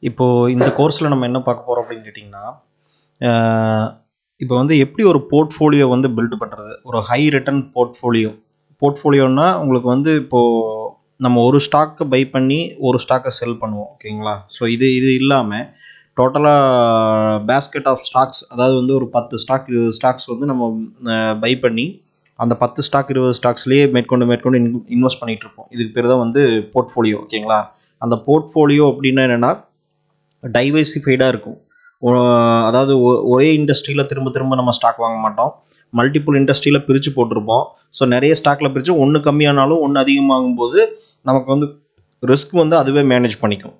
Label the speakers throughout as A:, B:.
A: இப்போது இந்த கோர்ஸில் நம்ம என்ன பார்க்க போகிறோம் அப்படின்னு கேட்டிங்கன்னா, இப்போ வந்து எப்படி ஒரு போர்ட்ஃபோலியோ வந்து பில்ட் பண்ணுறது, ஒரு ஹை ரிட்டர்ன் போர்ட்ஃபோலியோன்னா உங்களுக்கு வந்து இப்போது நம்ம ஒரு ஸ்டாக்கை பை பண்ணி ஒரு ஸ்டாக்கை செல் பண்ணுவோம், ஓகேங்களா? ஸோ இது இது இல்லாமல் டோட்டலாக பேஸ்கெட் ஆஃப் ஸ்டாக்ஸ், அதாவது வந்து ஒரு 10 ஸ்டாக் 20 ஸ்டாக்ஸ் வந்து நம்ம பை பண்ணி அந்த 10 ஸ்டாக் 20 ஸ்டாக்ஸ்லேயே மேற்கொண்டு இன்வெஸ்ட் பண்ணிகிட்டு இருப்போம். இதுக்கு பேர் தான் வந்து போர்ட்ஃபோலியோ, ஓகேங்களா? அந்த போர்ட்ஃபோலியோ அப்படின்னா என்னென்னா டைவர்சிஃபைடாக இருக்கும். அதாவது ஒரே இண்டஸ்ட்ரியில் திரும்ப திரும்ப நம்ம ஸ்டாக் வாங்க மாட்டோம். மல்டிபிள் இண்டஸ்ட்ரியில் பிரித்து போட்டிருப்போம். ஸோ நிறைய ஸ்டாக்கில் பிரித்து ஒன்று கம்மியானாலும் ஒன்று அதிகமாகும்போது நமக்கு வந்து ரிஸ்க் வந்து அதுவே மேனேஜ் பண்ணிக்கும்,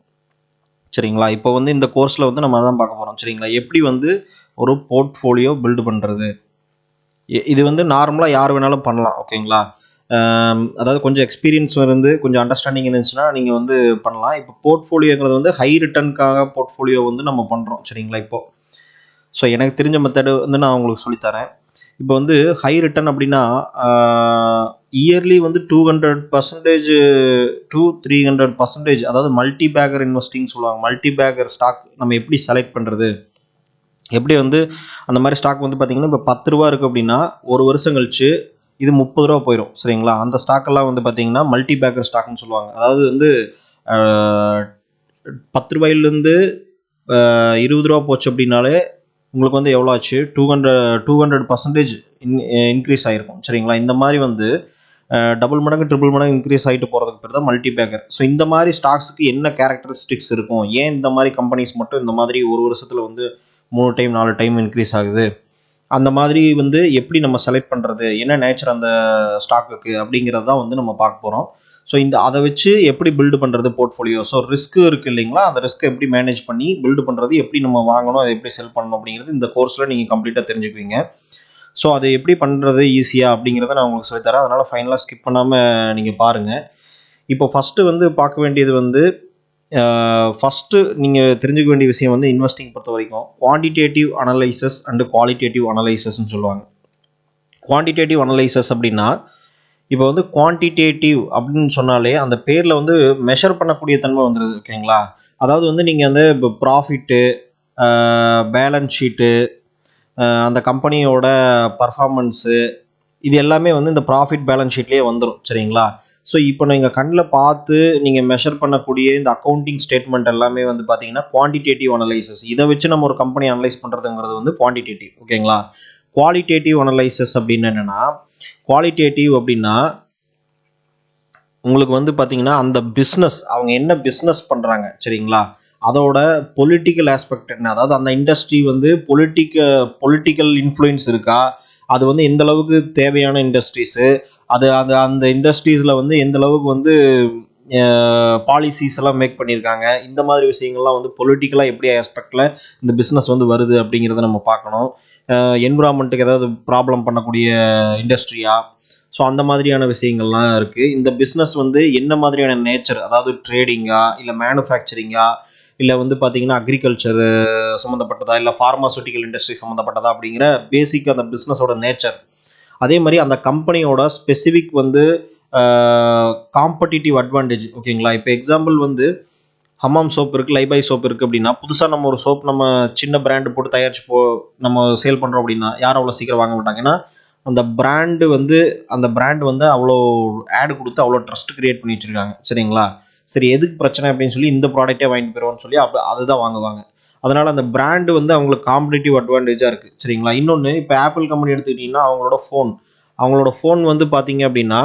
A: சரிங்களா? இப்போ வந்து இந்த கோர்ஸில் வந்து நம்ம அதான் பார்க்க போகிறோம், சரிங்களா? எப்படி வந்து ஒரு போர்ட்ஃபோலியோ பில்டு பண்ணுறது. இது வந்து நார்மலாக யார் வேணாலும் பண்ணலாம், ஓகேங்களா? அதாவது கொஞ்சம் எக்ஸ்பீரியன்ஸ் இருந்து கொஞ்சம் அண்டர்ஸ்டாண்டிங் இருந்துச்சுன்னா நீங்கள் வந்து பண்ணலாம். இப்போ போர்ட்ஃபோலியோங்கிறது வந்து ஹை ரிட்டர்னுக்காக போர்ட்ஃபோலியோ வந்து நம்ம பண்ணுறோம், சரிங்களா? இப்போது ஸோ எனக்கு தெரிஞ்ச மெத்தடு வந்து நான் உங்களுக்கு சொல்லித்தரேன். இப்போ வந்து ஹை ரிட்டர்ன் அப்படின்னா இயர்லி வந்து 200% to 300%, அதாவது மல்டி பேக்கர் இன்வெஸ்டிங் சொல்லுவாங்க. மல்டி பேக்கர் ஸ்டாக் நம்ம எப்படி செலக்ட் பண்ணுறது, எப்படி வந்து அந்த மாதிரி ஸ்டாக் வந்து பார்த்திங்கன்னா இப்போ 10 ரூபா இருக்குது அப்படின்னா ஒரு வருஷம் கழிச்சு இது 30 ரூபா போயிடும், சரிங்களா? அந்த ஸ்டாக்கெல்லாம் வந்து பார்த்திங்கன்னா மல்டி பேக்கர் ஸ்டாக்னு சொல்லுவாங்க. அதாவது வந்து 10 ரூபாயிலேருந்து 20 ரூபா போச்சு அப்படின்னாலே உங்களுக்கு வந்து எவ்வளோ ஆச்சு, 200% இன்க்ரீஸ் ஆகிருக்கும், சரிங்களா? இந்த மாதிரி வந்து டபுள் மடங்கு ட்ரிபிள் மடங்கு இன்க்ரீஸ் ஆகிட்டு போகிறதுக்கு பேர் தான் மல்டி பேக்கர். ஸோ இந்த மாதிரி ஸ்டாக்ஸுக்கு என்ன கேரக்டரிஸ்டிக்ஸ் இருக்கும், ஏன் இந்த மாதிரி கம்பெனிஸ் மட்டும் இந்த மாதிரி ஒரு வருஷத்தில் வந்து 3 டைம் 4 டைம் இன்க்ரீஸ் ஆகுது, அந்த மாதிரி வந்து எப்படி நம்ம செலக்ட் பண்ணுறது, என்ன நேச்சர் அந்த ஸ்டாக்குக்கு அப்படிங்கிறது தான் வந்து நம்ம பார்க்க போகிறோம். ஸோ அதை வச்சு எப்படி பில்டு பண்ணுறது போர்ட்ஃபோலியோ. ஸோ ரிஸ்க் இருக்குது இல்லைங்களா, அந்த ரிஸ்க்கை எப்படி மேனேஜ் பண்ணி பில்டு பண்ணுறது, எப்படி நம்ம வாங்கணும், அதை எப்படி செல் பண்ணணும் அப்படிங்கிறது இந்த கோர்ஸில் நீங்கள் கம்ப்ளீட்டாக தெரிஞ்சுக்குவீங்க. ஸோ அதை எப்படி பண்ணுறது ஈஸியாக அப்படிங்கிறத நான் உங்களுக்கு சொல்லித்தரேன். அதனால் ஃபைனலாக ஸ்கிப் பண்ணாமல் நீங்கள் பாருங்கள். இப்போ ஃபஸ்ட்டு வந்து பார்க்க வேண்டியது வந்து ஃபஸ்ட்டு நீங்கள் தெரிஞ்சுக்க வேண்டிய விஷயம் வந்து இன்வெஸ்டிங் பொறுத்த வரைக்கும் குவான்டிடேட்டிவ் அனலைசஸ் அண்டு குவாலிட்டேட்டிவ் அனலைசஸ்ன்னு சொல்லுவாங்க. குவான்டிடேட்டிவ் அனலைசஸ் அப்படின்னா இப்போ வந்து குவான்டிடேட்டிவ் அப்படின்னு சொன்னாலே அந்த பேரில் வந்து மெஷர் பண்ணக்கூடிய தன்மை வந்துடுது, ஓகேங்களா? அதாவது வந்து நீங்கள் வந்து இப்போ ப்ராஃபிட்டு, பேலன்ஸ் ஷீட்டு, அந்த கம்பெனியோட பர்ஃபார்மன்ஸு, இது எல்லாமே வந்து இந்த ப்ராஃபிட் பேலன்ஸ் ஷீட்லேயே வந்துடும், சரிங்களா? ஸோ இப்போ நீங்கள் கண்ணில் பார்த்து நீங்கள் மெஷர் பண்ணக்கூடிய இந்த அக்கௌண்டிங் ஸ்டேட்மெண்ட் எல்லாமே வந்து பார்த்தீங்கன்னா குவான்டிடேட்டிவ் அனலைசஸ். இதை வச்சு நம்ம ஒரு கம்பெனி அனலைஸ் பண்ணுறதுங்கிறது வந்து குவான்டிடேட்டிவ், ஓகேங்களா? குவாலிட்டேட்டிவ் அனலைசஸ் அப்படின்னு என்னென்னா, குவாலிட்டேட்டிவ் அப்படின்னா உங்களுக்கு வந்து பார்த்தீங்கன்னா அந்த பிஸ்னஸ், அவங்க என்ன பிஸ்னஸ் பண்ணுறாங்க, சரிங்களா? அதோட பொலிட்டிக்கல் ஆஸ்பெக்ட் என்ன, அதாவது அந்த இண்டஸ்ட்ரி வந்து பொலிட்டிக்கல் இன்ஃப்ளூயன்ஸ் இருக்கா, அது வந்து எந்த அளவுக்கு தேவையான இண்டஸ்ட்ரீஸு, அது அந்த இண்டஸ்ட்ரீஸில் வந்து எந்த அளவுக்கு வந்து பாலிசிஸ் எல்லாம் மேக் பண்ணியிருக்காங்க, இந்த மாதிரி விஷயங்கள்லாம் வந்து பொலிட்டிக்கலாக எப்படி ஆஸ்பெக்டில் இந்த பிஸ்னஸ் வந்து வருது அப்படிங்கிறத நம்ம பார்க்கணும். என்விரான்மெண்ட்டுக்கு ஏதாவது ப்ராப்ளம் பண்ணக்கூடிய இண்டஸ்ட்ரியா, ஸோ அந்த மாதிரியான விஷயங்கள்லாம் இருக்குது. இந்த பிஸ்னஸ் வந்து என்ன மாதிரியான நேச்சர், அதாவது ட்ரேடிங்கா இல்லை மேனுஃபேக்சரிங்கா இல்லை வந்து பார்த்திங்கன்னா அக்ரிகல்ச்சர் சம்மந்தப்பட்டதா இல்லை ஃபார்மாசூட்டிக்கல் இண்டஸ்ட்ரி சம்மந்தப்பட்டதா அப்படிங்கிற பேசிக் அந்த பிஸ்னஸோட நேச்சர். அதே மாதிரி அந்த கம்பெனியோட ஸ்பெசிஃபிக் வந்து காம்படிட்டிவ் அட்வான்டேஜ், ஓகேங்களா? இப்போ எக்ஸாம்பிள் வந்து ஹமாம் சோப் இருக்குது, லைபாய் சோப் இருக்குது அப்படின்னா புதுசாக நம்ம ஒரு சோப் நம்ம சின்ன பிராண்டு போட்டு தயாரிச்சு நம்ம சேல் பண்ணுறோம் அப்படின்னா யாரும் அவ்வளோ சீக்கிரம் வாங்க மாட்டாங்க. ஏன்னா அந்த பிராண்டு வந்து அவ்வளோ ஆடு கொடுத்து அவ்வளோ ட்ரஸ்ட் கிரியேட் பண்ணி வச்சுருக்காங்க, சரிங்களா? சரி எதுக்கு பிரச்சனை அப்படின்னு சொல்லி இந்த ப்ராடக்டே வாங்கிட்டு போயிடுவோம்னு சொல்லி அதுதான் வாங்குவாங்க. அதனால் அந்த பிராண்டு வந்து அவங்களுக்கு காம்படிட்டிவ் அட்வான்டேஜாக இருக்குது, சரிங்களா? இன்னொன்று இப்போ ஆப்பிள் கம்பெனி எடுத்துக்கிட்டிங்கன்னா அவங்களோட ஃபோன் வந்து பார்த்தீங்க அப்படின்னா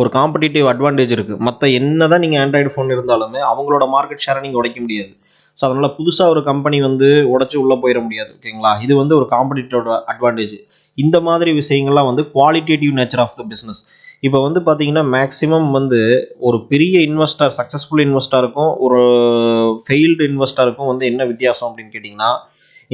A: ஒரு காம்படிட்டிவ் அட்வான்டேஜ் இருக்குது. மற்ற என்ன தான் நீங்கள் ஆண்ட்ராய்டு ஃபோன் இருந்தாலுமே அவங்களோட மார்க்கெட் ஷேரை நீங்கள் உடைக்க முடியாது. ஸோ அதனால் புதுசாக ஒரு கம்பெனி வந்து உடச்சி உள்ளே போயிட முடியாது, ஓகேங்களா? இது வந்து ஒரு காம்படிட்டிவ் அட்வான்டேஜ். இந்த மாதிரி விஷயங்கள்லாம் வந்து qualitative nature of the business. இப்போ வந்து பார்த்தீங்கன்னா மேக்ஸிமம் வந்து ஒரு பெரிய இன்வெஸ்டர், சக்ஸஸ்ஃபுல் இன்வெஸ்டருக்கும் ஒரு ஃபெயில்டு இன்வெஸ்டருக்கும் வந்து என்ன வித்தியாசம் அப்படின்னு கேட்டிங்கன்னா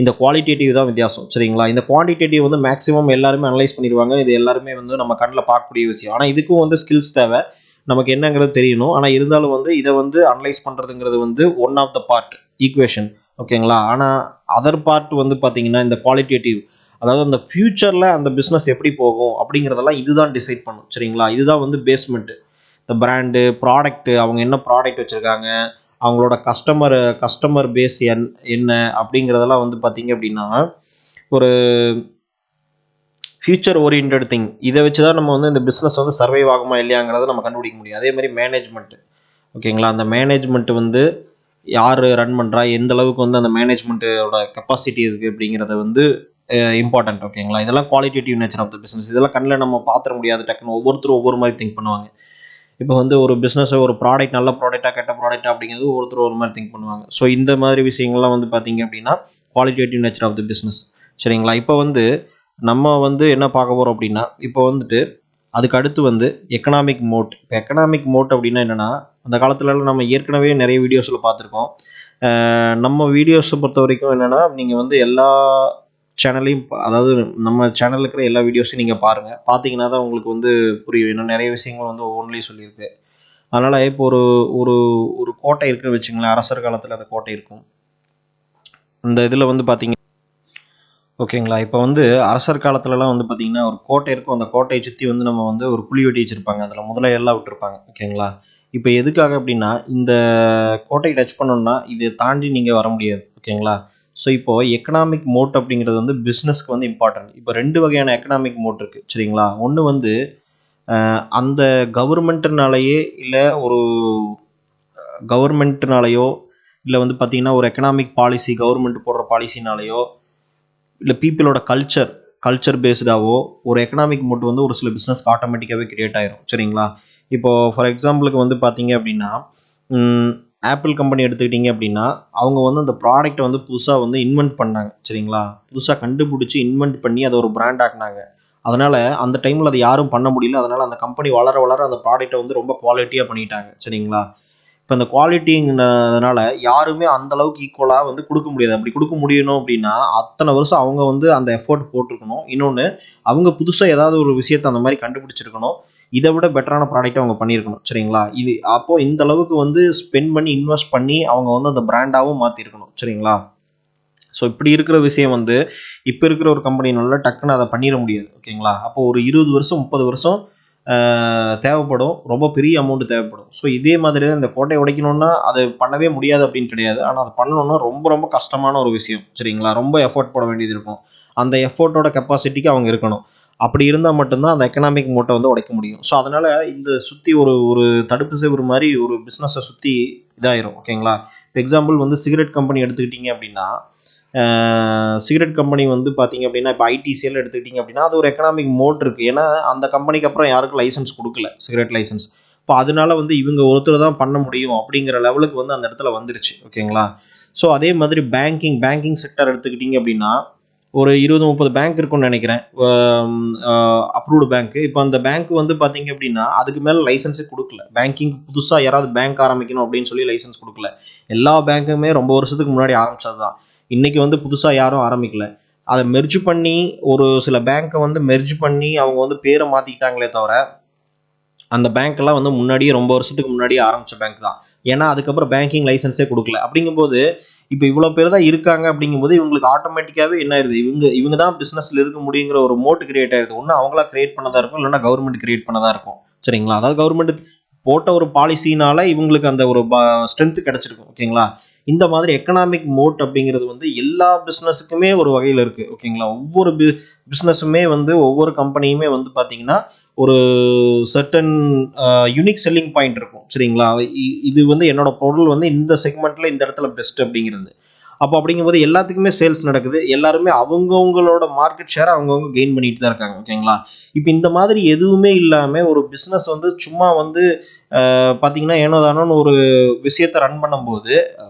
A: இந்த குவாலிட்டேட்டிவ் தான் வித்தியாசம், சரிங்களா? இந்த குவான்டிடேட்டிவ் வந்து மேக்ஸிமம் எல்லாருமே அனலைஸ் பண்ணிடுவாங்க. இது எல்லாருமே வந்து நம்ம கண்ணில் பார்க்கக்கூடிய விஷயம். ஆனால் இதுக்கும் வந்து ஸ்கில்ஸ் தேவை, நமக்கு என்னங்கிறது தெரியணும். ஆனால் இருந்தாலும் வந்து இதை வந்து அனலைஸ் பண்ணுறதுங்கிறது வந்து one of the part equation, ஓகேங்களா? ஆனால் அதர் பார்ட் வந்து பார்த்தீங்கன்னா இந்த குவாலிட்டேட்டிவ், அதாவது அந்த ஃப்யூச்சரில் அந்த பிஸ்னஸ் எப்படி போகும் அப்படிங்கிறதெல்லாம் இதுதான் டிசைட் பண்ணும், சரிங்களா? இதுதான் வந்து பேஸ்மெண்ட்டு. இந்த பிராண்டு, ப்ராடக்ட்டு, அவங்க என்ன ப்ராடக்ட் வச்சுருக்காங்க, அவங்களோட கஸ்டமர் பேஸ் என்ன அப்படிங்கிறதெல்லாம் வந்து பார்த்தீங்க அப்படின்னா ஒரு ஃபியூச்சர் ஓரியன்ட் திங். இதை வச்சு தான் நம்ம வந்து இந்த பிஸ்னஸ் வந்து சர்வைவ் ஆகுமா இல்லையாங்கிறத நம்ம கண்டுபிடிக்க முடியும். அதே மாதிரி மேனேஜ்மெண்ட், ஓகேங்களா, அந்த மேனேஜ்மெண்ட் வந்து யார் ரன் பண்ணுறா, எந்த அளவுக்கு வந்து அந்த மேனேஜ்மெண்ட்டோட கெப்பாசிட்டி இருக்குது அப்படிங்கிறத வந்து இம்பார்ட்டன்ட். ஓகேங்களா, இதெல்லாம் qualitative nature of the business. இதெல்லாம் கண்ணில் நம்ம பார்த்துட முடியாது. டக்குன்னு ஒவ்வொருத்தரும் ஒவ்வொரு மாதிரி திங்க் பண்ணுவாங்க. இப்போ வந்து ஒரு பிஸ்னஸை ஒரு ப்ராடக்ட் நல்ல ப்ராடக்டாக கெட்ட ப்ராடக்டாக அப்படிங்கிறது ஒவ்வொருத்தர் ஒரு மாதிரி திங்க் பண்ணுவாங்க. ஸோ இந்த மாதிரி விஷயங்கள்லாம் வந்து பார்த்தீங்க அப்படின்னா qualitative nature of the business. சரிங்களா, இப்போ வந்து நம்ம வந்து என்ன பார்க்க போகிறோம் அப்படின்னா, இப்போ வந்துட்டு அதுக்கு அடுத்து வந்து எக்கனாமிக் மோட். இப்போ எக்கனாமிக் மோட் அப்படின்னா என்னென்னா, அந்த காலத்துலலாம் நம்ம ஏற்கனவே நிறைய வீடியோஸில் பார்த்துருக்கோம். நம்ம வீடியோஸை பொறுத்த வரைக்கும் என்னென்னா, நீங்கள் வந்து எல்லா சேனல்லையும் அதாவது நம்ம சேனலில் இருக்கிற எல்லா வீடியோஸையும் நீங்கள் பாருங்கள். பார்த்தீங்கன்னா தான் உங்களுக்கு வந்து புரியும். இன்னும் நிறைய விஷயங்கள் வந்து ஒவ்வொன்றிலையும் சொல்லியிருக்கு. அதனால் இப்போ ஒரு ஒரு ஒரு கோட்டை இருக்குன்னு வச்சுங்களேன். அரசர் காலத்தில் அந்த கோட்டை இருக்கும். இந்த இதில் வந்து பார்த்தீங்க, ஓகேங்களா, இப்போ வந்து அரசர் காலத்துலலாம் வந்து பார்த்தீங்கன்னா ஒரு கோட்டை இருக்கும். அந்த கோட்டையை சுற்றி வந்து நம்ம வந்து ஒரு குழி வெட்டி வச்சுருப்பாங்க. அதில் முதலையெல்லாம் விட்டுருப்பாங்க. ஓகேங்களா, இப்போ எதுக்காக அப்படின்னா, இந்த கோட்டையை டச் பண்ணணும்னா இதை தாண்டி நீங்கள் வர முடியாது. ஓகேங்களா, ஸோ இப்போது எக்கனாமிக் மோட் அப்படிங்கிறது வந்து பிஸ்னஸ்க்கு வந்து இம்பார்ட்டன்ட். இப்போ 2 வகையான எக்கனாமிக் மோட் இருக்குது. சரிங்களா, ஒன்று வந்து அந்த கவர்மெண்ட்டுனாலேயே இல்லை ஒரு கவர்மெண்ட்டுனாலேயோ இல்லை வந்து பார்த்திங்கன்னா ஒரு எக்கனாமிக் பாலிசி கவர்மெண்ட் போடுற பாலிசினாலேயோ இல்லை பீப்புளோட கல்ச்சர் பேஸ்டாவோ ஒரு எக்கனாமிக் மோட் வந்து ஒரு சில பிஸ்னஸ்க்கு ஆட்டோமேட்டிக்காகவே கிரியேட் ஆயிரும். சரிங்களா, இப்போது ஃபார் எக்ஸாம்பிளுக்கு வந்து பார்த்தீங்க அப்படின்னா ஆப்பிள் கம்பெனி எடுத்துக்கிட்டிங்க அப்படின்னா, அவங்க வந்து அந்த ப்ராடக்ட்டை வந்து புதுசாக வந்து இன்வென்ட் பண்ணாங்க. சரிங்களா, புதுசாக கண்டுபிடிச்சி இன்வென்ட் பண்ணி அதை ஒரு பிராண்ட் ஆக்குனாங்க. அதனால் அந்த டைமில் அதை யாரும் பண்ண முடியல. அதனால் அந்த கம்பெனி வளர வளர அந்த ப்ராடக்ட்டை வந்து ரொம்ப குவாலிட்டியாக பண்ணிட்டாங்க. சரிங்களா, இப்போ அந்த குவாலிட்டிங்கிறதுனால யாருமே அந்த அளவுக்கு ஈக்குவலாக வந்து கொடுக்க முடியாது. அப்படி கொடுக்க முடியணும் அப்படின்னா அத்தனை வருஷம் அவங்க வந்து அந்த எஃபோர்ட் போட்டிருக்கணும். இன்னொன்று, அவங்க புதுசாக ஏதாவது ஒரு விஷயத்தை அந்த மாதிரி கண்டுபிடிச்சிருக்கணும். இதை விட பெட்டரான ப்ராடக்ட்டை அவங்க பண்ணியிருக்கணும். சரிங்களா, இது அப்போது இந்த அளவுக்கு வந்து ஸ்பெண்ட் பண்ணி இன்வெஸ்ட் பண்ணி அவங்க வந்து அந்த பிராண்டாகவும் மாற்றிருக்கணும். சரிங்களா, ஸோ இப்படி இருக்கிற விஷயம் வந்து இப்போ இருக்கிற ஒரு கம்பெனினால டக்குன்னு அதை பண்ணிட முடியாது. ஓகேங்களா, அப்போது ஒரு 20 வருஷம் 30 வருஷம் தேவைப்படும். ரொம்ப பெரிய அமௌண்ட் தேவைப்படும். ஸோ இதே மாதிரி தான் இந்த கோட்டையை உடைக்கணும்னா அது பண்ணவே முடியாது அப்படின்னு கிடையாது. ஆனால் அது பண்ணணும்னா ரொம்ப ரொம்ப கஷ்டமான ஒரு விஷயம். சரிங்களா, ரொம்ப எஃபோர்ட் போட வேண்டியது இருக்கும். அந்த எஃபோர்ட்டோட கெப்பாசிட்டிக்கு அவங்க இருக்கணும். அப்படி இருந்தால் மட்டும்தான் அந்த எக்கனாமிக் மோட்டை வந்து உடைக்க முடியும். ஸோ அதனால் இந்த சுற்றி ஒரு ஒரு தடுப்பு சுவர் மாதிரி ஒரு பிஸ்னஸை சுற்றி இதாயிரும். ஓகேங்களா, இப்போ எக்ஸாம்பிள் வந்து சிகரெட் கம்பெனி எடுத்துக்கிட்டிங்க அப்படின்னா, சிகரெட் கம்பெனி வந்து பார்த்தீங்க அப்படின்னா இப்போ ஐடிசிஎல் எடுத்துக்கிட்டிங்க அப்படின்னா அது ஒரு எக்கனாமிக் மோட் இருக்குது. ஏன்னா அந்த கம்பெனிக்கு அப்புறம் யாருக்கும் லைசன்ஸ் கொடுக்கல, சிகரெட் லைசன்ஸ். இப்போ அதனால வந்து இவங்க ஒருத்தர் தான் பண்ண முடியும் அப்படிங்கிற லெவலுக்கு வந்து அந்த இடத்துல வந்துருச்சு. ஓகேங்களா, ஸோ அதே மாதிரி பேங்கிங் செக்டர் எடுத்துக்கிட்டிங்க அப்படின்னா ஒரு 20-30 பேங்க் இருக்கும்னு நினைக்கிறேன், அப்ரூவ்டு பேங்க்கு. இப்போ அந்த பேங்க் வந்து பார்த்தீங்க அப்படின்னா அதுக்கு மேலே லைசன்ஸே கொடுக்கல. பேங்கிங் புதுசாக யாராவது பேங்க் ஆரம்பிக்கணும் அப்படின்னு சொல்லி லைசன்ஸ் கொடுக்கல. எல்லா பேங்க்குமே ரொம்ப வருஷத்துக்கு முன்னாடி ஆரம்பித்தது தான். இன்றைக்கி வந்து புதுசாக யாரும் ஆரம்பிக்கல. அதை மெர்ஜ் பண்ணி ஒரு சில பேங்க்கை வந்து மெர்ஜ் பண்ணி அவங்க வந்து பேரை மாற்றிக்கிட்டாங்களே தவிர அந்த பேங்க்கெல்லாம் வந்து முன்னாடியே ரொம்ப வருஷத்துக்கு முன்னாடியே ஆரம்பித்த பேங்க் தான். ஏன்னா அதுக்கப்புறம் பேங்கிங் லைசன்ஸே கொடுக்கல. அப்படிங்கும்போது இப்போ இவ்வளோ பேர் தான் இருக்காங்க. அப்படிங்கும்போது இவங்களுக்கு ஆட்டோமேட்டிக்காகவே என்ன ஆயிடுது, இவங்க தான் பிஸ்னஸில் இருக்க முடியுங்கிற ஒரு மோட்டு கிரியேட் ஆயிடுது. ஒன்று அவங்களா கிரியேட் பண்ணதாக இருக்கும், இல்லைன்னா கவர்மெண்ட் கிரியேட் பண்ணதாக இருக்கும். சரிங்களா, அதாவது கவர்மெண்ட் போட்ட ஒரு பாலிசினால இவங்களுக்கு அந்த ஒரு ஸ்ட்ரென்த்து கிடச்சிருக்கும். ஓகேங்களா, இந்த மாதிரி எக்கனாமிக் மோட் அப்படிங்கிறது வந்து எல்லா பிஸ்னஸுக்குமே ஒரு வகையில் இருக்குது. ஓகேங்களா, ஒவ்வொரு பிஸ்னஸுமே வந்து ஒவ்வொரு கம்பெனியுமே வந்து பார்த்தீங்கன்னா ஒரு சர்டன் யூனிக் செல்லிங் பாயிண்ட் இருக்கும். சரிங்களா, இது வந்து என்னோட பொருள் வந்து இந்த செக்மெண்ட்டில் இந்த இடத்துல பெஸ்ட் அப்படிங்கிறது. அப்போ அப்படிங்கும்போது எல்லாத்துக்குமே சேல்ஸ் நடக்குது. எல்லாருமே அவங்கவுங்களோட மார்க்கெட் ஷேரை அவங்கவுங்க கெயின் பண்ணிட்டு தான் இருக்காங்க. ஓகேங்களா, இப்போ இந்த மாதிரி எதுவுமே இல்லாமல் ஒரு பிஸ்னஸ் வந்து சும்மா வந்து பார்த்தீங்கன்னா ஏனோ தானோன்னு ஒரு விஷயத்தை ரன் பண்ணும்போது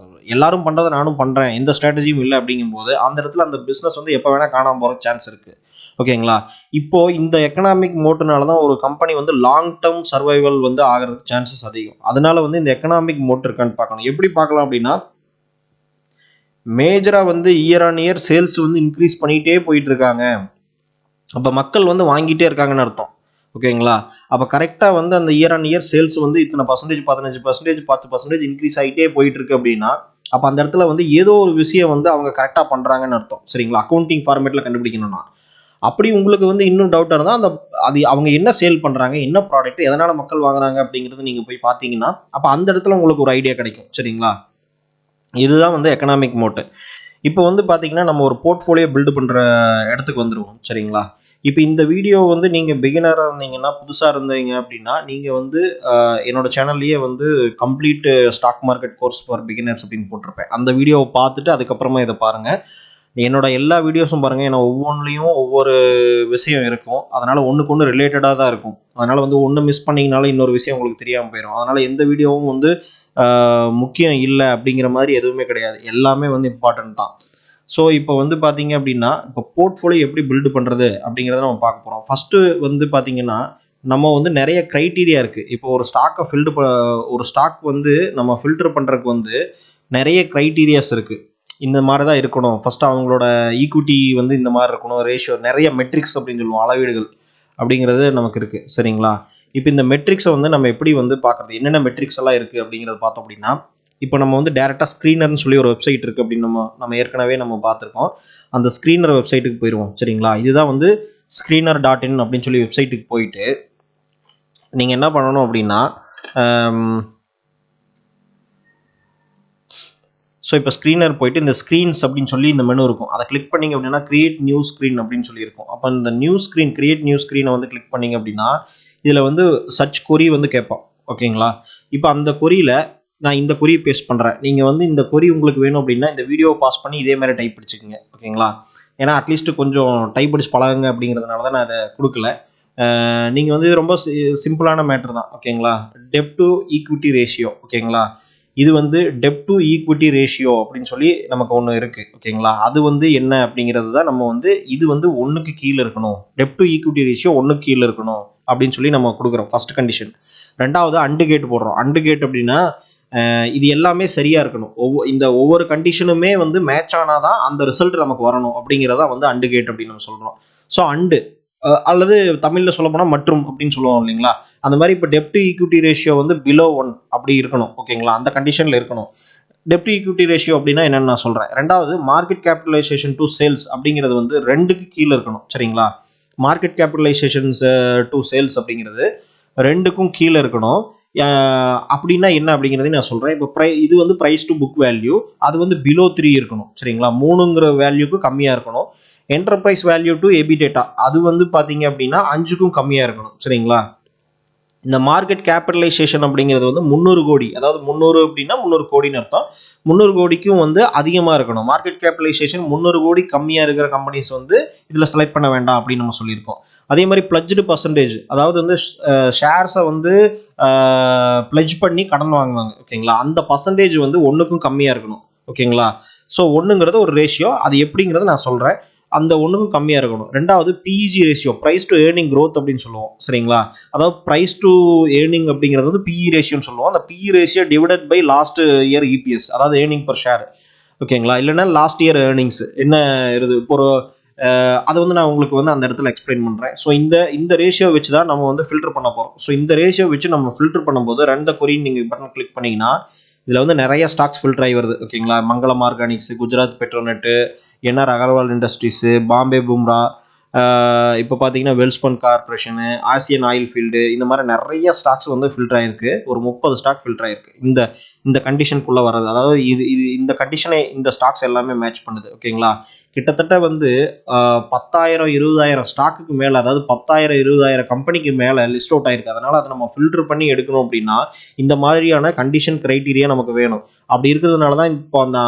A: எல்லாரும் பண்ணுறதை நானும் பண்ணுறேன், எந்த ஸ்ட்ராட்டஜியும் இல்லை அப்படிங்கும்போது அந்த இடத்துல அந்த பிஸ்னஸ் வந்து எப்போ வேணால் காணாமல் போகிற சான்ஸ் இருக்குது. ஓகேங்களா, இப்போது இந்த எக்கனாமிக் மோட்டுனால தான் ஒரு கம்பெனி வந்து லாங் டேர்ம் சர்வைவல் வந்து ஆகிறதுக்கு சான்சஸ் அதிகம். அதனால வந்து இந்த எக்கனாமிக் மோட் இருக்கான்னு பார்க்கணும். எப்படி பார்க்கலாம் அப்படின்னா, மேஜராக வந்து இயர் ஆன் இயர் சேல்ஸ் வந்து இன்க்ரீஸ் பண்ணிகிட்டே போயிட்டு இருக்காங்க. அப்போ மக்கள் வந்து வாங்கிட்டே இருக்காங்கன்னு அர்த்தம். ஓகேங்களா, அப்போ கரெக்டாக வந்து அந்த இயர் ஆன் இயர் சேல்ஸ் வந்து இத்தனை பர்சன்டேஜ் 15% 10% இன்க்ரீஸ் ஆகிட்டே போயிட்டு இருக்கு அப்படின்னா அப்போ அந்த இடத்துல வந்து ஏதோ ஒரு விஷயம் வந்து அவங்க கரெக்டாக பண்ணுறாங்கன்னு அர்த்தம். சரிங்களா, அக்கௌண்டிங் ஃபார்மேட்டில் கண்டுபிடிக்கணும்னா அப்படி உங்களுக்கு வந்து இன்னும் டவுட்டாக இருந்தால் அது அவங்க என்ன சேல் பண்ணுறாங்க, என்ன ப்ராடக்ட், எதனால் மக்கள் வாங்குறாங்க அப்படிங்கிறது நீங்கள் போய் பார்த்தீங்கன்னா அப்போ அந்த இடத்துல உங்களுக்கு ஒரு ஐடியா கிடைக்கும். சரிங்களா? இதுதான் வந்து எக்கனாமிக் மோட்டு. இப்போ வந்து பார்த்தீங்கன்னா நம்ம ஒரு போர்ட்ஃபோலியோ பில்டு பண்ணுற இடத்துக்கு வந்துடுவோம். சரிங்களா? இப்போ இந்த வீடியோ வந்து நீங்கள் பிகினராக இருந்தீங்கன்னா, புதுசாக இருந்தீங்க அப்படின்னா, நீங்கள் வந்து என்னோட சேனல்லையே வந்து complete stock market course for beginners அப்படின்னு போட்டிருப்பேன். அந்த வீடியோவை பார்த்துட்டு அதுக்கப்புறமா இதை பாருங்கள். என்னோட எல்லா வீடியோஸும் பாருங்கள். ஏன்னா ஒவ்வொன்றிலையும் ஒவ்வொரு விஷயம் இருக்கும். அதனால் ஒன்றுக்கு ஒன்று ரிலேட்டடாக தான் இருக்கும். அதனால் வந்து ஒன்று மிஸ் பண்ணிங்கனாலும் இன்னொரு விஷயம் உங்களுக்கு தெரியாமல் போயிடும். அதனால் எந்த வீடியோவும் வந்து முக்கியம் இல்லை அப்படிங்கிற மாதிரி எதுவுமே கிடையாது. எல்லாமே வந்து இம்பார்ட்டன்ட் தான். ஸோ இப்போ வந்து பார்த்தீங்க அப்படின்னா, இப்போ போர்ட்ஃபோலியோ எப்படி பில்டு பண்ணுறது அப்படிங்கிறத நம்ம பார்க்க போகிறோம். ஃபஸ்ட்டு வந்து பார்த்தீங்கன்னா, நம்ம வந்து நிறைய க்ரைட்டீரியா இருக்குது. இப்போ ஒரு ஸ்டாக் வந்து நம்ம ஃபில்டர் பண்ணுறதுக்கு வந்து நிறைய க்ரைட்டீரியாஸ் இருக்குது. இந்த மாதிரி தான் இருக்கணும். ஃபஸ்ட்டு அவங்களோட ஈக்விட்டி வந்து இந்த மாதிரி இருக்கணும். ரேஷியோ நிறைய மெட்ரிக்ஸ் அப்படின்னு சொல்லுவோம், அளவீடுகள் அப்படிங்கிறது நமக்கு இருக்குது. சரிங்களா? இப்போ இந்த மெட்ரிக்ஸை வந்து நம்ம எப்படி வந்து பார்க்குறது, என்னென்ன மெட்ரிக்ஸ் எல்லாம் இருக்குது அப்படிங்கிறத பார்த்தோம் அப்படின்னா, இப்போ நம்ம வந்து டேரெக்டாக ஸ்க்ரீனர்னு சொல்லி ஒரு வெப்சைட் இருக்குது அப்படின்னு நம்ம ஏற்கனவே நம்ம பார்த்துருக்கோம். அந்த ஸ்க்ரீனர் வெப்சைட்டுக்கு போயிடுவோம். சரிங்களா? இதுதான் வந்து screener.in அப்படின்னு சொல்லி வெப்சைட்டுக்கு போயிட்டு நீங்கள் என்ன பண்ணணும் அப்படின்னா, ஸோ இப்போ ஸ்க்ரீனர் போயிட்டு இந்த ஸ்க்ரீன்ஸ் அப்படின்னு சொல்லி இந்த மெனு இருக்கும். அதை கிளிக் பண்ணிங்க அப்படின்னா கிரியேட் நியூ ஸ்க்ரீன் அப்படின்னு சொல்லி இருக்கும். அப்போ இந்த நியூ ஸ்க்ரீன் கிரியேட் நியூ ஸ்க்ரீனை வந்து கிளிக் பண்ணிங்க அப்படின்னா இதில் வந்து சர்ச் கொரி வந்து கேட்போம். ஓகேங்களா? இப்போ அந்த கொரியில் நான் இந்த கொரியை பேஸ்ட் பண்ணுறேன். நீங்கள் வந்து இந்த கொரி உங்களுக்கு வேணும் அப்படின்னா இந்த வீடியோவை பாஸ் பண்ணி இதே மாதிரி டைப் அடிச்சுக்கோங்க. ஓகேங்களா? ஏன்னா அட்லீஸ்ட்டு கொஞ்சம் டைப் அடிச்சு பழகுங்க அப்படிங்கிறதுனால தான் நான் அதை கொடுக்கல. நீங்கள் வந்து ரொம்ப சிம்பிளான மேட்ரு தான். ஓகேங்களா? டெப்ட் டு ஈக்விட்டி ரேஷியோ. ஓகேங்களா? இது வந்து டெப்ட் டு ஈக்விட்டி ரேஷியோ அப்படின்னு சொல்லி நமக்கு ஒன்று இருக்குது. ஓகேங்களா? அது வந்து என்ன அப்படிங்கிறது தான் நம்ம வந்து இது வந்து 1க்கு கீழே இருக்கணும். டெப்ட் டு ஈக்விட்டி ரேஷியோ 1க்கு கீழே இருக்கணும் அப்படின்னு சொல்லி நம்ம கொடுக்குறோம். First condition. ரெண்டாவது அண்டு கேட் போடுறோம். அண்டு கேட் அப்படின்னா இது எல்லாமே சரியாக இருக்கணும். இந்த ஒவ்வொரு கண்டிஷனுமே வந்து மேட்ச் ஆனால் தான் அந்த ரிசல்ட் நமக்கு வரணும் அப்படிங்கிறதா வந்து அண்டு கேட் அப்படின்னு நம்ம சொல்கிறோம். ஸோ அண்டு அல்லது தமிழில் சொல்ல போனால் மற்றும் அப்படின்னு சொல்லுவோம் இல்லைங்களா? அந்த மாதிரி இப்போ டெப்ட் ஈக்விட்டி ரேஷியோ வந்து பிலோ 1 அப்படி இருக்கணும். ஓகேங்களா? அந்த கண்டிஷனில் இருக்கணும். டெப்ட் ஈக்விட்டி ரேஷியோ அப்படின்னா என்னென்னு நான் சொல்கிறேன். ரெண்டாவது மார்க்கெட் கேபிட்டலைசேஷன் டு சேல்ஸ் அப்படிங்கிறது வந்து 2க்கு கீழே இருக்கணும். சரிங்களா? மார்க்கெட் கேபிட்டலைசேஷன்ஸ் டு சேல்ஸ் அப்படிங்கிறது 2க்கும் கீழே இருக்கணும். அப்படின்னா என்ன அப்படிங்கிறதையும் நான் சொல்கிறேன். இப்போ இது வந்து ப்ரைஸ் டு புக் வேல்யூ, அது வந்து பிலோ 3 இருக்கணும். சரிங்களா? 3ங்கிற வேல்யூக்கு கம்மியாக இருக்கணும். என்டர்பிரைஸ் வேல்யூ டு எபிடேட்டா அது வந்து பார்த்தீங்க அப்படின்னா 5க்கும் கம்மியாக இருக்கணும். சரிங்களா? இந்த மார்க்கெட் கேபிட்டலைசேஷன் அப்படிங்கிறது வந்து 300 கோடி, அதாவது 300 அப்படின்னா 300 கோடின்னு அர்த்தம். 300 கோடிக்கும் வந்து அதிகமாக இருக்கணும். மார்க்கெட் கேபிட்டலைசேஷன் 300 கோடி கம்மியாக இருக்கிற கம்பெனிஸ் வந்து இதில் செலக்ட் பண்ண வேண்டாம் அப்படின்னு நம்ம சொல்லியிருக்கோம். அதே மாதிரி பிளட்ஜ்டு பர்சன்டேஜ், அதாவது வந்து ஷேர்ஸை வந்து பிளட்ஜ் பண்ணி கடன் வாங்குவாங்க. ஓகேங்களா? அந்த பர்சன்டேஜ் வந்து 1க்கும் கம்மியாக இருக்கணும். ஓகேங்களா? ஸோ 1ங்கிறது ஒரு ரேஷியோ, அது எப்படிங்கிறத நான் சொல்கிறேன். அந்த 1க்கும் கம்மியாக இருக்கணும். ரெண்டாவது PEG ratio, price to earning growth அப்படின்னு சொல்லுவோம். சரிங்களா? அதாவது ப்ரைஸ் டு ஏர்னிங் அப்படிங்கிறது வந்து பிஇ ரேஷியோன்னு சொல்லுவோம். அந்த PE ratio divided by last year EPS, அதாவது ஏர்னிங் பர் ஷேர். ஓகேங்களா? இல்லைன்னா லாஸ்ட் இயர் ஏர்னிங்ஸ் என்ன இருக்குது இப்போ ஒரு அதை வந்து நான் உங்களுக்கு வந்து அந்த இடத்துல எக்ஸ்பிளைன் பண்ணுறேன். ஸோ இந்த ரேஷியோ வச்சு தான் நம்ம வந்து ஃபில்டர் பண்ண போகிறோம். ஸோ இந்த ரேஷியோ வச்சு நம்ம ஃபில்டர் பண்ணும்போது ரெண்டு கொரின்னு நீங்கள் பட்டன் கிளிக் பண்ணிங்கன்னா இதில் வந்து நிறைய ஸ்டாக்ஸ் ஃபில்டர் ஆகி வருது. ஓகேங்களா? Mangalam organics, Gujarat Petronet, NR Agarwal industries, Bombay பும்ரா, இப்போ பார்த்தீங்கன்னா Welspun corporation, Asian oil field, இந்த மாதிரி நிறைய ஸ்டாக்ஸ் வந்து ஃபில்டர் ஆகிருக்கு. ஒரு 30 ஸ்டாக் ஃபில்டர் ஆகிருக்கு இந்த கண்டிஷனுக்குள்ளே வர்றது. அதாவது இது இந்த கண்டிஷனை இந்த ஸ்டாக்ஸ் எல்லாமே மேட்ச் பண்ணுது. ஓகேங்களா? கிட்டத்தட்ட வந்து 10,000 20,000 ஸ்டாக்குக்கு மேலே, அதாவது 10,000 20,000 கம்பெனிக்கு மேலே லிஸ்ட் அவுட் ஆகிருக்கு. அதனால் அதை நம்ம ஃபில்டர் பண்ணி எடுக்கணும் அப்படின்னா இந்த மாதிரியான கண்டிஷன் க்ரைட்டீரியா நமக்கு வேணும். அப்படி இருக்கிறதுனால தான் இப்போ அந்த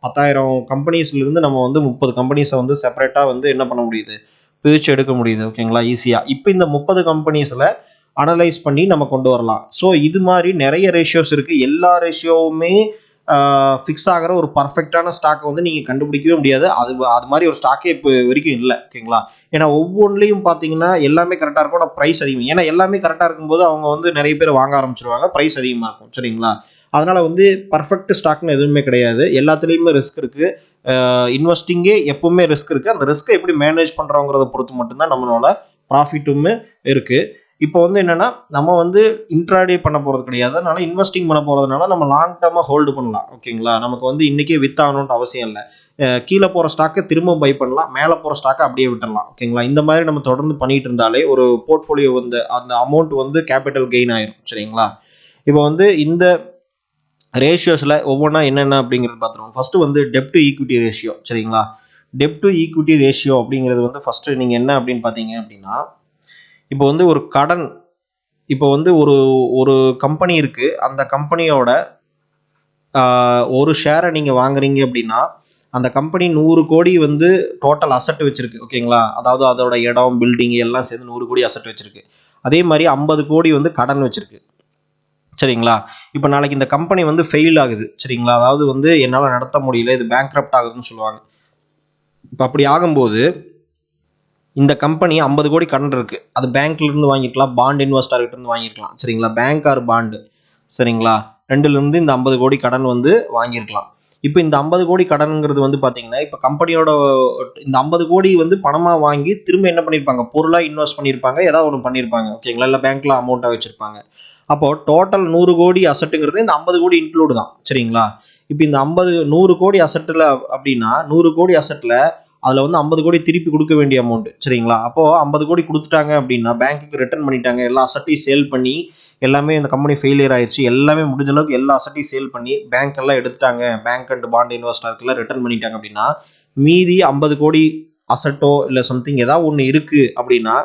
A: 10,000 கம்பெனிஸ்லேருந்து நம்ம வந்து 30 கம்பெனிஸை வந்து செப்பரேட்டாக வந்து என்ன பண்ண முடியுது, பிரித்து எடுக்க முடியுது. ஓகேங்களா? ஈஸியாக. இப்போ இந்த 30 கம்பெனிஸில் அனலைஸ் பண்ணி நம்ம கொண்டு வரலாம். ஸோ இது மாதிரி நிறைய ரேஷியோஸ் இருக்குது. எல்லா ரேஷியோவுமே ஃபிக்ஸ் ஆகிற ஒரு பர்ஃபெக்டான ஸ்டாக்கை வந்து நீங்கள் கண்டுபிடிக்கவே முடியாது. அது மாதிரி ஒரு ஸ்டாக்கே இப்போ வரைக்கும் இல்லை. ஓகேங்களா? ஏன்னா ஒவ்வொன்றிலையும் பார்த்தீங்கன்னா எல்லாமே கரெக்டாக இருக்கும், ஆனால் ப்ரைஸ் அதிகம். ஏன்னா எல்லாமே கரெக்டாக இருக்கும்போது அவங்க வந்து நிறைய பேர் வாங்க ஆரம்பிச்சிருவாங்க, ப்ரைஸ் அதிகமாக இருக்கும். சரிங்களா? அதனால் வந்து பர்ஃபெக்ட் ஸ்டாக்னு எதுவுமே கிடையாது. எல்லாத்துலேயுமே ரிஸ்க் இருக்குது. இன்வெஸ்டிங்கே எப்பவுமே ரிஸ்க் இருக்குது. அந்த ரிஸ்க்கை எப்படி மேனேஜ் பண்ணுறோங்கிறத பொறுத்து மட்டும்தான் நம்மளோட ப்ராஃபிட்டுமே இருக்குது. இப்போ வந்து என்னன்னா நம்ம வந்து இன்ட்ராடே பண்ண போகிறது கிடையாது, அதனால இன்வெஸ்டிங் பண்ண போகிறதுனால நம்ம லாங் டேர்மாக ஹோல்டு பண்ணலாம். ஓகேங்களா, நமக்கு வந்து இன்றைக்கே வித்தாகணுன்ட்டு அவசியம் இல்லை. கீழே போகிற ஸ்டாக்கை திரும்ப பை பண்ணலாம், மேலே போகிற ஸ்டாக்கை அப்படியே விட்டுடலாம். ஓகேங்களா, இந்த மாதிரி நம்ம தொடர்ந்து பண்ணிட்டு இருந்தாலே ஒரு போர்ட்ஃபோலியோ வந்து அந்த அமௌண்ட் வந்து கேபிட்டல் கெயின் ஆயிரும். சரிங்களா, இப்போ வந்து இந்த ரேஷியோஸில் ஒவ்வொன்றா என்னென்ன அப்படிங்கிறது பார்த்துருவோம். ஃபஸ்ட்டு வந்து டெப்ட் டு ஈக்விட்டி ரேஷியோ. சரிங்களா, டெப்ட் டு ஈக்விட்டி ரேஷியோ அப்படிங்கிறது வந்து ஃபஸ்ட்டு நீங்கள் என்ன அப்படின்னு பார்த்தீங்க அப்படின்னா, இப்போ வந்து ஒரு கடன், இப்போ வந்து ஒரு ஒரு கம்பெனி இருக்குது, அந்த கம்பெனியோட ஒரு ஷேரை நீங்கள் வாங்குறீங்க அப்படின்னா அந்த கம்பெனி 100 கோடி வந்து டோட்டல் அசட் வச்சிருக்கு. ஓகேங்களா, அதாவது அதோட இடம், பில்டிங் எல்லாம் சேர்ந்து 100 கோடி அசட் வச்சிருக்கு. அதே மாதிரி 50 கோடி வந்து கடன் வச்சிருக்கு. சரிங்களா, இப்போ நாளைக்கு இந்த கம்பெனி வந்து ஃபெயில் ஆகுது. சரிங்களா, அதாவது வந்து என்னால் நடத்த முடியல, இது பேங்க்ரப்ட் ஆகுதுன்னு சொல்லுவாங்க. இப்போ அப்படி ஆகும்போது இந்த கம்பெனி 50 கோடி கடன் இருக்குது, அது பேங்க்லேருந்து வாங்கிக்கலாம், பாண்ட் இன்வெஸ்டர்கிட்ட இருந்து வாங்கியிருக்கலாம். சரிங்களா, பேங்க் ஆர் பாண்டு. சரிங்களா, ரெண்டுலேருந்து இந்த 50 கோடி கடன் வந்து வாங்கியிருக்கலாம். இப்போ இந்த 50 கோடி கடனுங்கிறது வந்து பார்த்தீங்கன்னா, இப்போ கம்பெனியோட இந்த 50 கோடி வந்து பணமாக வாங்கி திரும்ப என்ன பண்ணியிருப்பாங்க, பொருளாக இன்வெஸ்ட் பண்ணியிருப்பாங்க, ஏதாவது ஒன்று பண்ணியிருப்பாங்க. ஓகேங்களா, இல்லை பேங்க்கில் அமௌண்ட்டாக வச்சுருப்பாங்க. அப்போது டோட்டல் 100 கோடி அசட்டுங்கிறது இந்த 50 கோடி இன்க்ளூடு தான். சரிங்களா, இப்போ இந்த 100 கோடி அசட்டில் அப்படின்னா 100 கோடி அசட்டில் அதில் வந்து 50 கோடி திருப்பி கொடுக்க வேண்டிய அமௌண்ட். சரிங்களா, அப்போது 50 கோடி கொடுத்துட்டாங்க அப்படின்னா பேங்க்குக்கு ரிட்டர்ன் பண்ணிட்டாங்க, எல்லா அசட்டையும் சேல் பண்ணி, எல்லாமே இந்த கம்பெனி ஃபெயிலியர் ஆயிடுச்சு, எல்லாமே முடிஞ்ச அளவுக்கு எல்லா அசட்டையும் சேல் பண்ணி பேங்க் எல்லாம் எடுத்துட்டாங்க, பேங்க் அண்ட் பாண்ட் இன்வெஸ்டருக்குலாம் ரிட்டர்ன் பண்ணிட்டாங்க அப்படின்னா மீதி 50 கோடி அசட்டோ இல்லை சம்திங் ஏதாவது ஒன்று இருக்குது அப்படின்னா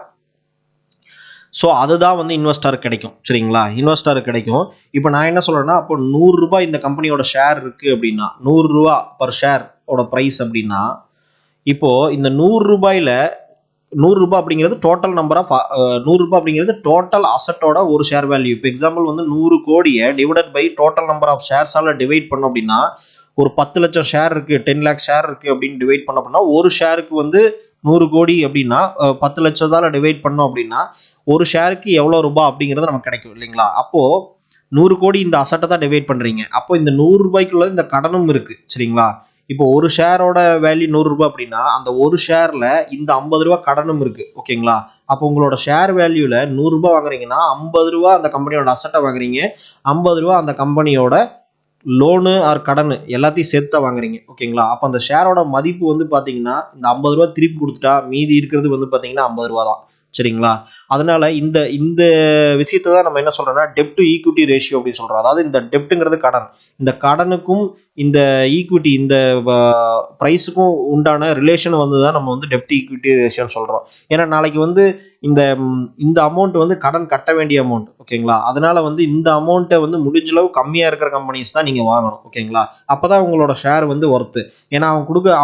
A: ஸோ அதுதான் வந்து இன்வெஸ்டருக்கு கிடைக்கும். சரிங்களா, இன்வெஸ்டருக்கு கிடைக்கும். இப்போ நான் என்ன சொல்கிறேன்னா, அப்போ 100 ரூபாய் இந்த கம்பெனியோட ஷேர் இருக்குது அப்படின்னா 100 ரூபா பர் ஷேர் ஓட ப்ரைஸ் அப்படின்னா, இப்போது இந்த 100 ரூபாயில் 100 ரூபாய் அப்படிங்கிறது டோட்டல் நம்பர் ஆஃப் 100 ரூபாய் அப்படிங்கிறது டோட்டல் அசட்டோட ஒரு ஷேர் வேல்யூ. இப்போ எக்ஸாம்பிள் வந்து 100 கோடியை divided by total number of ஷேர்ஸால் டிவைட் பண்ணோம் அப்படின்னா, ஒரு 10 லட்சம் ஷேர் இருக்குது, 10 லேக் ஷேர் இருக்குது அப்படின்னு டிவைட் பண்ண அப்படின்னா ஒரு ஷேருக்கு வந்து 100 கோடி அப்படின்னா 10 லட்சத்தால் டிவைட் பண்ணோம் அப்படின்னா ஒரு ஷேருக்கு எவ்வளோ ரூபாய் அப்படிங்கிறது நமக்கு கிடைக்கும் இல்லைங்களா. அப்போது 100 கோடி இந்த அசட்டை தான் டிவைட் பண்ணுறீங்க, அப்போ இந்த 100 ரூபாய்க்குள்ள இந்த கடனும் இருக்குது. சரிங்களா, இப்போ ஒரு ஷேரோட வேல்யூ 100 ரூபாய் அப்படின்னா அந்த ஒரு ஷேரில் இந்த 50 ரூபா கடனும் இருக்குது. ஓகேங்களா, அப்போ உங்களோட ஷேர் வேல்யூவில் 100 ரூபாய் வாங்குறீங்கன்னா 50 ரூபா அந்த கம்பெனியோட அசட்டை வாங்குறீங்க, 50 ரூபா அந்த கம்பெனியோட லோனு ஆர் கடன் எல்லாத்தையும் சேர்த்து தான் வாங்குறீங்க. ஓகேங்களா, அப்போ அந்த ஷேரோட மதிப்பு வந்து பார்த்தீங்கன்னா இந்த 50 ரூபா திருப்பி கொடுத்துட்டா மீதி இருக்கிறது வந்து பார்த்தீங்கன்னா 50 ரூபா தான். சரிங்களா, அதனால இந்த இந்த விஷயத்தை தான் நம்ம என்ன சொல்றோம்னா டெப்ட் டு ஈக்விட்டி ரேஷியோ அப்படின்னு சொல்றோம். அதாவது இந்த டெப்ட்டுங்கிறது கடன், இந்த கடனுக்கும் இந்த ஈக்விட்டி இந்த ப்ரைஸுக்கும் உண்டான ரிலேஷன் வந்து தான் நம்ம வந்து டெப்ட் ஈக்விட்டி ரேஷியோன்னு சொல்றோம். ஏன்னா நாளைக்கு வந்து இந்த இந்த அமௌண்ட் வந்து கடன் கட்ட வேண்டிய அமௌண்ட். ஓகேங்களா, அதனால வந்து இந்த அமௌண்ட்டை வந்து முடிஞ்ச அளவு கம்மியாக இருக்கிற கம்பெனிஸ் தான் நீங்கள் வாங்கணும். ஓகேங்களா, அப்போதான் உங்களோட ஷேர் வந்து ஒர்த்து. ஏன்னா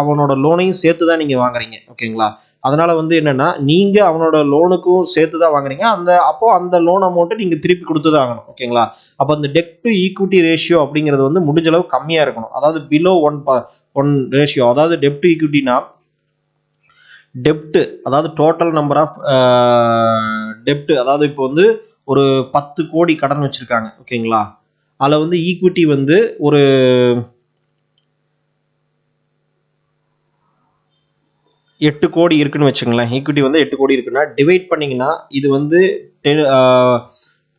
A: அவனோட லோனையும் சேர்த்து தான் நீங்கள் வாங்குறீங்க. ஓகேங்களா, அதனால வந்து என்னன்னா நீங்க அவனோட லோனுக்கும் சேர்த்து தான் வாங்குறீங்க, அப்போ அந்த லோன் அமௌண்ட்டை நீங்க திருப்பி கொடுத்து தான் ஆகணும். ஓகேங்களா, அப்போ அந்த டெப்ட் டு ஈக்விட்டி ரேஷியோ அப்படிங்கிறது வந்து முடிஞ்ச அளவு கம்மியா இருக்கணும். அதாவது பிலோ 1 ரேஷியோ. அதாவது டெப்ட் டு ஈக்விட்டினா டெப்ட் அதாவது டோட்டல் நம்பர் ஆஃப் டெப்ட், அதாவது இப்போ வந்து ஒரு 10 கோடி கடன் வச்சிருக்காங்க. ஓகேங்களா, அதில் வந்து ஈக்விட்டி வந்து ஒரு 8 கோடி இருக்குன்னு வச்சுங்களேன். ஈக்விட்டி வந்து 8 கோடி இருக்குன்னா டிவைட் பண்ணிங்கன்னா இது வந்து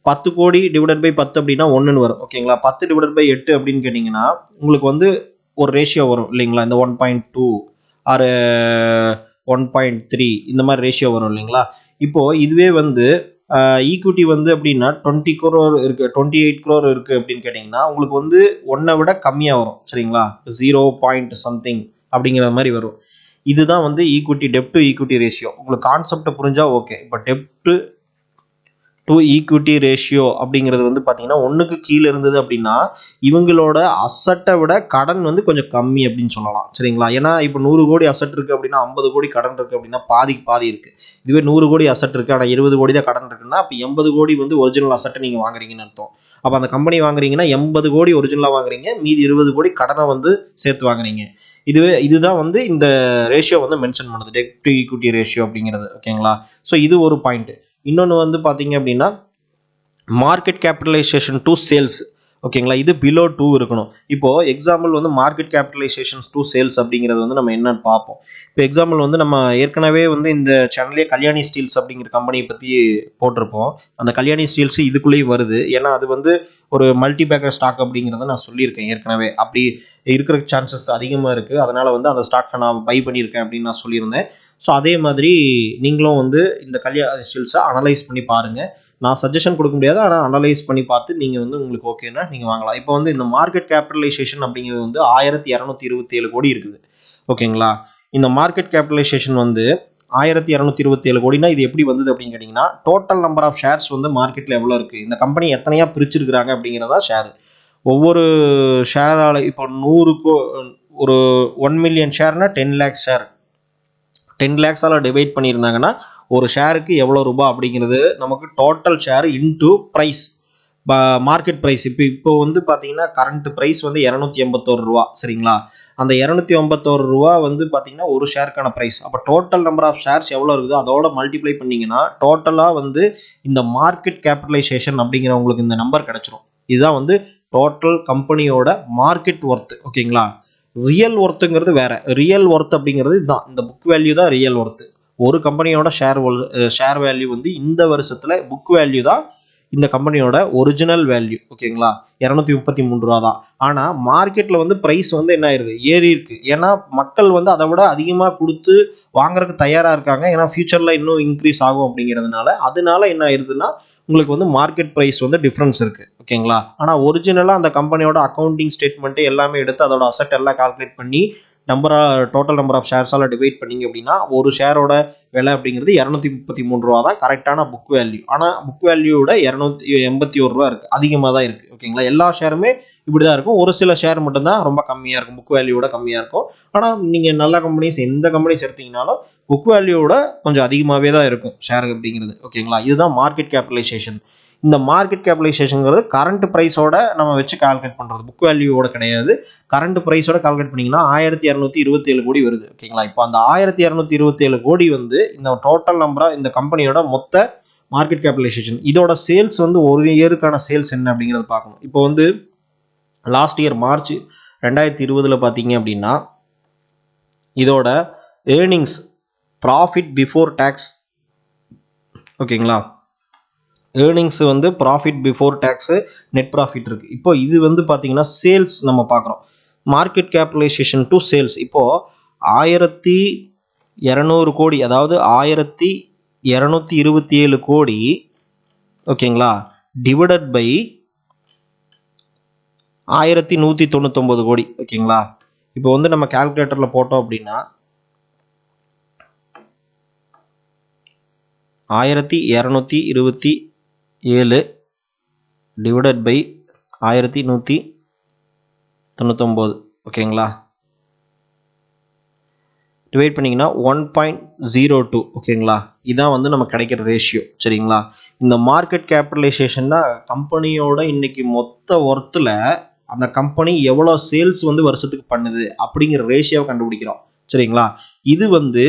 A: 10 கோடி டிவைடட் பை 10 அப்படின்னா 1ன்னு வரும். ஓகேங்களா, 10 டிவைடட் பை 8 அப்படின்னு கேட்டிங்கன்னா உங்களுக்கு வந்து ஒரு ரேஷியோ வரும் இல்லைங்களா. இந்த 1.2 ஆர் 1.3 இந்த மாதிரி ரேஷியோ வரும் இல்லைங்களா. இப்போது இதுவே வந்து ஈக்விட்டி வந்து அப்படின்னா 20 crore இருக்குது, 28 crore இருக்குது அப்படின்னு கேட்டிங்கன்னா உங்களுக்கு வந்து 1 விட கம்மியாக வரும். சரிங்களா, 0 something அப்படிங்கிற மாதிரி வரும். இதுதான் வந்து equity, dept to equity ratio. உங்களுக்கு கான்செப்ட் புரிஞ்சா ஓகே. இப்போ டெப்ட் டு ஈக்விட்டி ரேஷியோ அப்படிங்கிறது வந்து பார்த்தீங்கன்னா 1க்கு கீழே இருந்தது அப்படின்னா இவங்களோட அசட்டை விட கடன் வந்து கொஞ்சம் கம்மி அப்படின்னு சொல்லலாம். சரிங்களா, ஏன்னா இப்போ 100 கோடி அசட் இருக்குது அப்படின்னா 50 கோடி கடன் இருக்குது அப்படின்னா பாதிக்கு பாதி இருக்குது. இதுவே 100 கோடி அசட் இருக்குது ஆனால் 20 கோடி தான் கடன் இருக்குன்னா அப்போ 80 கோடி வந்து ஒரிஜினல் அசட்டை நீங்கள் வாங்குறீங்கன்னு அர்த்தம். அப்போ அந்த கம்பெனி வாங்குறீங்கன்னா 80 கோடி ஒரிஜினலாக வாங்குறீங்க, மீதி 20 கோடி கடனை வந்து சேர்த்து வாங்குறீங்க. இதுதான் வந்து இந்த ரேஷியோ வந்து மென்ஷன் பண்ணுது, டெப்ட் டு ஈக்விட்டி ரேஷியோ அப்படிங்கிறது. ஓகேங்களா, ஸோ இது ஒரு பாயிண்ட். இன்னொன்று வந்து பார்த்தீங்க அப்படின்னா மார்க்கெட் கேபிட்டலைசேஷன் டு சேல்ஸ். ஓகேங்களா. இது பிலோ 2 இருக்கணும். இப்போ எக்ஸாம்பிள் வந்து மார்க்கெட் கேபிட்டலைசேஷன்ஸ் டு சேல்ஸ் அப்படிங்கிறது வந்து நம்ம என்னன்னு பார்ப்போம். இப்போ எக்ஸாம்பிள் வந்து நம்ம ஏற்கனவே வந்து இந்த சேனல்லே கல்யாணி ஸ்டீல்ஸ் அப்படிங்கிற கம்பெனியை பற்றி போட்டிருப்போம். அந்த கல்யாணி ஸ்டீல்ஸ் இதுக்குள்ளேயும் வருது. ஏன்னா அது வந்து ஒரு மல்டி பேக்கர் ஸ்டாக் அப்படிங்கிறத நான் சொல்லியிருக்கேன் ஏற்கனவே. அப்படி இருக்கிற சான்சஸ் அதிகமாக இருக்குது. அதனால் வந்து அந்த ஸ்டாக்கை நான் பை பண்ணியிருக்கேன் அப்படின்னு நான் சொல்லியிருந்தேன். ஸோ அதே மாதிரி நீங்களும் வந்து இந்த கல்யாணி ஸ்டீல்ஸை அனலைஸ் பண்ணி பாருங்கள். நான் சஜஷன் கொடுக்க முடியாது, ஆனால் அனலைஸ் பண்ணி பார்த்து நீங்கள் வந்து உங்களுக்கு ஓகேன்னா நீங்கள் வாங்கலாம். இப்போ வந்து இந்த மார்க்கெட் கேபிட்டலைசேஷன் அப்படிங்கிறது வந்து 1227 கோடி இருக்குது. ஓகேங்களா. இந்த மார்க்கெட் கேபிட்டலைசேஷன் வந்து 1227 கோடினா இது எப்படி வந்தது அப்படின்னு கேட்டிங்கன்னா, டோட்டல் நம்பர் ஆஃப் ஷேர்ஸ் வந்து மார்க்கெட்டில் எவ்வளோ இருக்குது, இந்த கம்பெனி எத்தனையாக பிரிச்சிருக்கிறாங்க அப்படிங்கிறதா ஷேர். ஒவ்வொரு ஷேரால் இப்போ 100 ஒரு 1 மில்லியன் ஷேர்னா 10 லேக்ஸ் ஷேர் 10 லேக்ஸால் டிவைட் பண்ணியிருந்தாங்கன்னா ஒரு ஷேருக்கு எவ்வளோ ரூபாய் அப்படிங்கிறது நமக்கு total share into price, market price. இப்போ வந்து பார்த்தீங்கன்னா கரண்ட் ப்ரைஸ் வந்து 281 ரூபா. சரிங்களா. அந்த 281 ரூபா வந்து பார்த்தீங்கன்னா ஒரு ஷேருக்கான ப்ரைஸ். அப்போ டோட்டல் நம்பர் ஆஃப் ஷேர்ஸ் எவ்வளோ இருக்குதோ அதோட மல்டிப்ளை பண்ணிங்கன்னா டோட்டலாக வந்து இந்த மார்க்கெட் கேபிட்டலைசேஷன் அப்படிங்கிற உங்களுக்கு இந்த நம்பர் கிடச்சிரும். இதுதான் வந்து டோட்டல் கம்பெனியோட மார்க்கெட் ஒர்த். ஓகேங்களா. ரியல் ஒர்த்துங்கிறது வேற. ரியல் ஒர்த் அப்படிங்கிறது இதுதான், இந்த புக் வேல்யூ தான் ரியல் ஒர்த்து. ஒரு கம்பெனியோட ஷேர் வேல்யூ வந்து இந்த வருஷத்தில் புக் வேல்யூ தான் இந்த கம்பெனியோட ஒரிஜினல் வேல்யூ. ஓகேங்களா. 233 ரூபா தான். ஆனால் மார்க்கெட்டில் வந்து ப்ரைஸ் வந்து என்ன ஆயிருது, ஏறி இருக்கு. ஏன்னா மக்கள் வந்து அதை விட அதிகமாக கொடுத்து வாங்குறதுக்கு தயாராக இருக்காங்க. ஏன்னா ஃபியூச்சரில் இன்னும் இன்க்ரீஸ் ஆகும் அப்படிங்கிறதுனால அதனால என்ன ஆயிருதுன்னா உங்களுக்கு வந்து மார்க்கெட் ப்ரைஸ் வந்து டிஃப்ரென்ஸ் இருக்குது. ஓகேங்களா. ஆனால் ஒரிஜினலாக அந்த கம்பெனியோட அக்கௌண்டிங் ஸ்டேட்மெண்ட்டு எல்லாமே எடுத்து அதோட அசெட் எல்லாம் கால்குலேட் பண்ணி டோட்டல் நம்பர் ஆஃப் ஷேர்ஸால் டிவைட் பண்ணிங்க அப்படின்னா ஒரு ஷேரோட விலை அப்படிங்கிறது 233 ரூபா தான் கரெக்டான புக் வேல்யூ. ஆனால் புக் வேல்யூவோட 281 ரூபா இருக்குது, அதிகமாக தான் இருக்குது. ஓகேங்களா. எல்லா ஷேருமே இப்படி தான் இருக்கும். ஒரு சில ஷேர் மட்டும்தான் ரொம்ப கம்மியாக இருக்கும், புக் வேல்யூவோட கம்மியாக இருக்கும். ஆனால் நீங்கள் நல்ல கம்பெனிஸ் எந்த கம்பெனிஸ் எடுத்தீங்கனாலும் புக் வேல்யூவோட கொஞ்சம் அதிகமாகவே தான் இருக்கும் ஷேர் அப்படிங்கிறது. ஓகேங்களா. இதுதான் மார்க்கெட் கேபிட்டலைசேஷன். இந்த மார்க்கெட் கேபிட்டலைசேஷன்ங்கிறது கரண்ட் ப்ரைஸோட நம்ம வச்சு கால்குலேட் பண்ணுறது, புக் வேல்யூவோட கிடையாது. கரண்ட் ப்ரைஸோட கால்குலேட் பண்ணிங்கன்னா 1227 கோடி வருது. ஓகேங்களா. இப்போ அந்த 1227 கோடி வந்து இந்த டோட்டல் நம்பராக இந்த கம்பெனியோட மொத்த மார்க்கெட் கேபிட்டலைசேஷன். இதோட சேல்ஸ் வந்து ஒரு இயருக்கான சேல்ஸ் என்ன அப்படிங்கிறத பார்க்கணும். இப்போ வந்து லாஸ்ட் இயர் மார்ச் 2020 பார்த்தீங்க அப்படின்னா இதோட ஏர்னிங்ஸ், ப்ராஃபிட் பிஃபோர் டேக்ஸ். ஓகேங்களா. ஏர்னிங்ஸ் வந்து profit before tax, net profit இருக்குது. இப்போ இது வந்து பார்த்தீங்கன்னா சேல்ஸ் நம்ம பார்க்குறோம். மார்க்கெட் கேபிட்டலைசேஷன் டு சேல்ஸ் இப்போது 1200 கோடி, அதாவது 1227 கோடி. ஓகேங்களா. டிவைடட் பை 1199 கோடி. ஓகேங்களா. இப்போ வந்து நம்ம கால்குலேட்டரில் போட்டோம் அப்படின்னா 1227 டிவைடட் பை 1199. ஓகேங்களா. டிவைட் பண்ணிங்கன்னா 1.02. ஓகேங்களா. இதான் வந்து நம்ம கிடைக்கிற ரேஷியோ. சரிங்களா. இந்த மார்க்கெட் கேபிட்டலைசேஷன்னா கம்பெனியோட இன்னைக்கு மொத்த ஒர்த்தில் அந்த கம்பெனி எவ்வளோ சேல்ஸ் வந்து வருஷத்துக்கு பண்ணுது அப்படிங்கிற ரேஷியோவை கண்டுபிடிக்கிறோம். சரிங்களா. இது வந்து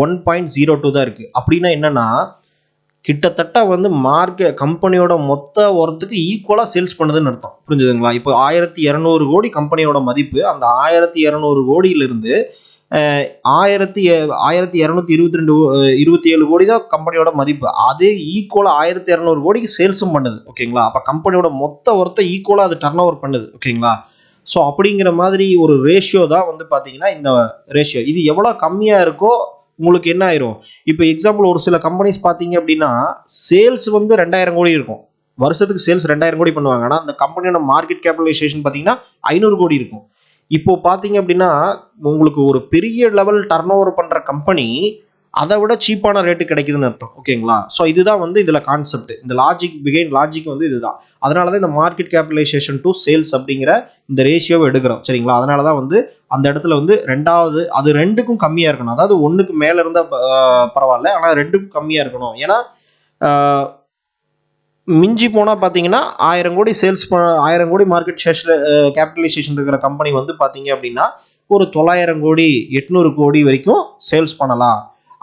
A: 1.02 தான் இருக்குது. அப்படின்னா என்னன்னா கிட்டத்தட்ட வந்து கம்பெனியோட மொத்த ஒர்த்துக்கு ஈக்குவலாக சேல்ஸ் பண்ணுதுன்னு அர்த்தம். புரிஞ்சுதுங்களா. இப்போ 1200 கோடி கம்பெனியோட மதிப்பு. அந்த 1200 கோடியிலிருந்து 1227 கோடி தான் கம்பெனியோட மதிப்பு. அது ஈக்குவலாக 1200 கோடிக்கு சேல்ஸும் பண்ணுது. ஓகேங்களா. அப்போ கம்பெனியோட மொத்த ஒர்த்தை ஈக்குவலாக அது டர்ன் ஓவர் பண்ணுது. ஓகேங்களா. ஸோ அப்படிங்கிற மாதிரி ஒரு ரேஷியோ தான் வந்து பார்த்தீங்கன்னா இந்த ரேஷியோ. இது எவ்வளோ கம்மியாக இருக்கோ உங்களுக்கு என்ன ஆயிரும். இப்போ எக்ஸாம்பிள் ஒரு சில கம்பெனிஸ் பார்த்தீங்க அப்படின்னா சேல்ஸ் வந்து 2000 கோடி இருக்கும். வருஷத்துக்கு சேல்ஸ் 2000 கோடி பண்ணுவாங்க. ஆனால் அந்த கம்பெனியோட மார்க்கெட் கேபிட்டலைசேஷன் பார்த்தீங்கன்னா 500 கோடி இருக்கும். இப்போ பார்த்தீங்க அப்படின்னா உங்களுக்கு ஒரு பெரிய லெவல் டர்ன் ஓவர் பண்ணுற கம்பெனி அதை விட சீப்பான ரேட்டு கிடைக்குதுன்னு அர்த்தம். ஓகேங்களா. ஸோ இதுதான் வந்து இதில் கான்செப்ட். இந்த லாஜிக் வந்து இதுதான். அதனால தான் இந்த மார்க்கெட் கேபிட்டலைசேஷன் டு சேல்ஸ் அப்படிங்கிற இந்த ரேஷியோவை எடுக்கிறோம். சரிங்களா. அதனால தான் வந்து அந்த இடத்துல வந்து ரெண்டாவது அது 2க்கும் கம்மியாக இருக்கணும். அதாவது 1க்கு மேலே இருந்தால் பரவாயில்ல, ஆனால் 2க்கும் கம்மியாக இருக்கணும். ஏன்னா மிஞ்சி போனால் பார்த்தீங்கன்னா 1000 கோடி சேல்ஸ் 1000 கோடி மார்க்கெட் கேபிட்டலைசேஷன் இருக்கிற கம்பெனி வந்து பார்த்தீங்க அப்படின்னா ஒரு 900 கோடி 800 கோடி வரைக்கும் சேல்ஸ் பண்ணலாம்.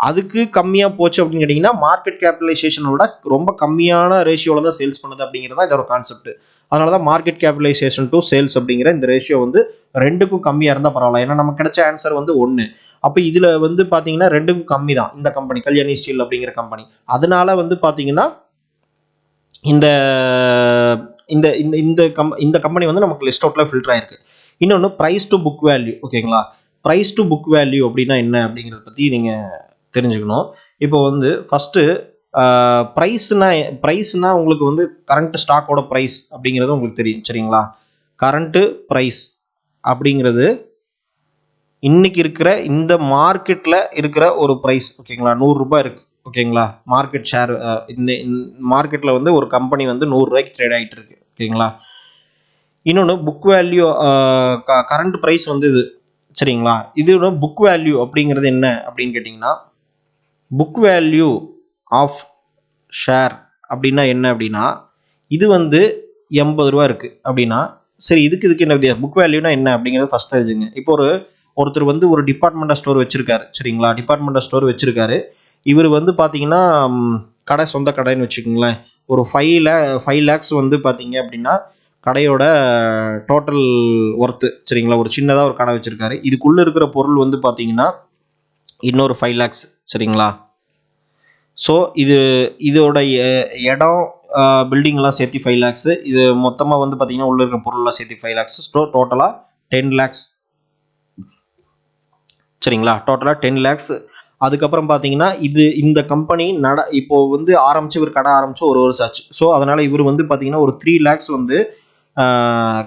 A: அதுக்கு கம்மியாக போச்சு அப்படின்னு கேட்டிங்கன்னா மார்க்கெட் கேபிட்டலைசேஷனோட ரொம்ப கம்மியான ரேஷியோவில் தான் சேல்ஸ் பண்ணுது அப்படிங்கிறது தான் இதோட கான்செப்ட். அதனால தான் மார்க்கெட் கேபிட்டலைசேஷன் டு சேல்ஸ் அப்படிங்கிற இந்த ரேஷியோ வந்து 2க்கும் கம்மியாக இருந்தால் பரவாயில்ல. ஏன்னா நமக்கு கிடைச்ச ஆன்சர் வந்து 1. அப்போ இதில் வந்து பார்த்தீங்கன்னா 2க்கும் கம்மி தான் இந்த கம்பெனி கல்யாணி ஸ்டீல் அப்படிங்கிற கம்பெனி. அதனால வந்து பார்த்தீங்கன்னா இந்த இந்த இந்த இந்த கம்பெனி வந்து நமக்கு லிஸ்ட் அவுட்டில் ஃபில்டர் ஆயிருக்கு. இன்னொன்று ப்ரைஸ் டு புக் வேல்யூ. ஓகேங்களா, ப்ரைஸ் டு புக் வேல்யூ அப்படின்னா என்ன அப்படிங்கிறத பற்றி நீங்கள் தெரிஞ்சுக்கணும். இப்போ வந்து ஃபஸ்ட்டு ப்ரைஸ்னா உங்களுக்கு வந்து கரண்ட் ஸ்டாக்கோட ப்ரைஸ் அப்படிங்கிறது உங்களுக்கு தெரியும். சரிங்களா, கரண்ட்டு ப்ரைஸ் அப்படிங்கிறது இன்னைக்கு இருக்கிற இந்த மார்க்கெட்டில் இருக்கிற ஒரு ப்ரைஸ். ஓகேங்களா, 100 ரூபாய் இருக்குது. ஓகேங்களா, மார்க்கெட் ஷேர் இந்த மார்க்கெட்டில் வந்து ஒரு கம்பெனி வந்து 100 ரூபாய்க்கு ட்ரேட் ஆகிட்டு இருக்கு. ஓகேங்களா, இன்னொன்று புக் வேல்யூ கரண்ட் ப்ரைஸ் வந்து இது. சரிங்களா, இது புக் வேல்யூ அப்படிங்கிறது என்ன அப்படின்னு கேட்டிங்கன்னா புக் வேல்யூ ஆஃப் ஷேர் அப்படின்னா என்ன அப்படின்னா இது வந்து 80 ரூபா இருக்குது அப்படின்னா சரி இதுக்கு என்ன வித்தியாசம், புக் வேல்யூனா என்ன அப்படிங்கிறது ஃபஸ்ட் தெரிஞ்சுங்க. இப்போ ஒருத்தர் வந்து ஒரு டிபார்ட்மெண்டல் ஸ்டோர் வச்சிருக்காரு. சரிங்களா, டிபார்ட்மெண்டல் ஸ்டோர் வச்சிருக்காரு. இவர் வந்து பார்த்தீங்கன்னா கடை சொந்த கடைன்னு வச்சுக்கோங்களேன். ஒரு 5 lakhs வந்து பார்த்தீங்க அப்படின்னா கடையோட டோட்டல் ஒர்த்து. சரிங்களா, ஒரு சின்னதாக ஒரு கடை வச்சிருக்காரு. இதுக்குள்ளே இருக்கிற பொருள் வந்து பார்த்தீங்கன்னா இன்னொரு 5 lakhs. சரிங்களா, ஸோ இதோட இடம் பில்டிங்லாம் சேர்த்து 5 lakhs. இது மொத்தமாக வந்து பார்த்தீங்கன்னா உள்ளே இருக்கிற பொருள்லாம் சேர்த்து 5 lakhs. டோட்டலாக 10 lakhs. சரிங்களா, டோட்டலாக 10 lakhs. அதுக்கப்புறம் பார்த்தீங்கன்னா இந்த கம்பெனி இப்போ வந்து இவர் கடை ஆரம்பிச்சு 1 வருஷம் ஆச்சு. ஸோ அதனால் இவர் வந்து பார்த்தீங்கன்னா ஒரு 3 lakhs வந்து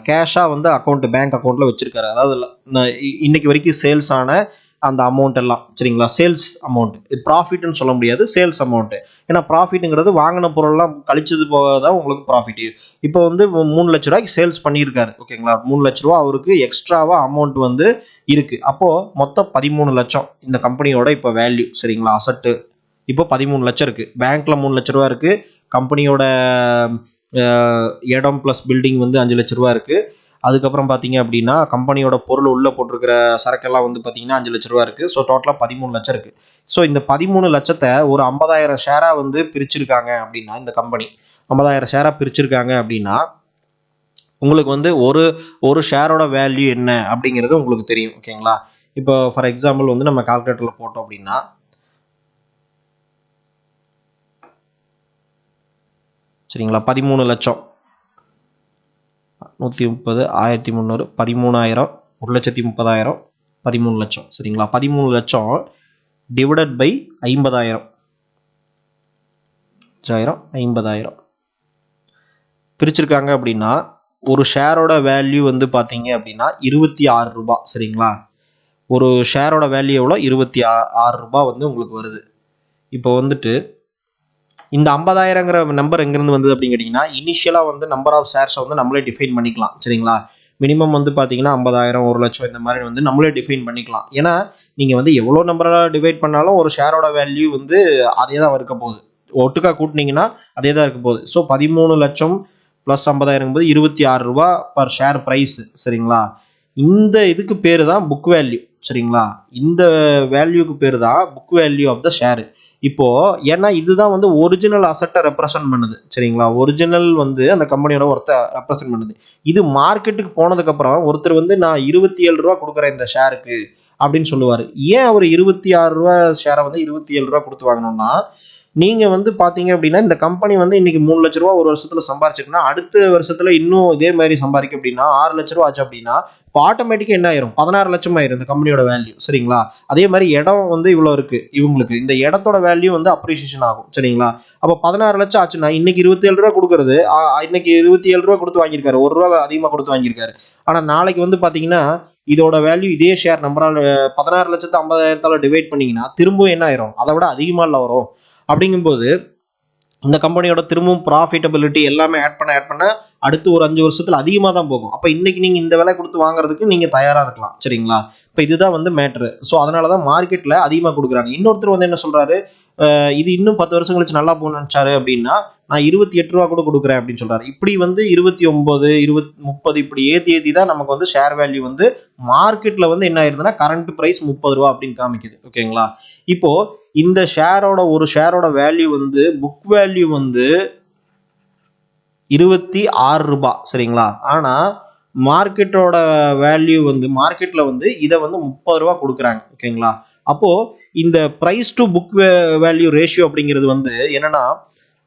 A: கேஷாக வந்து பேங்க் அக்கௌண்ட்டில் வச்சுருக்காரு. அதாவது இன்னைக்கு வரைக்கும் சேல்ஸ் ஆன அந்த அமௌண்ட் எல்லாம். சரிங்களா, சேல்ஸ் அமௌண்ட், ப்ராஃபிட்னு சொல்ல முடியாது, சேல்ஸ் அமௌண்ட்டு. ஏன்னா ப்ராஃபிட்டுங்கிறது வாங்கின பொருள்லாம் கழிச்சது போக தான் உங்களுக்கு ப்ராஃபிட். இப்போ வந்து 3 லட்ச ரூபாய்க்கு சேல்ஸ் பண்ணியிருக்காரு. ஓகேங்களா, 3 லட்ச ரூபா அவருக்கு எக்ஸ்ட்ராவாக அமௌண்ட் வந்து இருக்குது. அப்போது மொத்தம் 13 லட்சம் இந்த கம்பெனியோட இப்போ வேல்யூ. சரிங்களா, அசட்டு இப்போ 13 லட்சம் இருக்குது. பேங்க்கில் 3 லட்ச ரூபா இருக்குது. கம்பெனியோட இடம் ப்ளஸ் பில்டிங் வந்து 5 லட்ச ரூபா இருக்குது. அதுக்கப்புறம் பார்த்தீங்க அப்படின்னா கம்பெனியோட பொருள் உள்ளே போட்டிருக்கிற சரக்கெல்லாம் வந்து பார்த்தீங்கன்னா 5 லட்ச ரூபா இருக்குது. ஸோ டோட்டலாக 13 லட்சம் இருக்குது. ஸோ இந்த 13 லட்சத்தை ஒரு 50,000 ஷேராக வந்து பிரிச்சிருக்காங்க அப்படின்னா இந்த கம்பெனி 50,000 ஷேராக பிரிச்சிருக்காங்க அப்படின்னா உங்களுக்கு வந்து ஒரு ஷேரோட வேல்யூ என்ன அப்படிங்கிறது உங்களுக்கு தெரியும். ஓகேங்களா, இப்போ ஃபார் எக்ஸாம்பிள் வந்து நம்ம கால்குலேட்டரில் போட்டோம் அப்படின்னா சரிங்களா 13 லட்சம் 130 1300 13,000 1,30,000 13 லட்சம். சரிங்களா, 13 லட்சம் டிவைடட் பை 50,000 50,000 பிரிச்சிருக்காங்க அப்படின்னா ஒரு ஷேரோட வேல்யூ வந்து பார்த்தீங்க அப்படின்னா 26 ரூபாய். சரிங்களா, ஒரு ஷேரோட வேல்யூ எவ்வளோ, 26 ரூபாய் வந்து உங்களுக்கு வருது. இப்போ வந்துட்டு இந்த 50,000ங்கிற நம்பர் எங்கேருந்து வந்தது அப்படின்னு கேட்டிங்கன்னா இனிஷியலாக வந்து நம்பர் ஆஃப் ஷேர்ஸை வந்து நம்மளே டிஃபைன் பண்ணிக்கலாம். சரிங்களா, மினிமம் வந்து பார்த்தீங்கன்னா 50,000 1 லட்சம் இந்த மாதிரி வந்து நம்மளே டிஃபைன் பண்ணிக்கலாம். ஏன்னா நீங்கள் வந்து எவ்வளோ நம்பராக டிவைட் பண்ணாலும் ஒரு ஷேரோட வேல்யூ வந்து அதே தான் இருக்க போகுது. ஒட்டுக்கா கூட்டினீங்கன்னா அதே தான் இருக்க போகுது. ஸோ 13 லட்சம் ப்ளஸ் 50,000 போது 26 ரூபா பர் ஷேர் ப்ரைஸ். சரிங்களா, இந்த இதுக்கு பேர் தான் புக் வேல்யூ. சரிங்களா, இந்த வேல்யூக்கு பேர் தான் book value of the share. இப்போ ஏன்னா இதுதான் வந்து ஒரிஜினல் அசட்டை ரெப்ரசன்ட் பண்ணுது. சரிங்களா, ஒரிஜினல் வந்து அந்த கம்பெனியோட ஒருத்த ரெப்ரசன்ட் பண்ணுது. இது மார்க்கெட்டுக்கு போனதுக்கப்புறம் ஒருத்தர் வந்து நான் 27 ரூபா கொடுக்குறேன் இந்த ஷேருக்கு அப்படின்னு சொல்லுவார். ஏன் அவர் 26 ரூபா ஷேரை வந்து 27 ரூபா கொடுத்து வாங்கணும்னா நீங்கள் வந்து பார்த்தீங்க அப்படின்னா இந்த கம்பெனி வந்து இன்னைக்கு 3 லட்ச ரூபா ஒரு வருஷத்தில் சம்பாரிச்சிருக்குன்னா அடுத்த வருஷத்தில் இன்னும் இதே மாதிரி சம்பாதிக்கும் அப்படின்னா 6 லட்ச ரூபா ஆச்சு அப்படின்னா இப்போ ஆட்டோமேட்டிக்காக என்ன ஆயிரும், 16 லட்சம் ஆயிரும் இந்த கம்பெனியோட வேல்யூ. சரிங்களா, அதே மாதிரி இடம் வந்து இவ்வளோ இருக்கு இவங்களுக்கு, இந்த இடத்தோட வேல்யூ வந்து அப்ரிசியேஷன் ஆகும். சரிங்களா, அப்போ 16 லட்சம் ஆச்சுன்னா இன்னைக்கு 27 ரூபா கொடுக்குறது இன்னைக்கு 27 ரூபா கொடுத்து வாங்கியிருக்காரு, 1 ரூபா அதிகமாக கொடுத்து வாங்கியிருக்காரு. ஆனால் நாளைக்கு வந்து பார்த்தீங்கன்னா இதோட வேல்யூ இதே ஷேர் நம்பரால் 16 லட்சத்து 50,000 டிவைட் பண்ணீங்கன்னா திரும்பவும் என்ன ஆயிரும், அதை விட அதிகமாக வரும். அப்படிங்கும்போது இந்த கம்பெனியோட திரும்பவும் ப்ராஃபிட்டபிலிட்டி எல்லாமே ஆட் பண்ண அடுத்து ஒரு 5 வருஷத்தில் அதிகமாக தான் போகும். அப்போ இன்னைக்கு நீங்கள் இந்த விலை கொடுத்து வாங்குறதுக்கு நீங்கள் தயாராக இருக்கலாம். சரிங்களா, இப்போ இதுதான் வந்து மேட்ரு. ஸோ அதனால தான் மார்க்கெட்டில் அதிகமாக கொடுக்குறாங்க. இன்னொருத்தர் வந்து என்ன சொல்கிறாரு, இது இன்னும் 10 வருஷம் கழிச்சு நல்லா போகணும்னு நினச்சாரு அப்படின்னா நான் 28 ரூபா கூட கொடுக்குறேன் அப்படின்னு சொல்றாரு. இப்படி வந்து 29, 20, 30 இப்படி ஏத்தி தான் நமக்கு வந்து ஷேர் வேல்யூ வந்து மார்க்கெட்ல வந்து என்ன ஆயிருதுன்னா கரண்ட் பிரைஸ் 30 ரூபா அப்படின்னு காமிக்குது. ஓகேங்களா? இப்போ இந்த ஒரு ஷேரோட வேல்யூ வந்து புக் வேல்யூ வந்து 26 ரூபாய். சரிங்களா? ஆனா மார்க்கெட்டோட வேல்யூ வந்து மார்க்கெட்ல வந்து இதை வந்து 30 ரூபா கொடுக்குறாங்க. ஓகேங்களா? அப்போ இந்த price to book value ratio அப்படிங்கிறது வந்து என்னன்னா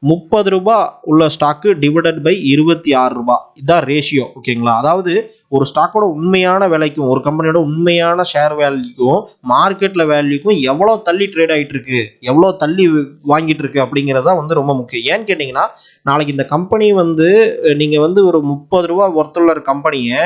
A: 30 ரூபாய் உள்ள ஸ்டாக்கு டிவைடட் பை 26 ரூபாய், இதுதான் ரேஷியோ. ஓகேங்களா? அதாவது ஒரு ஸ்டாக்கோட உண்மையான விலைக்கும் ஒரு கம்பெனியோட உண்மையான ஷேர் வேல்யூக்கும் மார்க்கெட்ல வேல்யூக்கும் எவ்வளவு தள்ளி ட்ரேட் ஆகிட்டு இருக்கு, எவ்வளவு தள்ளி வாங்கிட்டு இருக்கு அப்படிங்கிறதா வந்து ரொம்ப முக்கியம். ஏன்னு கேட்டீங்கன்னா நாளைக்கு இந்த கம்பெனி வந்து நீங்க வந்து ஒரு 30 ரூபாய் ஒர்த்துள்ள கம்பெனியை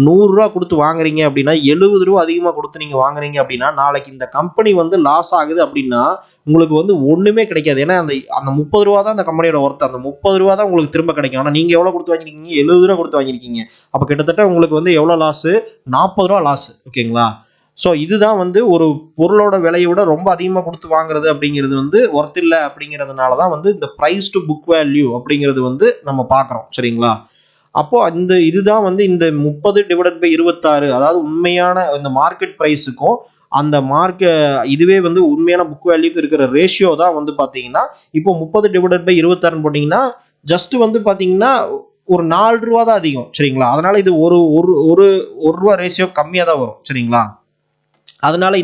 A: 100 ரூபா கொடுத்து வாங்குறீங்க அப்படின்னா 70 ரூபா அதிகமாக கொடுத்து நீங்க வாங்குறீங்க அப்படின்னா நாளைக்கு இந்த கம்பெனி வந்து லாஸ் ஆகுது அப்படின்னா உங்களுக்கு வந்து ஒண்ணுமே கிடைக்காது. ஏன்னா அந்த 30 ரூபா தான் அந்த கம்பெனியோட ஒர்த். அந்த 30 ரூபா தான் உங்களுக்கு திரும்ப கிடைக்கும். ஆனால் நீங்க எவ்வளவு கொடுத்து வாங்கிருக்கீங்க? 70 ரூபா கொடுத்து வாங்கிருக்கீங்க. அப்ப கிட்டத்தட்ட உங்களுக்கு வந்து எவ்வளவு லாஸ்? 40 ரூபா லாஸ். ஓகேங்களா? ஸோ இதுதான் வந்து ஒரு பொருளோட விலையை விட ரொம்ப அதிகமாக கொடுத்து வாங்குறது அப்படிங்கிறது வந்து ஒர்த் இல்லை. அப்படிங்கிறதுனால தான் வந்து இந்த ப்ரைஸ் டு புக் வேல்யூ அப்படிங்கிறது வந்து நம்ம பார்க்குறோம். சரிங்களா? அப்போ இதுதான் வந்து இந்த 30 டிவைடட் பை 26, அதாவது உண்மையான இந்த மார்க்கெட் ப்ரைஸுக்கும் அந்த இதுவே வந்து உண்மையான புக் வேல்யூக்கு இருக்கிற ரேஷியோ தான் வந்து பார்த்தீங்கன்னா இப்போ 30 டிவைடட் பை 26 போட்டிங்கன்னா ஜஸ்ட் வந்து பார்த்தீங்கன்னா ஒரு 4 ரூபா தான் அதிகம். சரிங்களா? அதனால இது ஒரு ஒரு ரூபா ரேஷியோ கம்மியாக தான் வரும். சரிங்களா? அதனால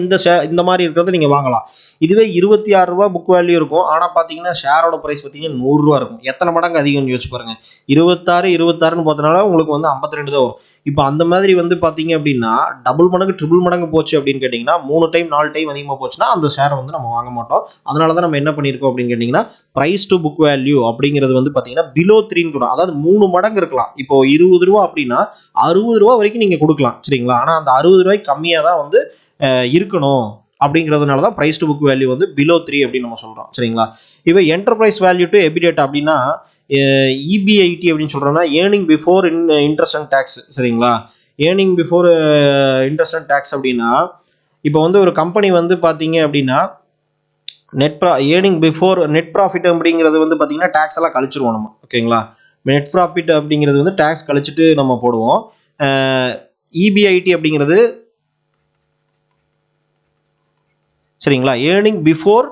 A: இந்த மாதிரி இருக்கிறத நீங்க வாங்கலாம். இதுவே 26 ரூபாய் புக் வேல்யூ இருக்கும். ஆனா பாத்தீங்கன்னா ஷேரோட பிரைஸ் பாத்தீங்கன்னா 100 ரூபா இருக்கும். எத்தனை மடங்கு அதிகம்னு யோசிச்சு பாருங்க. 26 பார்த்தனால உங்களுக்கு வந்து 52 தான் வரும். இப்போ அந்த மாதிரி வந்து பாத்தீங்க அப்படின்னா டபுள் மடங்கு ட்ரிபிள் மடங்கு போச்சு அப்படின்னு கேட்டீங்கன்னா 3 டைம் 4 டைம் அதிகமாக போச்சுன்னா அந்த ஷேரை வந்து நம்ம வாங்க மாட்டோம். அதனால தான் நம்ம என்ன பண்ணியிருக்கோம் அப்படின்னு கேட்டீங்கன்னா பிரைஸ் டு புக் வேல்யூ அப்படிங்கிறது வந்து பாத்தீங்கன்னா பிலோ 3 கூட, அதாவது 3 மடங்கு இருக்கலாம். இப்போ 20 ரூபா அப்படின்னா 60 ரூபா வரைக்கும் நீங்க கொடுக்கலாம். சரிங்களா? ஆனா அந்த 60 ரூபாய்க்கு கம்மியா தான் வந்து இருக்கணும். அப்படிங்கிறதுனால தான் பிரைஸ் டு புக் வேல்யூ வந்து பிலோ 3 அப்படின்னு நம்ம சொல்றோம். சரிங்களா? இப்போ என்டர்பிரைஸ் வேல்யூ டு எபிடேட்டா அப்படின்னா இபிஐடி அப்படின்னு சொல்றோம்னா earning before interest and tax. சரிங்களா? Earning before interest and tax அப்படின்னா இப்போ வந்து ஒரு கம்பெனி வந்து பாத்தீங்க அப்படின்னா ஏர்னிங் பிஃபோர் நெட் ப்ராஃபிட் அப்படிங்கிறது வந்து பாத்தீங்கன்னா டேக்ஸ் எல்லாம் கழிச்சிருவோம் நம்ம. ஓகேங்களா? நெட் ப்ராஃபிட் அப்படிங்கிறது வந்து டேக்ஸ் கழிச்சிட்டு நம்ம போடுவோம். இபிஐடி அப்படிங்கிறது சரிங்களா earning before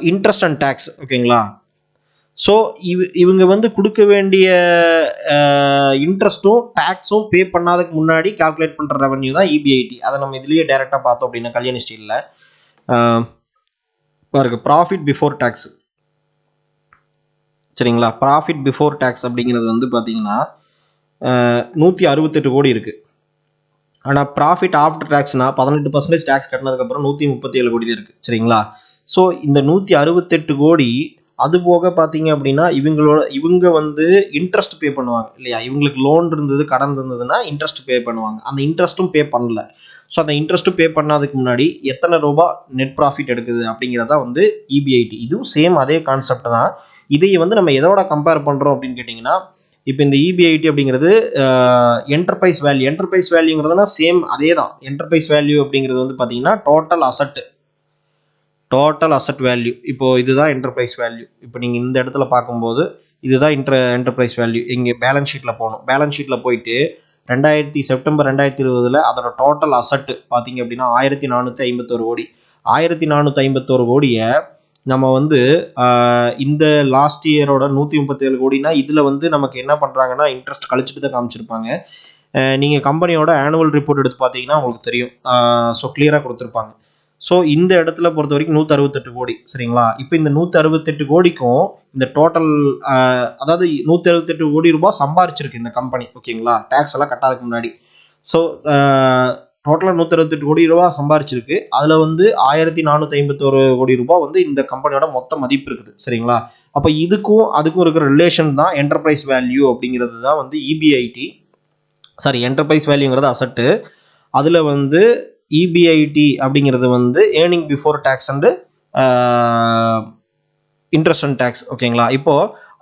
A: interest and tax. ஓகேங்களா? ஸோ இவங்க வந்து கொடுக்க வேண்டிய இன்ட்ரெஸ்ட்டும் டேக்ஸும் பே பண்ணாததுக்கு முன்னாடி கால்குலேட் பண்ணுற ரெவன்யூ தான் இபிஐடி. அதை நம்ம இதுலேயே டைரெக்டாக பார்த்தோம் அப்படின்னா கல்யாணி ஸ்டீலில் பாருங்க ப்ராஃபிட் பிஃபோர் டேக்ஸ். சரிங்களா? ப்ராஃபிட் பிஃபோர் டேக்ஸ் அப்படிங்கிறது வந்து பார்த்தீங்கன்னா 168 கோடி இருக்குது. ஆனால் ப்ராஃபிட் ஆஃப்டர் டேக்ஸ்னா 18% டேக்ஸ் கட்டினதுக்கப்புறம் 137 கோடி தான் இருக்குது. சரிங்களா? ஸோ இந்த 168 கோடி அது போக பார்த்தீங்க அப்படின்னா இவங்க வந்து இன்ட்ரெஸ்ட் பே பண்ணுவாங்க இல்லையா? இவங்களுக்கு லோன் இருந்தது, கடன் இருந்ததுன்னா இன்ட்ரெஸ்ட் பே பண்ணுவாங்க. அந்த இன்ட்ரெஸ்ட்டும் பே பண்ணல. ஸோ அந்த இன்ட்ரெஸ்ட்டும் பே பண்ணாதுக்கு முன்னாடி எத்தனை ரூபாய் நெட் ப்ராஃபிட் எடுக்குது அப்படிங்கிறதா வந்து இபிஐடி. இதுவும் சேம் அதே கான்செப்ட் தான். இதை வந்து நம்ம எதோட கம்பேர் பண்ணுறோம் அப்படின்னு கேட்டிங்கன்னா இப்போ இந்த இபிஐடி அப்படிங்கிறது என்டர்பிரைஸ் வேல்யூங்கிறதுனா சேம் அதே தான். என்டர்பிரைஸ் வேல்யூ அப்படிங்கிறது வந்து பார்த்தீங்கன்னா டோட்டல் அசட் வேல்யூ. இப்போ இதுதான் என்டர்பிரைஸ் வேல்யூ. இப்போ நீங்கள் இந்த இடத்துல பார்க்கும்போது இதுதான் என்டர்பிரைஸ் வேல்யூ. இங்கே பேலன்ஸ் ஷீட்டில் போகணும். பேலன்ஸ் ஷீட்டில் போயிட்டு செப்டம்பர் 2020 அதோட டோட்டல் அசட் பார்த்தீங்க அப்படின்னா 1451 கோடி. 1451 கோடியை நம்ம வந்து இந்த லாஸ்ட் இயரோட 137 கோடினா இதில் வந்து நமக்கு என்ன பண்ணுறாங்கன்னா இன்ட்ரெஸ்ட் கழிச்சுட்டு தான் காமிச்சிருப்பாங்க. நீங்கள் கம்பெனியோட ஆனுவல் ரிப்போர்ட் எடுத்து பார்த்தீங்கன்னா உங்களுக்கு தெரியும். ஸோ கிளியராக கொடுத்துருப்பாங்க. ஸோ இந்த இடத்துல பொறுத்த வரைக்கும் 168 கோடி. சரிங்களா? இப்போ இந்த 168 கோடிக்கும் இந்த டோட்டல் அதாவது 168 கோடி ரூபாய் சம்பாரிச்சிருக்கு இந்த கம்பெனி. ஓகேங்களா? டேக்ஸ் எல்லாம் கட்டாததுக்கு முன்னாடி. ஸோ டோட்டலாக 168 கோடி ரூபாய் சம்பாரிச்சிருக்கு. அதில் வந்து 1451 கோடி ரூபாய் வந்து இந்த கம்பெனியோட மொத்த மதிப்பு இருக்குது. சரிங்களா? அப்போ அதுக்கும் இருக்கிற ரிலேஷன் தான் என்டர்பிரைஸ் வேல்யூ அப்படிங்கிறது தான் வந்து இபிஐடி. என்டர்பிரைஸ் வேல்யூங்கிறது அசட்டு. அதில் வந்து இபிஐடி அப்படிங்கிறது வந்து earning before tax and interest and tax. ஓகேங்களா? இப்போ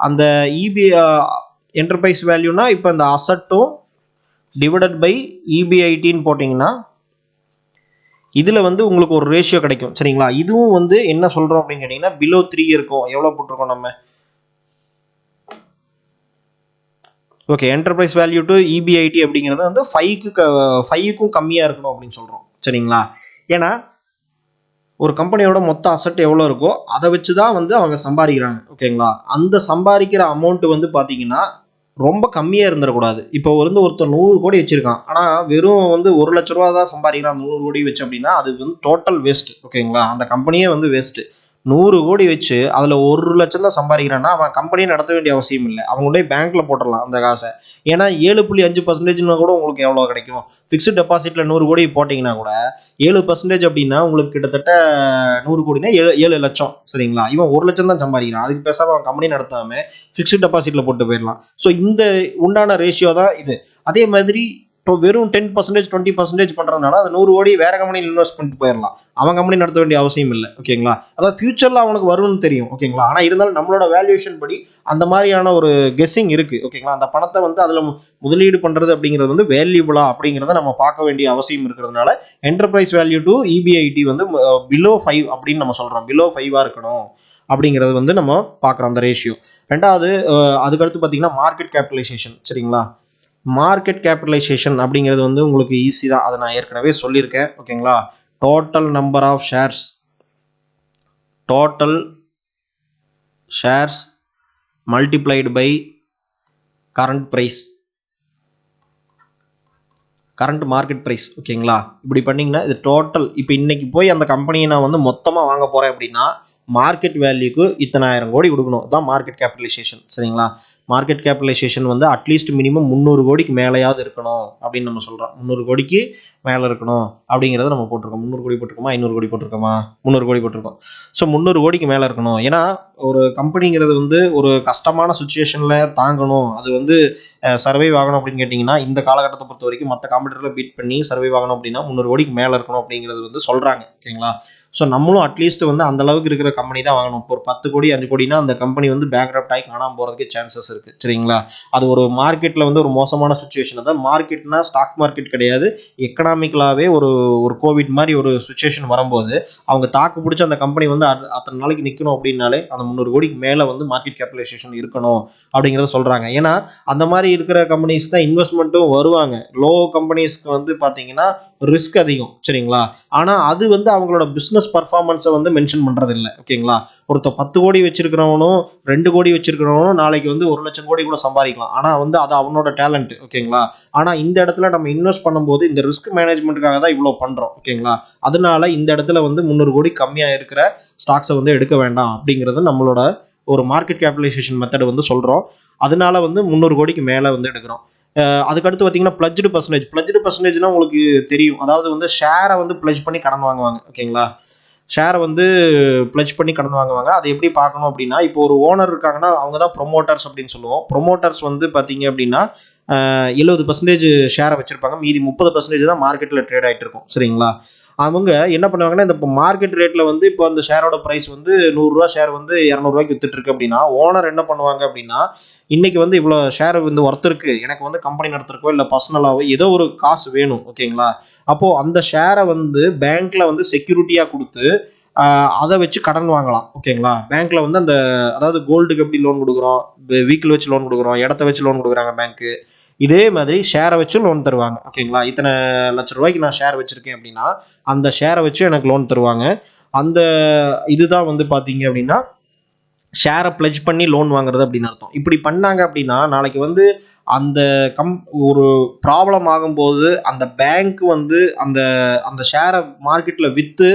A: அந்த என்டர்பிரைஸ் வேல்யூனா இப்போ இந்த அசட்டும் டிவைடட் பை இபிஐடின்னு போட்டிங்கன்னா இதில் வந்து உங்களுக்கு ஒரு ரேஷியோ கிடைக்கும். சரிங்களா? இதுவும் வந்து என்ன சொல்கிறோம் அப்படின்னு கேட்டிங்கன்னா பிலோ 3 இருக்கும். எவ்வளோ போட்டிருக்கோம் நம்ம? Okay, enterprise value to EPIT அப்படிங்கிறது வந்து 5க்கும் கம்மியாக இருக்கணும் அப்படின்னு சொல்கிறோம். சரிங்களா? ஏன்னா ஒரு கம்பெனியோட மொத்த அசட் எவ்வளோ இருக்கோ அதை வச்சு தான் வந்து அவங்க சம்பாதிக்கிறாங்க. ஓகேங்களா? அந்த சம்பாதிக்கிற அமௌண்ட் வந்து பார்த்தீங்கன்னா ரொம்ப கம்மியாக இருந்துடக்கூடாது. இப்போ வந்து ஒருத்தர் 100 கோடி வச்சிருக்கான், ஆனால் வெறும் வந்து 1,00,000 தான் சம்பாதிக்கிறான் 100 கோடி வச்சு அப்படின்னா அது வந்து டோட்டல் வேஸ்ட். ஓகேங்களா? அந்த கம்பெனியே வந்து வேஸ்ட்டு. 100 கோடி வச்சு அதில் 1,00,000 தான் சம்பாதிக்கிறான்னா அவன் கம்பெனியை நடத்த வேண்டிய அவசியம் இல்லை. அவங்களுடைய பேங்க்கில் போட்டுடலாம் அந்த காசை. ஏன்னா 7.5% கூட உங்களுக்கு எவ்வளோ கிடைக்கும்? ஃபிக்ஸ்டு டெபாசிட்டில் 100 கோடி போட்டிங்கன்னா கூட 7% அப்படின்னா உங்களுக்கு கிட்டத்தட்ட 100 கோடினா 7 லட்சம். சரிங்களா? இவன் 1,00,000 தான் சம்பாதிக்கிறான். அதுக்கு பேசாமல் அவன் கம்பெனி நடத்தாமல் ஃபிக்ஸ்டு டெபாசிட்டில் போட்டு போயிடலாம். ஸோ இந்த உண்டான ரேஷியோ தான் இது. அதே மாதிரி இப்போ வெறும் 10% 20% பண்ணுறதுனால அது 100 கோடி வேற கம்பெனியில் இன்வெஸ்ட் பண்ணிட்டு போயிடலாம். அவன் கம்பெனி நடத்த வேண்டிய அவசியம் இல்லை. ஓகேங்களா? அதாவது ஃபியூச்சரில் அவனுக்கு வரும்னு தெரியும். ஓகேங்களா? ஆனால் இருந்தாலும் நம்மளோட வேல்யூஷன் படி அந்த மாதிரியான ஒரு கெஸ்ஸிங் இருக்குது. ஓகேங்களா? அந்த பணத்தை வந்து அதில் முதலீடு பண்ணுறது அப்படிங்கிறது வந்து வேல்யூபிளா அப்படிங்கிறத நம்ம பார்க்க வேண்டிய அவசியம் இருக்கிறதுனால என்டர்பிரைஸ் வேல்யூ டு இபிஐடி வந்து பிலோ 5 அப்படின்னு நம்ம சொல்கிறோம். பிலோ 5 இருக்கணும் அப்படிங்கிறது வந்து நம்ம பார்க்குறோம் அந்த ரேஷியோ. ரெண்டாவது அதுக்கடுத்து பார்த்தீங்கன்னா மார்க்கெட் கேபிட்டலைசேஷன். சரிங்களா? மார்க்கெட் கேபிட்டலைசேஷன் அப்படிங்கிறது வந்து உங்களுக்கு ஈஸி தான். அதை நான் ஏற்கனவே சொல்லியிருக்கேன். ஓகேங்களா? Total number of shares multiplied by current market price. ஓகேங்களா? இப்படி பண்ணிங்கன்னா இது டோட்டல். இப்போ இன்னைக்கு போய் அந்த கம்பெனியை நான் வந்து மொத்தமாக வாங்க போகிறேன் அப்படின்னா மார்க்கெட் வேல்யூக்கு இத்தனை 1000 கோடி கொடுக்கணும். தான் மார்க்கெட் கேபிட்டலைசேஷன். சரிங்களா? மார்க்கெட் கேபிட்டலைசேஷன் வந்து அட்லீஸ்ட் மினிமம் 300 கோடிக்கு மேலேயாவது இருக்கணும் அப்படின்னு நம்ம சொல்கிறோம். 300 கோடிக்கு மேலே இருக்கணும் அப்படிங்கிறத நம்ம போட்டிருக்கோம். 300 கோடி போட்டிருக்கோமா, 500 கோடி போட்டிருக்கோமா? 300 கோடி போட்டிருக்கோம். ஸோ 300 கோடிக்கு மேலே இருக்கணும். ஏன்னா ஒரு கம்பெனிங்கிறது வந்து ஒரு கஷ்டமான சுச்சுவேஷனில் தாங்கணும், அது வந்து சர்வைவ் ஆகணும் அப்படின்னு கேட்டிங்கன்னா இந்த காலகட்டத்தை பொறுத்த வரைக்கும் மற்ற காம்படிட்டரில் பீட் பண்ணி சர்வைவ் ஆகணும் அப்படின்னா 300 கோடிக்கு மேலே இருக்கணும் அப்படிங்கிறது வந்து சொல்கிறாங்க. ஓகேங்களா? ஸோ நம்மளும் அட்லீஸ்ட் வந்து அந்த அளவுக்கு இருக்கிற கம்பெனி தான் வாங்கணும். இப்போ ஒரு 10 கோடி 5 கோடினா அந்த கம்பெனி வந்து பேங்க்ரப்ட் ஆகி காணாமல் போகிறதுக்கு சான்சஸ் இருக்குது. சரிங்களா? அது ஒரு மார்க்கெட்டில் வந்து ஒரு மோசமான சுச்சுவேஷன். அதான் மார்க்கெட்னா ஸ்டாக் மார்க்கெட் கிடையாது, எக்கனாமிக்கலாகவே ஒரு கோவிட் மாதிரி ஒரு சுச்சுவேஷன் வரும்போது அவங்க தாக்கு பிடிச்சி அந்த கம்பெனி வந்து அத்தனை நாளைக்கு நிற்கணும் அப்படின்னாலே அந்த 300 கோடிக்கு மேலே வந்து மார்க்கெட் கேபிட்டலைசேஷன் இருக்கணும் அப்படிங்கிறத சொல்கிறாங்க. ஏன்னா அந்த மாதிரி இருக்கிற கம்பெனிஸ் தான் இன்வெஸ்ட்மெண்ட்டும் வருவாங்க. லோ கம்பெனிஸ்க்கு வந்து பார்த்தீங்கன்னா ரிஸ்க் அதிகம். சரிங்களா? ஆனால் அது வந்து அவங்களோட பிஸ்னஸ் பர்ஃபார்மன்ஸை வந்து மென்ஷன் பண்ணுறது இல்லை. ஓகேங்களா? ஒருத்தர் 10 கோடி வச்சிருக்கிறவனும் 2 கோடி வச்சிருக்கிறவனும் நாளைக்கு வந்து 1,00,000 கோடி கூட சம்பாதிக்கலாம். ஆனால் வந்து அது அவனோட டேலண்ட். ஓகேங்களா? ஆனால் இந்த இடத்துல நம்ம இன்வெஸ்ட் பண்ணும்போது இந்த ரிஸ்க் மேனேஜ்மெண்ட்டுக்காக தான் இவ்வளோ பண்ணுறோம். ஓகேங்களா? அதனால இந்த இடத்துல வந்து 300 கோடி கம்மியாக இருக்கிற ஸ்டாக்ஸை வந்து எடுக்க வேண்டாம் அப்படிங்கிறது நம்மளோட ஒரு மார்க்கெட் கேபிட்டலைசேஷன் மெத்தட் வந்து சொல்கிறோம். அதனால வந்து 300 கோடிக்கு மேலே வந்து எடுக்கிறோம். அதுக்கடுத்து பார்த்தீங்கன்னா பிளஜ்டு பர்சன்டேஜ்னா உங்களுக்கு தெரியும். அதாவது வந்து ஷேரை வந்து பிளஜ் பண்ணி கடன் வாங்குவாங்க. ஓகேங்களா? ஷேரை வந்து பிளஜ் பண்ணி கடன் வாங்குவாங்க. அதை எப்படி பார்க்கணும் அப்படின்னா இப்போ ஒரு ஓனர் இருக்காங்கன்னா அவங்க தான் ப்ரொமோட்டர்ஸ் அப்படின்னு சொல்லுவோம். ப்ரொமோட்டர்ஸ் வந்து பார்த்தீங்க அப்படின்னா 70% ஷேரை வச்சிருப்பாங்க, மீதி 30% தான் மார்க்கெட்டில் ட்ரேட் ஆகிட்டு இருக்கும். சரிங்களா? அவங்க என்ன பண்ணுவாங்கன்னா இந்த இப்போ மார்க்கெட் ரேட்டில் வந்து இப்போ அந்த ஷேரோட ப்ரைஸ் வந்து 100 ரூபா ஷேர் வந்து 200 ரூபாய்க்கு வித்துட்டு இருக்கு அப்படின்னா ஓனர் என்ன பண்ணுவாங்க அப்படின்னா இன்னைக்கு வந்து இவ்வளோ ஷேர் வந்து ஒர்த் இருக்கு, எனக்கு வந்து கம்பெனி நடத்துறக்கோ இல்லை பர்சனலாவோ ஏதோ ஒரு காசு வேணும். ஓகேங்களா? அப்போ அந்த ஷேரை வந்து பேங்க்ல வந்து செக்யூரிட்டியாக கொடுத்து அதை வச்சு கடன் வாங்கலாம். ஓகேங்களா? பேங்க்ல வந்து அந்த அதாவது கோல்டுக்கு எப்படி லோன் கொடுக்குறோம், வீக்கில் வச்சு லோன் கொடுக்குறோம், இடத்த வச்சு லோன் கொடுக்குறாங்க பேங்க்கு, இதே மாதிரி ஷேரை வச்சு லோன் தருவாங்க. ஓகேங்களா? இத்தனை லட்ச ரூபாய்க்கு நான் ஷேர் வச்சிருக்கேன் அப்படின்னா அந்த ஷேரை வச்சு எனக்கு லோன் தருவாங்க. அந்த இதுதான் வந்து பார்த்தீங்க அப்படின்னா ஷேரை பிளட்ஜ் பண்ணி லோன் வாங்குறது அப்படின்னு அர்த்தம். இப்படி பண்ணாங்க அப்படின்னா நாளைக்கு வந்து அந்த ஒரு ப்ராப்ளம் ஆகும்போது அந்த பேங்க் வந்து அந்த அந்த ஷேரை மார்க்கெட்டில் விற்று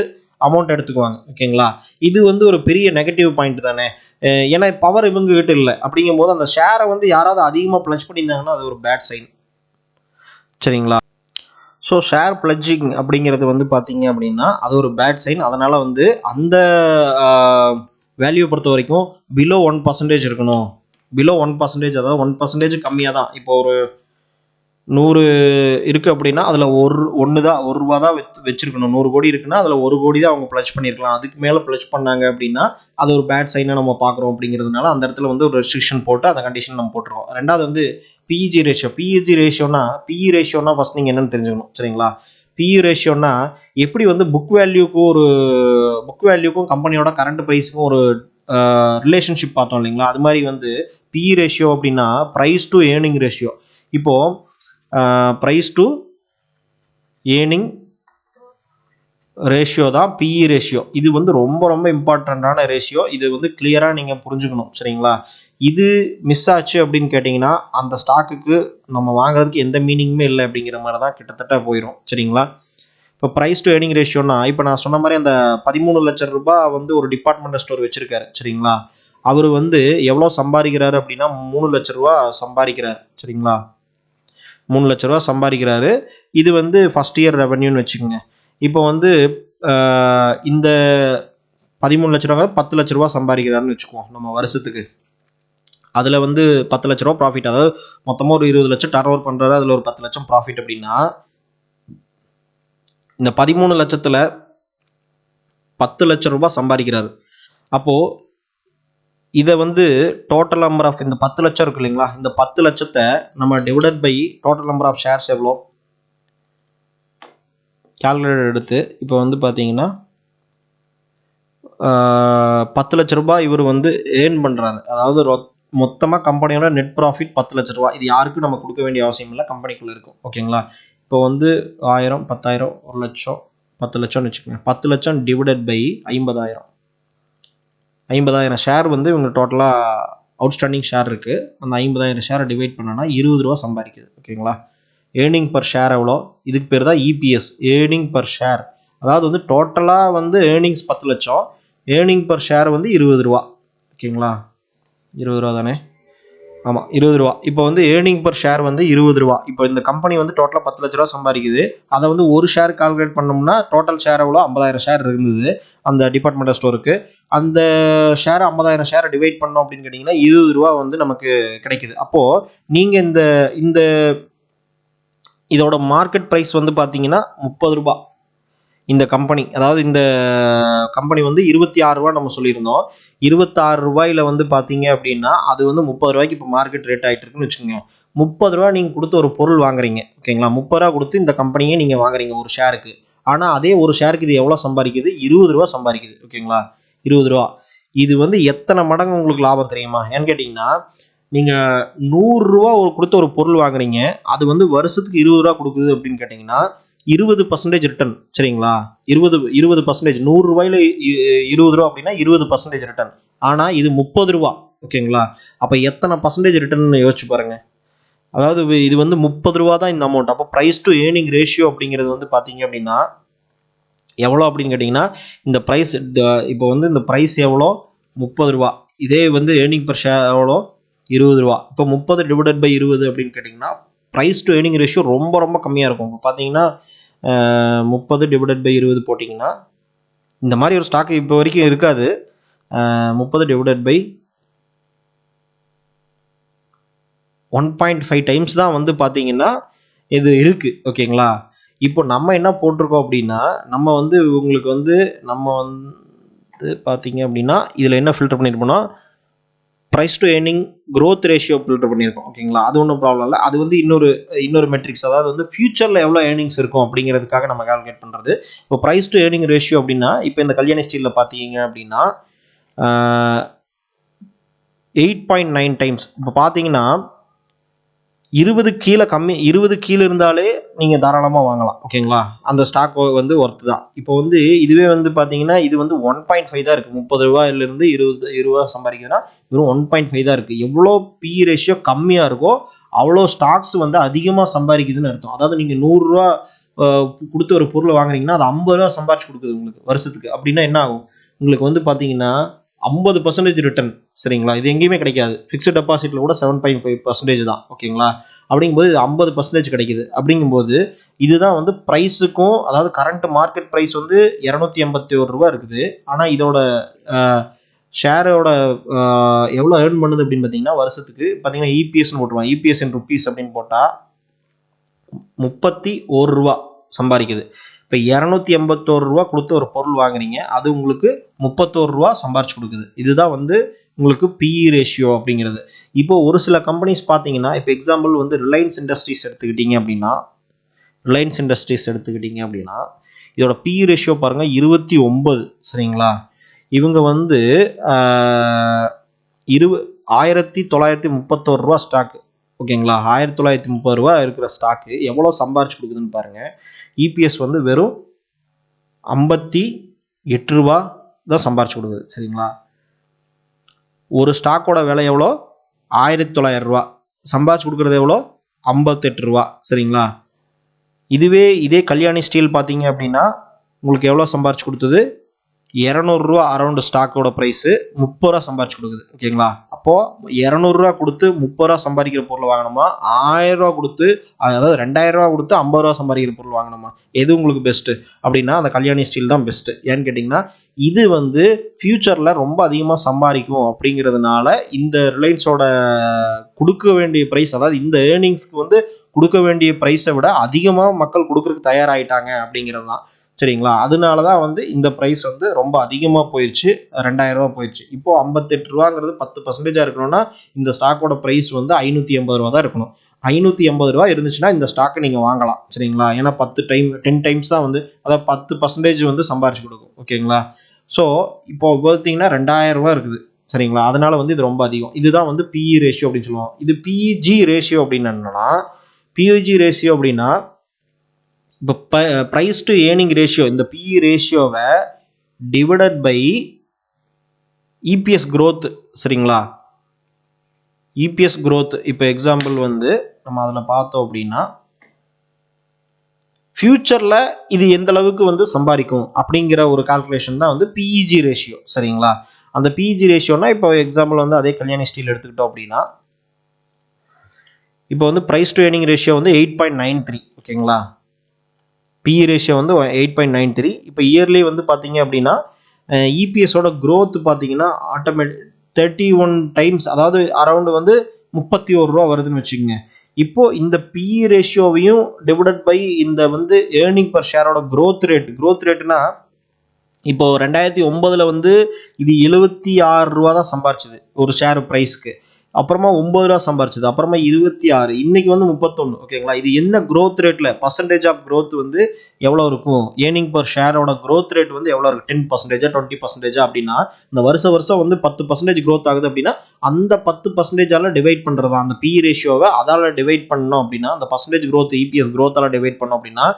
A: அமௌண்ட் எடுத்துக்குவாங்க. ஓகேங்களா? இது வந்து ஒரு பெரிய நெகட்டிவ் பாயிண்ட் தானே. ஏன்னா பவர் இவங்க கிட்ட இல்லை. அப்படிங்கும் போது அந்த ஷேரை வந்து யாராவது அதிகமாக பிளட்ஜ் பண்ணியிருந்தாங்கன்னா அது ஒரு பேட் சைன். சரிங்களா? ஸோ ஷேர் பிளட்ஜிங் அப்படிங்கிறது வந்து பார்த்தீங்க அப்படின்னா அது ஒரு பேட் சைன். அதனால் வந்து அந்த வேல்யூ பொறுத்த வரைக்கும் பிலோ 1% இருக்கணும். பிலோ 1%, அதாவது 1% கம்மியாக தான். இப்போ ஒரு 100 இருக்குது அப்படின்னா அதில் ஒரு ரூபா தான் வச்சிருக்கணும். 100 கோடி இருக்குன்னா அதில் 1 கோடி தான் அவங்க பிளட்ஜ் பண்ணியிருக்கலாம். அதுக்கு மேலே பிளட்ஜ் பண்ணாங்க அப்படின்னா அது ஒரு பேட் சைனாக நம்ம பார்க்குறோம். அப்படிங்கிறதுனால அந்த இடத்துல வந்து ஒரு ரெஸ்ட்ரிக்ஷன் போட்டு அந்த கண்டிஷன் நம்ம போட்டுருவோம். ரெண்டாவது வந்து பிஇஜி ரேஷியோனா ஃபஸ்ட் நீங்கள் என்னென்னு தெரிஞ்சுக்கணும். சரிங்களா? பிஇ ரேஷியோனா எப்படி வந்து புக் வேல்யூக்கும் கம்பெனியோட கரண்ட் ப்ரைஸுக்கும் ஒரு ரிலேஷன்ஷிப் பார்த்தோம் இல்லைங்களா, அது மாதிரி வந்து பிஇ ரேஷியோ அப்படின்னா ப்ரைஸ் டு ஏர்னிங் ரேஷியோ. இப்போது ப்ரைஸ் டு ஏர்னிங் ரேஷியோ தான் பிஇ ரேஷியோ. இது வந்து ரொம்ப ரொம்ப இம்பார்ட்டண்ட்டான ரேஷியோ. இது வந்து கிளியராக நீங்கள் புரிஞ்சுக்கணும் சரிங்களா. இது மிஸ் ஆச்சு அப்படின்னு கேட்டிங்கன்னா அந்த ஸ்டாக்குக்கு நம்ம வாங்குறதுக்கு எந்த மீனிங்குமே இல்லை அப்படிங்கிற மாதிரி தான் கிட்டத்தட்ட போயிடும் சரிங்களா. இப்போ ப்ரைஸ் டு ஏர்னிங் ரேஷியோனா, இப்போ நான் சொன்ன மாதிரி அந்த 13 லட்சம் ரூபாய் வந்து ஒரு டிபார்ட்மெண்டல் ஸ்டோர் வச்சுருக்காரு சரிங்களா. அவர் வந்து எவ்வளோ சம்பாதிக்கிறாரு அப்படின்னா 3 லட்ச ரூபா சம்பாதிக்கிறார் சரிங்களா. 3 லட்ச ரூபா சம்பாதிக்கிறாரு. இது வந்து ஃபஸ்ட் இயர் ரெவன்யூன்னு வச்சுக்கோங்க. இப்போ வந்து இந்த 13 லட்ச ரூபா 10 லட்ச ரூபா சம்பாதிக்கிறாருன்னு வச்சுக்குவோம் நம்ம வருஷத்துக்கு. அதில் வந்து 10 லட்ச ரூபா ப்ராஃபிட், அதாவது மொத்தமாக ஒரு 20 லட்சம் டர்ன் ஓவர் பண்ணுறாரு, அதில் ஒரு 10 லட்சம் ப்ராஃபிட் அப்படின்னா இந்த 13 லட்சத்தில் 10 லட்சம் ரூபாய் சம்பாதிக்கிறாரு. அப்போது இதை வந்து டோட்டல் நம்பர் ஆஃப் இந்த 10 லட்சம் இருக்கு இல்லைங்களா, இந்த 10 லட்சத்தை நம்ம divided by total number of shares எவ்வளோ கால்குலேட்டர் எடுத்து இப்போ வந்து பார்த்தீங்கன்னா 10 லட்ச ரூபாய் இவர் வந்து ஏர்ன் பண்ணுறாரு. அதாவது மொத்தமாக கம்பெனியோட நெட் ப்ராஃபிட் 10 லட்ச ரூபா. இது யாருக்கும் நம்ம கொடுக்க வேண்டிய அவசியம் இல்லை, கம்பெனிக்குள்ளே இருக்கும் ஓகேங்களா. இப்போ வந்து 1000, 10,000, 1 லட்சம், 10 லட்சம்னு வச்சுக்கோங்க. 10 லட்சம் டிவைடட் பை 50,000 ஷேர் வந்து இவங்க டோட்டலாக அவுட்ஸ்டாண்டிங் ஷேர் இருக்குது. அந்த 50,000 ஷேரை டிவைட் பண்ணோன்னா 20 ரூபா சம்பாதிக்குது ஓகேங்களா. ஏர்னிங் பர் ஷேர் எவ்வளோ, இதுக்கு பேர் தான் இபிஎஸ், ஏர்னிங் பர் ஷேர். அதாவது வந்து டோட்டலாக வந்து ஏர்னிங்ஸ் 10 லட்சம், ஏர்னிங் பர் ஷேர் வந்து 20 ரூபா ஓகேங்களா. 20 ரூபா தானே, ஆமாம் 20 ரூபா. இப்போ வந்து ஏர்னிங் பர் ஷேர் வந்து 20 ரூபா. இப்போ இந்த கம்பெனி வந்து டோட்டலாக 10 லட்ச ரூபா சம்பாதிக்குது. அதை வந்து ஒரு ஷேர் கால்குலேட் பண்ணோம்னா டோட்டல் ஷேர் எவ்வளோ, 50,000 ஷேர் இருந்தது அந்த டிபார்ட்மெண்டல் ஸ்டோருக்கு. அந்த ஷேரை 50,000 ஷேரை டிவைட் பண்ணோம் அப்படின்னு கேட்டிங்கன்னா 20 ரூபா வந்து நமக்கு கிடைக்குது. அப்போது நீங்கள் இந்த இதோட மார்க்கெட் ப்ரைஸ் வந்து பார்த்தீங்கன்னா 30 ரூபா. இந்த கம்பெனி, அதாவது இந்த கம்பெனி வந்து 26 ரூபா நம்ம சொல்லியிருந்தோம். 26 ரூபாயில் வந்து பார்த்தீங்க அப்படின்னா அது வந்து 30 ரூபாய்க்கு இப்போ மார்க்கெட் ரேட் ஆகிட்டு இருக்குன்னு வச்சுக்கோங்க. 30 ரூபா நீங்கள் கொடுத்து ஒரு பொருள் வாங்குறீங்க ஓகேங்களா. 30 ரூபா கொடுத்து இந்த கம்பெனியே நீங்கள் வாங்குறீங்க ஒரு ஷேருக்கு. ஆனால் அதே ஒரு ஷேருக்கு இது எவ்வளோ சம்பாதிக்குது, 20 ரூபா சம்பாதிக்குது ஓகேங்களா. 20 ரூபா. இது வந்து எத்தனை மடங்கு உங்களுக்கு லாபம் தெரியுமா ஏன்னு கேட்டிங்கன்னா, நீங்கள் 100 ரூபா கொடுத்து ஒரு பொருள் வாங்குறீங்க, அது வந்து வருஷத்துக்கு 20 ரூபா கொடுக்குது அப்படின்னு கேட்டிங்கன்னா 20% ரிட்டர்ன் சரிங்களா. 20% 100 ரூபாயில் 20 ரூபா அப்படின்னா 20% ரிட்டர்ன். ஆனால் இது 30 ரூபா ஓகேங்களா. அப்போ எத்தனை பர்சன்டேஜ் ரிட்டர்ன் யோசிச்சு பாருங்க. அதாவது இது வந்து 30 ரூபா தான் இந்த அமௌண்ட். அப்போ ப்ரைஸ் டு ஏர்னிங் ரேஷியோ அப்படிங்கிறது வந்து பார்த்தீங்க அப்படின்னா எவ்வளோ அப்படின்னு கேட்டிங்கன்னா, இந்த ப்ரைஸ் இப்போ வந்து இந்த ப்ரைஸ் எவ்வளோ 30 ரூபா, இதே வந்து ஏர்னிங் பர் ஷேர் எவ்வளோ 20 ரூபா. இப்போ 30 டிவைடட் பை 20 அப்படின்னு கேட்டிங்கன்னா ப்ரைஸ் டு ஏர்னிங் ரேஷியோ ரொம்ப ரொம்ப கம்மியாக இருக்கும். இப்போ பார்த்தீங்கன்னா 30 டிவைடட் பை 20 போட்டிங்கன்னா இந்த மாதிரி ஒரு ஸ்டாக் இப்போ வரைக்கும் இருக்காது. 30 டிவைடட் பை 1.5 டைம்ஸ் தான் வந்து பார்த்தீங்கன்னா இது இருக்குது ஓகேங்களா. இப்போ நம்ம என்ன போட்டிருக்கோம் அப்படின்னா, நம்ம வந்து உங்களுக்கு வந்து நம்ம வந்து பார்த்தீங்க அப்படின்னா இதில் என்ன ஃபில்டர் பண்ணியிருப்போம்னா price to earning growth ratio filter பண்ணியிருக்கோம் ஓகேங்களா. அது ஒன்றும் ப்ராப்ளம் இல்லை. அது வந்து இன்னொரு மெட்ரிக்ஸ், அதாவது வந்து ஃபியூச்சரில் எவ்வளோ ஏர்னிங்ஸ் இருக்கும் அப்படிங்கிறதுக்காக நம்ம கால்குலேட் பண்ணுறது. இப்போ ப்ரைஸ் டு ஏர்னிங் ரேஷியோ அப்படின்னா இப்போ இந்த கல்யாணி ஸ்டீலில் பார்த்தீங்க அப்படின்னா 8.9 டைம்ஸ். இப்போ பார்த்தீங்கன்னா 20 கீழே இருந்தாலே நீங்கள் தாராளமாக வாங்கலாம் ஓகேங்களா. அந்த ஸ்டாக் வந்து ஒர்த்து தான். இப்போ வந்து இதுவே வந்து பார்த்தீங்கன்னா இது வந்து 1.5 தான் இருக்குது. 30 ரூபாயிலிருந்து 20 ரூபா சம்பாதிக்கிறதுனா வெறும் 1.5 தான் இருக்குது. எவ்வளோ பி ரேஷியோ கம்மியாக இருக்கோ அவ்வளோ ஸ்டாக்ஸ் வந்து அதிகமாக சம்பாதிக்குதுன்னு அர்த்தம். அதாவது நீங்கள் 100 ரூபா கொடுத்து ஒரு பொருளை வாங்குறீங்கன்னா அது 50 ரூபா சம்பாதிச்சு கொடுக்குது உங்களுக்கு வருஷத்துக்கு. அப்படின்னா என்ன ஆகும், உங்களுக்கு வந்து பார்த்தீங்கன்னா 50% ரிட்டர்ன் சரிங்களா. இது எங்கேயுமே கிடைக்காது. ஃபிக்ஸ்ட் டெபாசிட்டில் கூட 7.5% தான் ஓகேங்களா. அப்படிங்கும்போது 50% கிடைக்குது. அப்படிங்கும்போது இதுதான் வந்து ப்ரைஸுக்கும், அதாவது கரண்ட் மார்க்கெட் ப்ரைஸ் வந்து 281 ரூபா இருக்குது. ஆனால் இதோட ஷேரோட எவ்வளோ ஏர்ன் பண்ணுது அப்படின்னு பார்த்தீங்கன்னா வருஷத்துக்கு பார்த்தீங்கன்னா இபிஎஸ்ன்னு போட்டுருவாங்க. இபிஎஸ் இன் ருப்பீஸ் அப்படின்னு போட்டால் 31 ரூபா சம்பாதிக்குது. இப்போ 281 ரூபா கொடுத்து ஒரு பொருள் வாங்குறீங்க, அது உங்களுக்கு 31 ரூபா சம்பாரிச்சு கொடுக்குது. இதுதான் வந்து உங்களுக்கு பிஇ ரேஷியோ அப்படிங்கிறது. இப்போ ஒரு சில கம்பெனிஸ் பார்த்தீங்கன்னா, இப்போ எக்ஸாம்பிள் வந்து ரிலையன்ஸ் இண்டஸ்ட்ரீஸ் எடுத்துக்கிட்டீங்க அப்படின்னா இதோட பிஇ ரேஷியோ பாருங்கள் 29 சரிங்களா. இவங்க வந்து 1931 ரூபா ஸ்டாக்கு. ஓகேங்களா, 1930 ரூபா இருக்கிற ஸ்டாக்கு எவ்வளோ சம்பாரிச்சு கொடுக்குதுன்னு பாருங்க. இபிஎஸ் வந்து வெறும் 58 ரூபா தான் சம்பாரிச்சு கொடுக்குது. சரிங்களா, ஒரு ஸ்டாக்கோட விலை எவ்வளோ? 1900 ரூபா. சம்பாரிச்சு கொடுக்குறது எவ்வளோ? 58 ரூபா. சரிங்களா, இதே கல்யாணி ஸ்டீல் பார்த்தீங்க அப்படின்னா உங்களுக்கு எவ்வளோ சம்பாரிச்சு கொடுத்தது? 200 ரூபா அரௌண்ட் ஸ்டாக்கோட ப்ரைஸு 30 ரூபா சம்பாரிச்சு கொடுக்குது. ஓகேங்களா, அப்போது 200 ரூபா கொடுத்து 30 ரூபா சம்பாதிக்கிற பொருள் வாங்கணுமா, 1000 ரூபா கொடுத்து, அதாவது 2000 ரூபா கொடுத்து 50 ரூபா சம்பாதிக்கிற பொருள் வாங்கணுமா? எது உங்களுக்கு பெஸ்ட்டு அப்படின்னா அந்த கல்யாணி ஸ்டீல் தான் பெஸ்ட்டு. ஏன்னு கேட்டிங்கன்னா இது வந்து ஃப்யூச்சரில் ரொம்ப அதிகமாக சம்பாதிக்கும் அப்படிங்கிறதுனால இந்த ரிலையன்ஸோட கொடுக்க வேண்டிய ப்ரைஸ், அதாவது இந்த ஏர்னிங்ஸ்க்கு வந்து கொடுக்க வேண்டிய ப்ரைஸை விட அதிகமாக மக்கள் கொடுக்குறதுக்கு தயாராகிட்டாங்க அப்படிங்கிறது தான். சரிங்களா, அதனால தான் வந்து இந்த ப்ரைஸ் வந்து ரொம்ப அதிகமாக போயிடுச்சு, 2000 ரூபா போயிடுச்சு. இப்போது 58 ரூபாங்கிறது 10% இருக்கணும்னா இந்த ஸ்டாக்கோட ப்ரைஸ் வந்து 580 ரூபா தான் இருக்கணும். 580 ரூபா இருந்துச்சுன்னா இந்த ஸ்டாக்கை நீங்கள் வாங்கலாம். சரிங்களா, ஏன்னா 10 டைம்ஸ் தான் வந்து, அதாவது 10% வந்து சம்பாரிச்சு கொடுக்கும். ஓகேங்களா, ஸோ இப்போ பார்த்தீங்கன்னா 2000 ரூபா இருக்குது. சரிங்களா, அதனால வந்து இது ரொம்ப அதிகம். இதுதான் வந்து பிஇ ரேஷியோ அப்படின்னு சொல்லுவோம். இது பிஇஜி ரேஷியோ அப்படின்னு என்னன்னா, பிஇஜி ரேஷியோ அப்படின்னா இப்போ ப்ரைஸ் டு ஏர்னிங் ரேஷியோ, இந்த பிஇ ரேஷியோவை டிவைடட் பை இபிஎஸ் growth. சரிங்களா, இபிஎஸ் growth. இப்போ எக்ஸாம்பிள் வந்து நம்ம அதில் பார்த்தோம் அப்படின்னா ஃபியூச்சரில் இது எந்த அளவுக்கு வந்து சம்பாதிக்கும் அப்படிங்கிற ஒரு கால்குலேஷன் தான் வந்து பிஇஜி ரேஷியோ. சரிங்களா, அந்த பிஇஜி ரேஷியோனா இப்போ எக்ஸாம்பிள் வந்து அதே கல்யாணி ஸ்டீல் எடுத்துக்கிட்டோம் அப்படின்னா இப்போ வந்து ப்ரைஸ் டு ஏர்னிங் ரேஷியோ வந்து 8.93. ஓகேங்களா, பிஇ ரேஷியோ வந்து 8.93. இப்போ இயர்லி வந்து பார்த்தீங்க அப்படின்னா இபிஎஸோட growth பார்த்தீங்கன்னா 31 டைம்ஸ், அதாவது அரௌண்ட் வந்து 31 ரூபா வருதுன்னு வச்சுக்கோங்க. இப்போ இந்த பிஇ ரேஷியோவையும் டிவைடட் பை இந்த வந்து ஏர்னிங் பர் ஷேரோட growth ரேட்னா இப்போ 2009 வந்து இது 76 ரூபா தான் சம்பாரிச்சது ஒரு ஷேர் ப்ரைஸ்க்கு. அப்புறமா 9 ரூபா சம்பாரிச்சது, அப்புறமா 26, இன்னைக்கு வந்து 31. ஓகேங்களா, இது என்ன growth ரேட்டில் பர்சன்டேஜ் ஆஃப் growth வந்து எவ்வளோ இருக்கும்? ஏர்னிங் பர் ஷேரோட growth ரேட் வந்து எவ்வளோ இருக்குது? 10%, 20% அப்படின்னா இந்த வருஷம் வந்து 10% growth ஆகுது அப்படின்னா அந்த 10%ஆல் டிவைட் பண்ணுறது அந்த பிஇ ரேஷியோவை அதால் டிவைட் பண்ணோம் அப்படின்னா அந்த பர்சன்டேஜ் growth இபிஎஸ் growth-ஆல் டிவைட் பண்ணோம் அப்படின்னா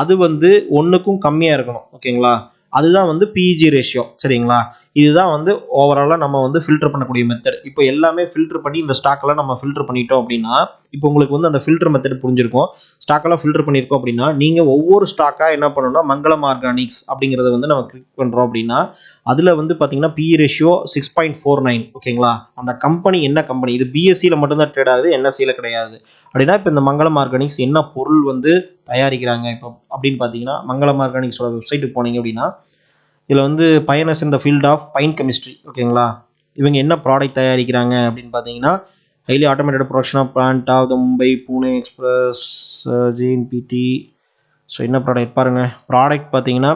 A: அது வந்து 1க்கும் கம்மியாக இருக்கணும். ஓகேங்களா, அதுதான் வந்து பிஇஜி ரேஷியோ. சரிங்களா, இதுதான் வந்து ஓவராலாக நம்ம வந்து ஃபில்டர் பண்ணக்கூடிய மெத்தட். இப்போ எல்லாமே ஃபில்டர் பண்ணி இந்த ஸ்டாக்கெல்லாம் நம்ம ஃபில்டர் பண்ணிட்டோம் அப்படின்னா இப்போ உங்களுக்கு வந்து அந்த ஃபில்டர் மெத்தட் புரிஞ்சிருக்கும். ஸ்டாக்கெல்லாம் ஃபில்டர் பண்ணியிருக்கோம் அப்படின்னா நீங்கள் ஒவ்வொரு ஸ்டாக்காக என்ன பண்ணணும்னா மங்களம் ஆர்கானிக்ஸ் அப்படிங்கிறத வந்து நம்ம கிளிக் பண்ணுறோம் அப்படின்னா அதில் வந்து பார்த்தீங்கன்னா பிஇ ரேஷியோ 6.49. ஓகேங்களா, அந்த கம்பெனி என்ன கம்பெனி, இது பிஎஸ்சியில் மட்டும்தான் ட்ரேட் ஆகுது, என்எஸ்சியில் கிடையாது. அப்படின்னா இப்போ இந்த மங்களம் ஆர்கானிக்ஸ் என்ன பொருள் வந்து தயாரிக்கிறாங்க இப்போ அப்படின்னு பார்த்தீங்கன்னா மங்களம் ஆர்கானிக்ஸோட வெப்சைட்டுக்கு போனீங்க அப்படின்னா இதில் வந்து பயனர்ஸ் இந்த ஃபீல்ட் ஆஃப் பைன் கெமிஸ்ட்ரி. ஓகேங்களா, இவங்க என்ன ப்ராடக்ட் தயாரிக்கிறாங்க அப்படின்னு பார்த்தீங்கன்னா highly automated production of plant of the Mumbai Pune express GNPT. So என்ன ப்ராடக்ட் பாருங்கள், ப்ராடக்ட் பார்த்தீங்கன்னா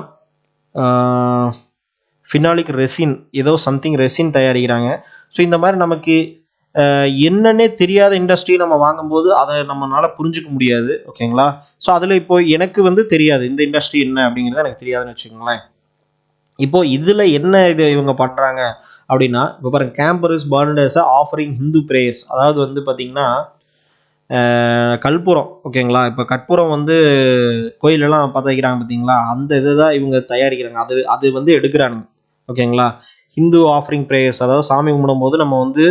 A: ஃபினாலிக் ரெசின், ஏதோ சம்திங் ரெசின் தயாரிக்கிறாங்க. ஸோ இந்த மாதிரி நமக்கு என்னன்னே தெரியாத இண்டஸ்ட்ரி நம்ம வாங்கும்போது அதை நம்மளால் புரிஞ்சிக்க முடியாது. ஓகேங்களா, ஸோ அதில் இப்போ எனக்கு வந்து தெரியாது இந்த இண்டஸ்ட்ரி என்ன அப்படிங்கிறது எனக்கு தெரியாதுன்னு வச்சுக்கோங்களேன். இப்போ இதில் என்ன இது இவங்க பண்ணுறாங்க அப்படின்னா இப்போ பாருங்கள், கேம்பரஸ் பர்ன்டர்ஸ் ஆஃபரிங் ஹிந்து ப்ரேயர்ஸ், அதாவது வந்து பார்த்திங்கன்னா கற்பூரம். ஓகேங்களா, இப்போ கற்பூரம் வந்து கோயிலெல்லாம் பற்ற வைக்கிறாங்க பார்த்தீங்களா, அந்த இதை தான் இவங்க தயாரிக்கிறாங்க. அது வந்து எடுக்கிறானுங்க. ஓகேங்களா, ஹிந்து ஆஃபரிங் ப்ரேயர்ஸ், அதாவது சாமி கும்பிடும்போது நம்ம வந்து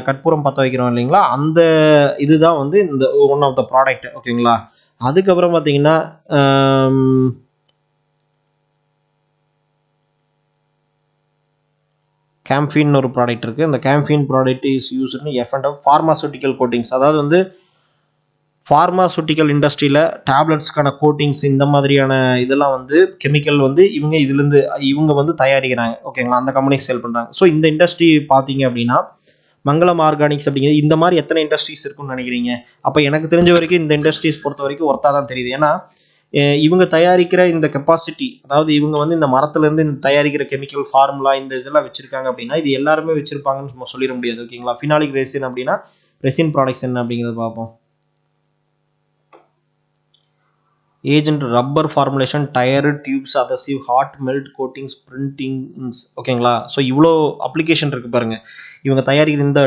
A: கற்பூரம் பற்ற வைக்கிறோம் இல்லைங்களா, அந்த இதுதான் வந்து இந்த ஒன் ஆஃப் த ப்ராடக்ட். ஓகேங்களா, அதுக்கப்புறம் பார்த்தீங்கன்னா கேம்ஃபின் ஒரு ப்ராடக்ட் இருக்குது. இந்த கேம்ஃபின் ப்ராடக்ட் இஸ் யூஸ்டு எஃப்&எஃப் ஃபார்மாசூட்டிக்கல் கோட்டிங்ஸ், அதாவது வந்து ஃபார்மாசூட்டிக்கல் இண்டஸ்ட்ரியில் டேப்லெட்ஸ்க்கான கோட்டிங்ஸ் இந்த மாதிரியான இதெல்லாம் வந்து கெமிக்கல் வந்து இவங்க வந்து தயாரிக்கிறாங்க. ஓகேங்களா, அந்த கம்பெனிக்கு சேல் பண்ணுறாங்க. ஸோ இந்த இண்டஸ்ட்ரி பார்த்தீங்க அப்படின்னா மங்களம் ஆர்கானிக்ஸ் அப்படிங்கிறது இந்த மாதிரி எத்தனை இண்டஸ்ட்ரீஸ் இருக்குன்னு நினைக்கிறீங்க? அப்போ எனக்கு தெரிஞ்ச வரைக்கும் இந்த இண்டஸ்ட்ரீஸ் பொறுத்த வரைக்கும் ஒர்த்தாக தான் தெரியுது. ஏன்னா இவங்க தயாரிக்கிற இந்த கெப்பாசிட்டி, அதாவது இவங்க வந்து இந்த மரத்துலேருந்து இந்த தயாரிக்கிற கெமிக்கல் ஃபார்முலா இந்த இதெல்லாம் வச்சுருக்காங்க அப்படின்னா இது எல்லாருமே வச்சுருப்பாங்கன்னு நம்ம சொல்லிட முடியாது. ஓகேங்களா, ஃபினாலிக் ரெசின் அப்படின்னா ரெசின் ப்ராடக்ட்ஸ் என்ன அப்படிங்கிறத பார்ப்போம். Agent rubber formulation, tyre, tubes, adhesive, hot melt coatings, printings. ஓகேங்களா? ஸோ இவ்வளோ அப்ளிகேஷன் இருக்குது பாருங்கள். இவங்க தயாரிக்கிற இந்த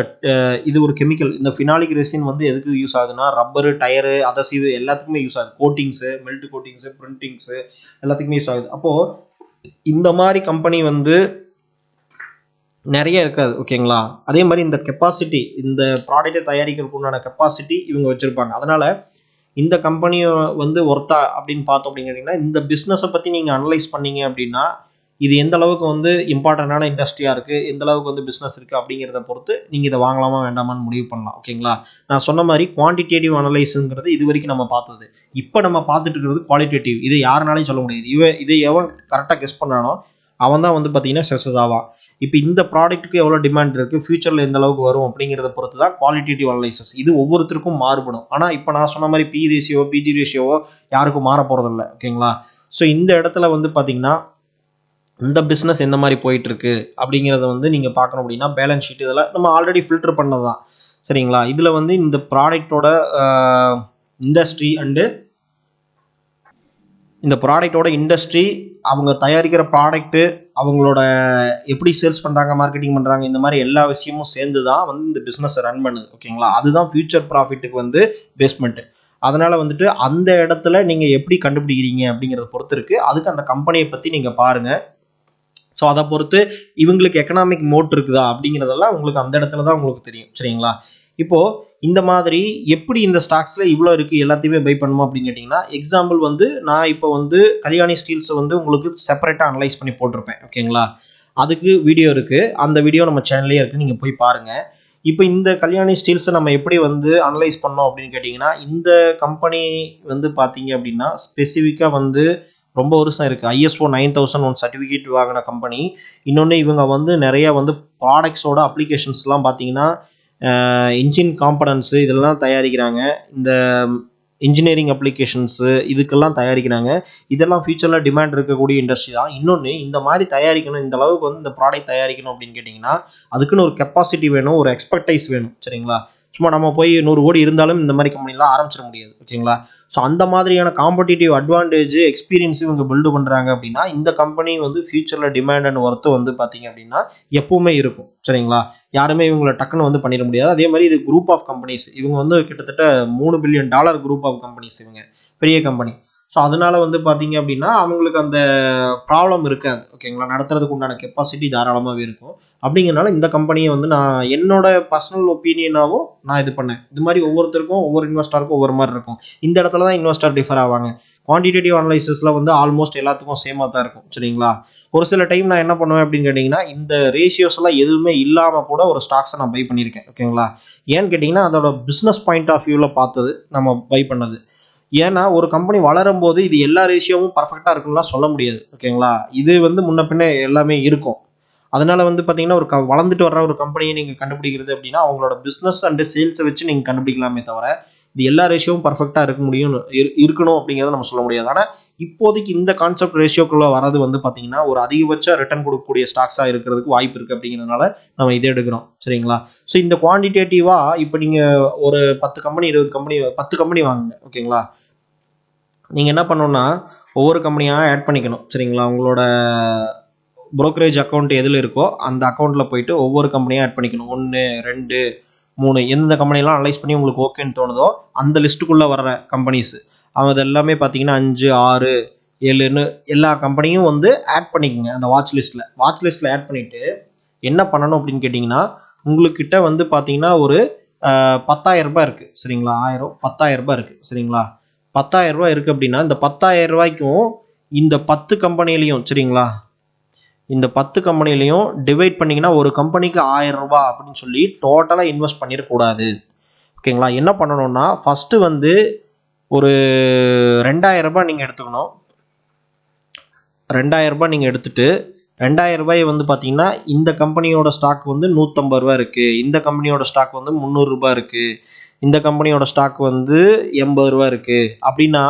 A: இது ஒரு கெமிக்கல். இந்த ஃபினாலிக் ரெசின் வந்து எதுக்கு யூஸ் ஆகுதுன்னா ரப்பரு, டயரு, அதசிவ் எல்லாத்துக்குமே யூஸ் ஆகுது. கோட்டிங்ஸு, மெல்ட் கோட்டிங்ஸு, பிரிண்டிங்ஸு எல்லாத்துக்குமே யூஸ் ஆகுது. அப்போது இந்த மாதிரி கம்பெனி வந்து நிறைய இருக்காது. ஓகேங்களா? அதே மாதிரி இந்த கெப்பாசிட்டி, இந்த ப்ராடக்ட்டை தயாரிக்கிறதுக்கு உண்டான கெப்பாசிட்டி இவங்க வச்சுருப்பாங்க. அதனால் இந்த கம்பெனியை வந்து ஒர்த்தா அப்படின்னு பார்த்தோம் அப்படின்னு கேட்டிங்கன்னா, இந்த பிஸ்னஸை பற்றி நீங்கள் அனலைஸ் பண்ணீங்க அப்படின்னா இது எந்த அளவுக்கு வந்து இம்பார்ட்டண்டான இண்டஸ்ட்ரியாக இருக்குது, எந்த அளவுக்கு வந்து பிஸ்னஸ் இருக்குது அப்படிங்கிறத பொறுத்து நீங்கள் இதை வாங்கலாமா வேண்டாமான்னு முடிவு பண்ணலாம். ஓகேங்களா? நான் சொன்ன மாதிரி குவான்டிடேட்டிவ் அனலைஸுங்கிறது இது வரைக்கும் நம்ம பார்த்தது. இப்போ நம்ம பார்த்துட்டு இருக்கிறது குவாலிட்டேட்டிவ். இது யாருனாலையும் சொல்ல முடியாது. இதை எவன் கரெக்டாக கெஸ் பண்ணுறானோ அவன் தான் வந்து பார்த்தீங்கன்னா சக்ஸஸ் ஆவான். இப்போ இந்த ப்ராடக்ட்டுக்கு எவ்வளோ டிமாண்ட் இருக்குது, ஃபியூச்சரில் எந்த அளவுக்கு வரும் அப்படிங்கிறத பொறுத்து தான் குவாலிட்டேட்டிவ் அனலைசஸ். இது ஒவ்வொருத்தருக்கும் மாறுபடும். ஆனால் இப்போ நான் சொன்ன மாதிரி பி ரேஷியோ, பிஜி ரேஷியோவோ யாருக்கும் மாற போகிறதில்ல. ஓகேங்களா? ஸோ இந்த இடத்துல வந்து பார்த்தீங்கன்னா இந்த பிஸ்னஸ் எந்த மாதிரி போயிட்டுருக்கு அப்படிங்கிறத வந்து நீங்கள் பார்க்கணும் அப்படின்னா பேலன்ஸ் ஷீட் இதெல்லாம் நம்ம ஆல்ரெடி ஃபில்டர் பண்ணது தான். சரிங்களா? இதில் வந்து இந்த ப்ராடக்டோட இண்டஸ்ட்ரி அண்டு இந்த ப்ராடக்டோட இண்டஸ்ட்ரி, அவங்க தயாரிக்கிற ப்ராடக்ட்டு, அவங்களோட எப்படி சேல்ஸ் பண்ணுறாங்க, மார்க்கெட்டிங் பண்ணுறாங்க, இந்த மாதிரி எல்லா விஷயமும் சேர்ந்து தான் வந்து இந்த பிஸ்னஸை ரன் பண்ணுது. ஓகேங்களா? அதுதான் ஃபியூச்சர் ப்ராஃபிட்டுக்கு வந்து பேஸ்மெண்ட்டு. அதனால் வந்துட்டு அந்த இடத்துல நீங்கள் எப்படி கண்டுபிடிக்கிறீங்க அப்படிங்கிறத பொறுத்து இருக்குது. அதுக்கு அந்த கம்பெனியை பற்றி நீங்கள் பாருங்கள். ஸோ அதை பொறுத்து இவங்களுக்கு எக்கனாமிக் மோட் இருக்குதா அப்படிங்கிறதெல்லாம் உங்களுக்கு அந்த இடத்துல தான் உங்களுக்கு தெரியும். சரிங்களா? இப்போது இந்த மாதிரி எப்படி இந்த ஸ்டாக்ஸில் இவ்வளோ இருக்குது எல்லாத்தையுமே பை பண்ணணும் அப்படின்னு கேட்டிங்கன்னா, எக்ஸாம்பிள் வந்து நான் இப்போ வந்து கல்யாணி ஸ்டீல்ஸை வந்து உங்களுக்கு செப்பரேட்டாக அனலைஸ் பண்ணி போட்டிருப்பேன். ஓகேங்களா? அதுக்கு வீடியோ இருக்குது. அந்த வீடியோ நம்ம சேனல்லே இருக்குது. நீங்கள் போய் பாருங்கள். இப்போ இந்த கல்யாணி ஸ்டீல்ஸை நம்ம எப்படி வந்து அனலைஸ் பண்ணோம் அப்படின்னு கேட்டிங்கன்னா, இந்த கம்பெனி வந்து பார்த்தீங்க அப்படின்னா ஸ்பெசிஃபிக்காக வந்து ரொம்ப வருஷம் இருக்குது. ISO 9001 சர்டிஃபிகேட் வாங்கின கம்பெனி. இன்னொன்று இவங்க வந்து நிறைய வந்து ப்ராடக்ட்ஸோட அப்ளிகேஷன்ஸ்லாம் பார்த்தீங்கன்னா இன்ஜின் காம்பனன்ட்ஸு இதெல்லாம் தயாரிக்கிறாங்க. இந்த இன்ஜினியரிங் அப்ளிகேஷன்ஸு இதுக்கெல்லாம் தயாரிக்கிறாங்க. இதெல்லாம் ஃபியூச்சரில் டிமாண்ட் இருக்கக்கூடிய இண்டஸ்ட்ரி தான். இன்னொன்று இந்த மாதிரி தயாரிக்கணும், இந்த அளவுக்கு வந்து இந்த ப்ராடக்ட் தயாரிக்கணும் அப்படின்னு கேட்டிங்கன்னா அதுக்குன்னு ஒரு கெப்பாசிட்டி வேணும், ஒரு எக்ஸ்பர்டைஸ் வேணும். சரிங்களா? சும்மா நம்ம போய் 100 கோடி இருந்தாலும் இந்த மாதிரி கம்பெனிலாம் ஆரம்பிச்சிட முடியாது. ஓகேங்களா? ஸோ அந்த மாதிரியான காம்படிட்டிவ் அட்வான்டேஜ் எக்ஸ்பீரியன்ஸ் இவங்க பில்டு பண்ணுறாங்க அப்படின்னா இந்த கம்பெனி வந்து ஃபியூச்சரில் டிமாண்ட் அண்ட் ஒர்த்து வந்து பார்த்தீங்க அப்படின்னா எப்பவுமே இருக்கும். சரிங்களா? யாருமே இவங்களை டக்குன்னு வந்து பண்ணிட முடியாது. அதே மாதிரி இது குரூப் ஆஃப் கம்பெனிஸ். இவங்க வந்து கிட்டத்தட்ட $3 பில்லியன் குரூப் ஆஃப் கம்பெனிஸ். இவங்க பெரிய கம்பெனி. ஸோ அதனால வந்து பார்த்தீங்க அப்படின்னா அவங்களுக்கு அந்த ப்ராப்ளம் இருக்காது. ஓகேங்களா? நடத்துறதுக்கு உண்டான கெப்பாசிட்டி தாராளமாகவே இருக்கும். அப்படிங்கிறனால இந்த கம்பெனியை வந்து நான் என்னோட பர்சனல் ஒப்பீனியனாகவும் நான் இது பண்ணேன். இது மாதிரி ஒவ்வொருத்தருக்கும் ஒவ்வொரு இன்வெஸ்டருக்கும் ஒவ்வொரு மாதிரி இருக்கும். இந்த இடத்துல தான் இன்வெஸ்டர் டிஃபர் ஆவாங்க. குவான்டிடேட்டிவ் அனலைசிஸில் வந்து ஆல்மோஸ்ட் எல்லாத்துக்கும் சேமாக தான் இருக்கும். சரிங்களா? ஒரு சில டைம் நான் என்ன பண்ணுவேன் அப்படின்னு கேட்டிங்கன்னா இந்த ரேஷியோஸ் எல்லாம் எதுவுமே இல்லாமல் கூட ஒரு ஸ்டாக்ஸை நான் பை பண்ணியிருக்கேன். ஓகேங்களா? ஏன்னு கேட்டிங்கன்னா அதோட பிஸ்னஸ் பாயிண்ட் ஆஃப் வியூவில் பார்த்தது நம்ம பை பண்ணது. ஏன்னா ஒரு கம்பெனி வளரும் போது இது எல்லா ரேஷியோவும் பர்ஃபெக்டாக இருக்குன்னுலாம் சொல்ல முடியாது. ஓகேங்களா? இது வந்து முன்ன பின்ன எல்லாமே இருக்கும். அதனால வந்து பார்த்தீங்கன்னா ஒரு வளர்ந்துட்டு வர்ற ஒரு கம்பெனியை நீங்கள் கண்டுபிடிக்கிறது அப்படின்னா அவங்களோட பிஸ்னஸ் அண்ட் சேல்ஸை வச்சு நீங்கள் கண்டுபிடிக்கலாமே தவிர இது எல்லா ரேஷியோவும் பர்ஃபெக்டாக இருக்க முடியும் இருக்கணும் அப்படிங்கிறத நம்ம சொல்ல முடியாது. ஆனால் இப்போதைக்கு இந்த கான்செப்ட் ரேஷியோக்குள்ளே வரது வந்து பார்த்தீங்கன்னா ஒரு அதிகபட்ச ரிட்டர்ன் கொடுக்கக்கூடிய ஸ்டாக்ஸாக இருக்கிறதுக்கு வாய்ப்பு இருக்குது. அப்படிங்கிறதுனால நம்ம இதை எடுக்கிறோம். சரிங்களா? ஸோ இந்த குவான்டிடேட்டிவாக இப்போ நீங்கள் ஒரு 10 கம்பெனி 20 கம்பெனி 10 கம்பெனி வாங்குங்க. ஓகேங்களா? நீங்கள் என்ன பண்ணணும்னா ஒவ்வொரு கம்பெனியாக ஆட் பண்ணிக்கணும். சரிங்களா? உங்களோட ப்ரோக்கரேஜ் அக்கௌண்ட் எதில் இருக்கோ அந்த அக்கௌண்ட்டில் போயிட்டு ஒவ்வொரு கம்பெனியாக ஆட் பண்ணிக்கணும். 1 2 3 எந்தெந்த கம்பெனிலாம் அனலைஸ் பண்ணி உங்களுக்கு ஓகேன்னு தோணுதோ அந்த லிஸ்ட்டுக்குள்ளே வர்ற கம்பெனிஸ் அது எல்லாமே பார்த்தீங்கன்னா 5 6 7ன்னு எல்லா கம்பெனியும் வந்து ஆட் பண்ணிக்கோங்க. அந்த வாட்ச் லிஸ்ட்டில் ஆட் பண்ணிவிட்டு என்ன பண்ணணும் அப்படின்னு கேட்டிங்கன்னா உங்களுக்கிட்ட வந்து பார்த்தீங்கன்னா ஒரு 10,000 ரூபாய் இருக்குது. சரிங்களா? 10,000 ரூபாய் இருக்குது. சரிங்களா? 10,000 ரூபாய் இருக்குது அப்படின்னா இந்த 10,000 ரூபாய்க்கும் இந்த 10 கம்பெனிலையும் சரிங்களா இந்த 10 கம்பெனிலையும் டிவைட் பண்ணிங்கன்னா ஒரு கம்பெனிக்கு 1000 ரூபாய் அப்படின்னு சொல்லி டோட்டலாக இன்வெஸ்ட் பண்ணிடக்கூடாது. ஓகேங்களா? என்ன பண்ணணும்னா ஃபஸ்ட்டு வந்து ஒரு 2,000 ரூபாய் நீங்கள் எடுத்துக்கணும். 2,000 ரூபாய் நீங்கள் எடுத்துகிட்டு 2,000 ரூபாய் வந்து பார்த்தீங்கன்னா இந்த கம்பெனியோட ஸ்டாக் வந்து 150 ரூபா இருக்குது, இந்த கம்பெனியோட ஸ்டாக் வந்து 300 ரூபாய் இருக்குது, இந்த கம்பெனியோட ஸ்டாக் வந்து 80 ரூபா இருக்குது அப்படின்னா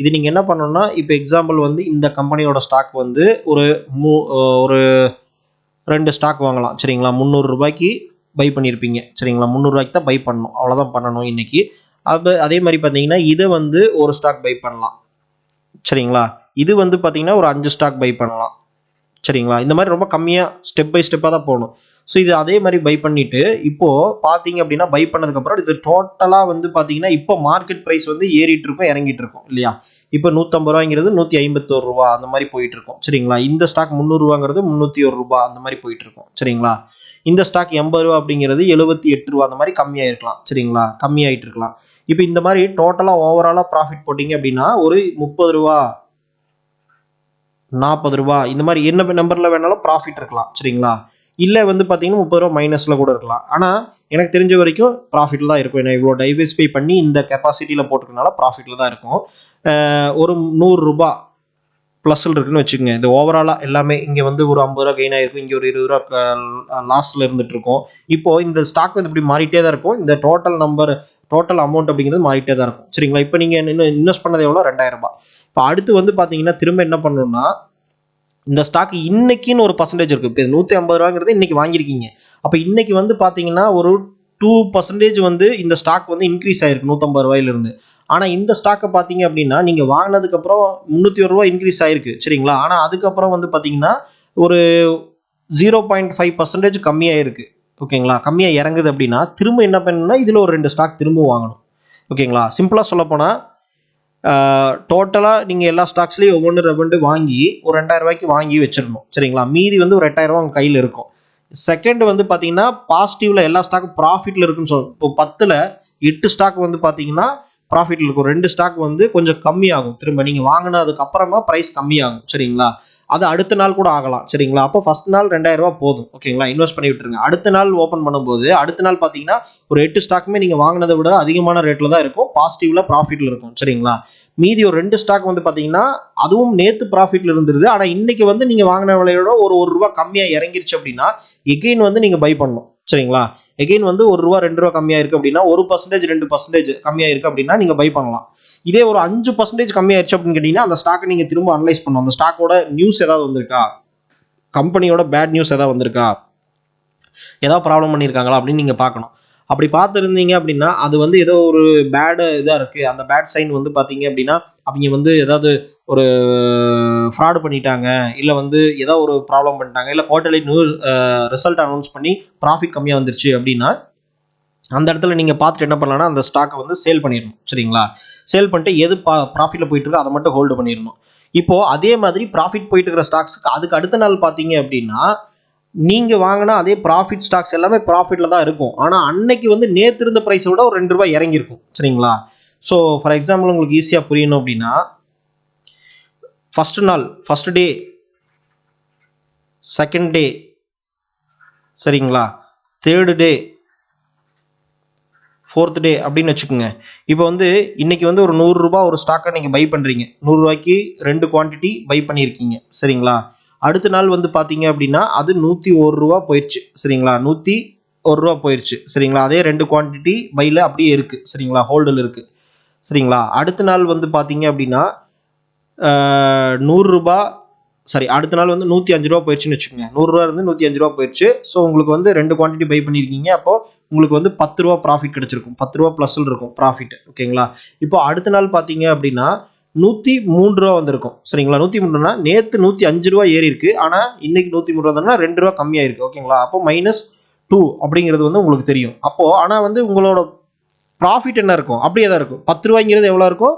A: இது நீங்கள் என்ன பண்ணணும்னா இப்போ எக்ஸாம்பிள் வந்து இந்த கம்பெனியோட ஸ்டாக் வந்து ஒரு 2 ஸ்டாக் வாங்கலாம். சரிங்களா? 300 ரூபாய்க்கு பை பண்ணியிருப்பீங்க. சரிங்களா? 300 ரூபாய்க்கு தான் பை பண்ணணும். அவ்வளோதான் பண்ணணும் இன்றைக்கி. அதே மாதிரி பார்த்தீங்கன்னா இதை வந்து ஒரு ஸ்டாக் பை பண்ணலாம். சரிங்களா. இது வந்து பார்த்தீங்கன்னா ஒரு 5 ஸ்டாக் பை பண்ணலாம். சரிங்களா. இந்த மாதிரி ரொம்ப கம்மியாக ஸ்டெப் பை ஸ்டெப்பாக தான் போகணும். ஸோ இது அதே மாதிரி பை பண்ணிவிட்டு இப்போது பார்த்தீங்க அப்படின்னா பை பண்ணதுக்கப்புறம் இது டோட்டலாக வந்து பார்த்தீங்கன்னா இப்போ மார்க்கெட் ப்ரைஸ் வந்து ஏறிட்டு இருக்கும் இறங்கிட்டு இருக்கும் இல்லையா. இப்போ 150 ரூபாங்கிறது 151 ரூபா அந்த மாதிரி போயிட்டு இருக்கும். சரிங்களா. இந்த ஸ்டாக் 300 ரூபாங்கிறது 301 ரூபா அந்த மாதிரி போயிட்டு இருக்கும். சரிங்களா. இந்த ஸ்டாக் 80 ரூபா அப்படிங்கிறது 78 ரூபா அந்த மாதிரி கம்மியாக இருக்கலாம். சரிங்களா. கம்மியாயிட்டு இருக்கலாம். இப்போ இந்த மாதிரி டோட்டலாக ஓவராலாக ப்ராஃபிட் போட்டிங்க அப்படின்னா ஒரு 30 ரூபா 40 ரூபா இந்த மாதிரி என்ன நம்பரில் வேணாலும் ப்ராஃபிட் இருக்கலாம். சரிங்களா. இல்லை வந்து பார்த்தீங்கன்னா 30 ரூபா மைனஸில் கூட இருக்கலாம். ஆனால் எனக்கு தெரிஞ்ச வரைக்கும் ப்ராஃபிட்டில் தான் இருக்கும். ஏன்னா இவ்வளோ டைவர்சிஃபை பண்ணி இந்த கெப்பாசிட்டியில் போட்டுக்கனால ப்ராஃபிட்டில் தான் இருக்கும். ஒரு 100 ரூபா ப்ளஸில் இருக்குன்னு வச்சுக்கோங்க. இது ஓவராலாக எல்லாமே இங்கே வந்து ஒரு 50 ரூபா கெயின் ஆகிருக்கும், இங்கே ஒரு 20 ரூபா லாஸ்ட்டில் இருந்துட்டு இருக்கும். இப்போது இந்த ஸ்டாக் வந்து இப்படி மாறிட்டே தான் இருக்கும். இந்த டோட்டல் அமௌண்ட் அப்படிங்கிறது மாறிட்டே தான் இருக்கும். சரிங்களா. இப்போ நீங்கள் இன்னும் இன்வெஸ்ட் பண்ணது எவ்வளோ 2000 ரூபாய். இப்போ அடுத்து வந்து பார்த்தீங்கன்னா திரும்ப என்ன பண்ணணும்னா இந்த ஸ்டாக் இன்னைக்குன்னு ஒரு பர்சன்டேஜ் இருக்குது. இப்போ 150 ரூபாங்கிறது இன்னைக்கு வாங்கியிருக்கீங்க. அப்போ இன்னைக்கு வந்து பார்த்தீங்கன்னா ஒரு 2% வந்து இந்த ஸ்டாக் வந்து இன்க்ரீஸ் ஆயிருக்கு 150 ரூபாயிலிருந்து. ஆனால் இந்த ஸ்டாக்கை பார்த்தீங்க அப்படின்னா நீங்கள் வாங்கினதுக்கப்புறம் 301 ரூபா இன்க்ரீஸ் ஆயிருக்கு. சரிங்களா. ஆனால் அதுக்கப்புறம் வந்து பார்த்தீங்கன்னா ஒரு 0.5% கம்மியாயிருக்கு. ஓகேங்களா. கம்மியாக இறங்குது அப்படின்னா திரும்ப என்ன பண்ணணும்னா இதில் ஒரு 2 ஸ்டாக் திரும்ப வாங்கணும். ஓகேங்களா. சிம்பிளாக சொல்லப்போனால் டோட்டலாக நீங்கள் எல்லா ஸ்டாக்ஸ்லேயும் ஒவ்வொன்று வாங்கி ஒரு 2000 ரூபாய்க்கு வாங்கி வச்சிடணும். சரிங்களா. மீதி வந்து ஒரு 8000 ரூபா உங்கள் கையில் இருக்கும். செகண்ட் வந்து பார்த்தீங்கன்னா பாசிட்டிவ்ல எல்லா ஸ்டாக்கும் ப்ராஃபிட்டில் இருக்குன்னு சொல்லணும். இப்போ 10ல் 8 ஸ்டாக் வந்து பார்த்தீங்கன்னா ப்ராஃபிட்டில் இருக்கும். 2 ஸ்டாக் வந்து கொஞ்சம் கம்மியாகும். திரும்ப நீங்கள் வாங்கினதுக்கு அப்புறமா ப்ரைஸ் கம்மியாகும். சரிங்களா. அது அடுத்த நாள் கூட ஆகலாம். சரிங்களா. அப்போ ஃபர்ஸ்ட் நாள் 2000 ரூபா போதும். ஓகேங்களா. இன்வெஸ்ட் பண்ணி விட்டுருங்க. அடுத்த நாள் ஓப்பன் பண்ணும்போது அடுத்த நாள் பார்த்தீங்கன்னா ஒரு 8 ஸ்டாக்குமே நீங்கள் வாங்கினதை விட அதிகமான ரேட்டில் தான் இருக்கும். பாசிட்டிவ்ல ப்ராஃபிட்டில் இருக்கும். சரிங்களா. மீதி ஒரு 2 ஸ்டாக் வந்து பார்த்தீங்கன்னா அதுவும் நேற்று ப்ராஃபிட்டில் இருந்துருது. ஆனால் இன்னைக்கு வந்து நீங்கள் வாங்கின விலையோட ஒரு ரூபா கம்மியாக இறங்கிருச்சு அப்படின்னா எகெயின் வந்து நீங்கள் பை பண்ணணும். சரிங்களா. எகெயின் வந்து ஒரு ரூபா 2 ரூபா கம்மியாக இருக்குது அப்படின்னா 1% 2% கம்மியாக இருக்குது அப்படின்னா நீங்கள் பை பண்ணலாம். இதே ஒரு 5% கம்மியாயிருச்சு அப்படின்னு கேட்டீங்கன்னா அந்த ஸ்டாக்கை நீங்கள் திரும்ப அனலைஸ் பண்ணணும். அந்த ஸ்டாக்கோட நியூஸ் ஏதாவது வந்திருக்கா, கம்பெனியோட பேட் நியூஸ் ஏதாவது வந்திருக்கா, ஏதாவது ப்ராப்ளம் பண்ணியிருக்காங்களா அப்படின்னு நீங்கள் பார்க்கணும். அப்படி பார்த்துருந்தீங்க அப்படின்னா அது வந்து ஏதோ ஒரு பேடு இதாக இருக்குது. அந்த பேட் சைன் வந்து பார்த்தீங்க அப்படின்னா அவங்க வந்து ஏதாவது ஒரு ஃப்ராடு பண்ணிட்டாங்க, இல்லை வந்து ஏதோ ஒரு ப்ராப்ளம் பண்ணிட்டாங்க, இல்லை குவார்ட்டர்லி நியூஸ் ரிசல்ட் அனௌன்ஸ் பண்ணி ப்ராஃபிட் கம்மியாக வந்துருச்சு அப்படின்னா அந்த இடத்துல நீங்கள் பார்த்துட்டு என்ன பண்ணலாம்னா அந்த ஸ்டாக்கை வந்து சேல் பண்ணிடணும். சரிங்களா. சேல் பண்ணிட்டு எது ப்ராஃபிட்டில் போயிட்டு இருக்கோ அதை மட்டும் ஹோல்டு பண்ணிடணும். இப்போது அதே மாதிரி ப்ராஃபிட் போயிட்டு இருக்கிற ஸ்டாக்ஸுக்கு அதுக்கு அடுத்த நாள் பார்த்தீங்க அப்படின்னா நீங்கள் வாங்கினா அதே ப்ராஃபிட் ஸ்டாக்ஸ் எல்லாமே ப்ராஃபிட்டில் தான் இருக்கும். ஆனால் அன்னைக்கு வந்து நேற்று இருந்த ப்ரைஸை விட ஒரு 2 ரூபாய் இறங்கியிருக்கும். சரிங்களா. ஸோ ஃபார் எக்ஸாம்பிள் உங்களுக்கு ஈஸியாக புரியணும் அப்படின்னா ஃபஸ்ட் டே, செகண்ட் டே, சரிங்களா, தேர்டு டே, ஃபோர்த் டே அப்படின்னு வச்சுக்கோங்க. இப்போ வந்து இன்னைக்கு வந்து ஒரு 100 ரூபா ஒரு ஸ்டாக்கை நீங்கள் பை பண்ணுறீங்க. 100 ரூபாய்க்கு 2 குவான்டிட்டி பை பண்ணியிருக்கீங்க. சரிங்களா. அடுத்த நாள் வந்து பார்த்தீங்க அப்படின்னா அது 101 ரூபா போயிடுச்சு. சரிங்களா. 101 ரூபா போயிடுச்சு. சரிங்களா. அதே 2 குவான்டிட்டி பையில் அப்படியே இருக்குது. சரிங்களா. ஹோல்டில் இருக்குது. சரிங்களா. அடுத்த நாள் வந்து பார்த்தீங்க அப்படின்னா 100 ரூபா அடுத்த நாள் வந்து 105 ரூபா போயிடுச்சுன்னு வச்சுக்கோங்க. 100 ரூபா இருந்து 105 ரூபா போயிடுச்சு. ஸோ உங்களுக்கு வந்து 2 குவான்டிட்டி பை பண்ணியிருக்கீங்க. அப்போ உங்களுக்கு வந்து 10 ரூபா ப்ராஃபிட் கிடைச்சிருக்கும். 10 ரூபா ப்ளஸில் இருக்கும் ப்ராஃபிட். ஓகேங்களா. இப்போ அடுத்த நாள் பார்த்தீங்க அப்படின்னா 103 ரூபா வந்திருக்கும். சரிங்களா. 103 நேற்று 105 ரூபா ஏறி இருக்கு. ஆனால் இன்னைக்கு 103 ரூபா தானே 2 ரூபா கம்மியாயிருக்கு. ஓகேங்களா. அப்போ -2 அப்படிங்கிறது வந்து உங்களுக்கு தெரியும். அப்போது ஆனால் வந்து உங்களோட ப்ராஃபிட் என்ன இருக்கும் அப்படியே தான் இருக்கும். 10 ரூபாய்ங்கிறது எவ்வளோ இருக்கும்,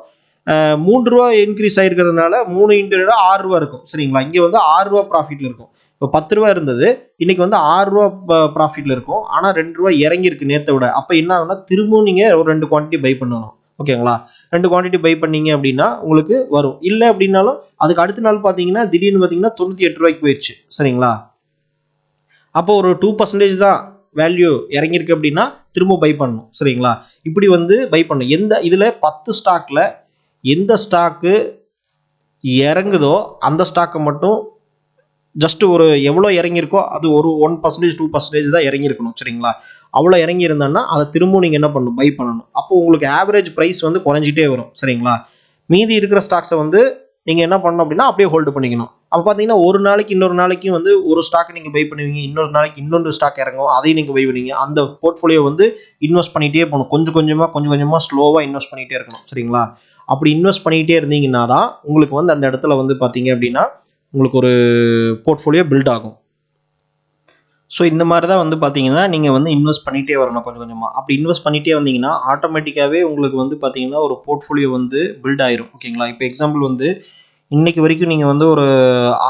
A: 3 ரூபா இன்க்ரீஸ் ஆகிருக்கிறதுனால 3 × 6 ரூபா இருக்கும். சரிங்களா. இங்கே வந்து 6 ரூபா ப்ராஃபிட்டில் இருக்கும். இப்போ 10 ரூபா இருந்தது, இன்னைக்கு வந்து 6 ரூபா ப்ராஃபிட்டில் இருக்கும். ஆனால் 2 ரூபா இறங்கியிருக்கு நேற்றை விட. அப்போ என்ன ஆகுனா திரும்பவும் நீங்கள் ஒரு 2 குவான்டிட்டி பை பண்ணணும். ஓகேங்களா. 2 குவான்டிட்டி பை பண்ணீங்க அப்படின்னா உங்களுக்கு வரும். இல்லை அப்படின்னாலும் அதுக்கு அடுத்த நாள் பார்த்தீங்கன்னா திடீர்னு பார்த்தீங்கன்னா 98 ரூபாய்க்கு போயிடுச்சு. சரிங்களா. அப்போ ஒரு 2% தான் வேல்யூ இறங்கியிருக்கு அப்படின்னா திரும்ப பை பண்ணணும். சரிங்களா. இப்படி வந்து பை பண்ணணும். எந்த இதில் 10 ஸ்டாக்கில் எந்த ஸ்டாக்கு இறங்குதோ அந்த ஸ்டாக்கை மட்டும் ஜஸ்ட் ஒரு எவ்வளோ இறங்கியிருக்கோ அது ஒரு 1% 2% தான் இறங்கியிருக்கணும். சரிங்களா. அவ்வளோ இறங்கி இருந்தான்னா அதை திரும்பவும் நீங்கள் என்ன பண்ணணும், பை பண்ணணும். அப்போ உங்களுக்கு ஆவரேஜ் ப்ரைஸ் வந்து குறைஞ்சிட்டே வரும். சரிங்களா. மீதி இருக்கிற ஸ்டாக்ஸை வந்து நீங்கள் என்ன பண்ணணும் அப்படின்னா அப்படியே ஹோல்டு பண்ணிக்கணும். அப்போ பார்த்தீங்கன்னா ஒரு நாளைக்கு இன்னொரு நாளைக்கு வந்து ஒரு ஸ்டாக் நீங்கள் பை பண்ணுவீங்க, இன்னொரு நாளைக்கு இன்னொரு ஸ்டாக் இறங்கும், அதையும் நீங்கள் பை பண்ணுவீங்க. அந்த போர்ட்ஃபோலியோ வந்து இன்வெஸ்ட் பண்ணிகிட்டே போகணும். கொஞ்சம் கொஞ்சமாக ஸ்லோவாக இன்வெஸ்ட் பண்ணிகிட்டே இருக்கணும். சரிங்களா? அப்படி இன்வெஸ்ட் பண்ணிகிட்டே இருந்தீங்கன்னா தான் உங்களுக்கு வந்து அந்த இடத்துல வந்து பார்த்தீங்க அப்படின்னா உங்களுக்கு ஒரு போர்ட்ஃபோலியோ பில்ட் ஆகும். ஸோ இந்த மாதிரி தான் வந்து பார்த்தீங்கன்னா நீங்கள் வந்து இன்வெஸ்ட் பண்ணிகிட்டே வரணும் கொஞ்சம் கொஞ்சமாக. அப்படி இன்வெஸ்ட் பண்ணிகிட்டே வந்தீங்கன்னா ஆட்டோமேட்டிக்காகவே உங்களுக்கு வந்து பார்த்தீங்கன்னா ஒரு போர்ட்ஃபோலியோ வந்து பில்ட் ஆயிரும். ஓகேங்களா? இப்போ எக்ஸாம்பிள் வந்து இன்னைக்கு வரைக்கும் நீங்கள் வந்து ஒரு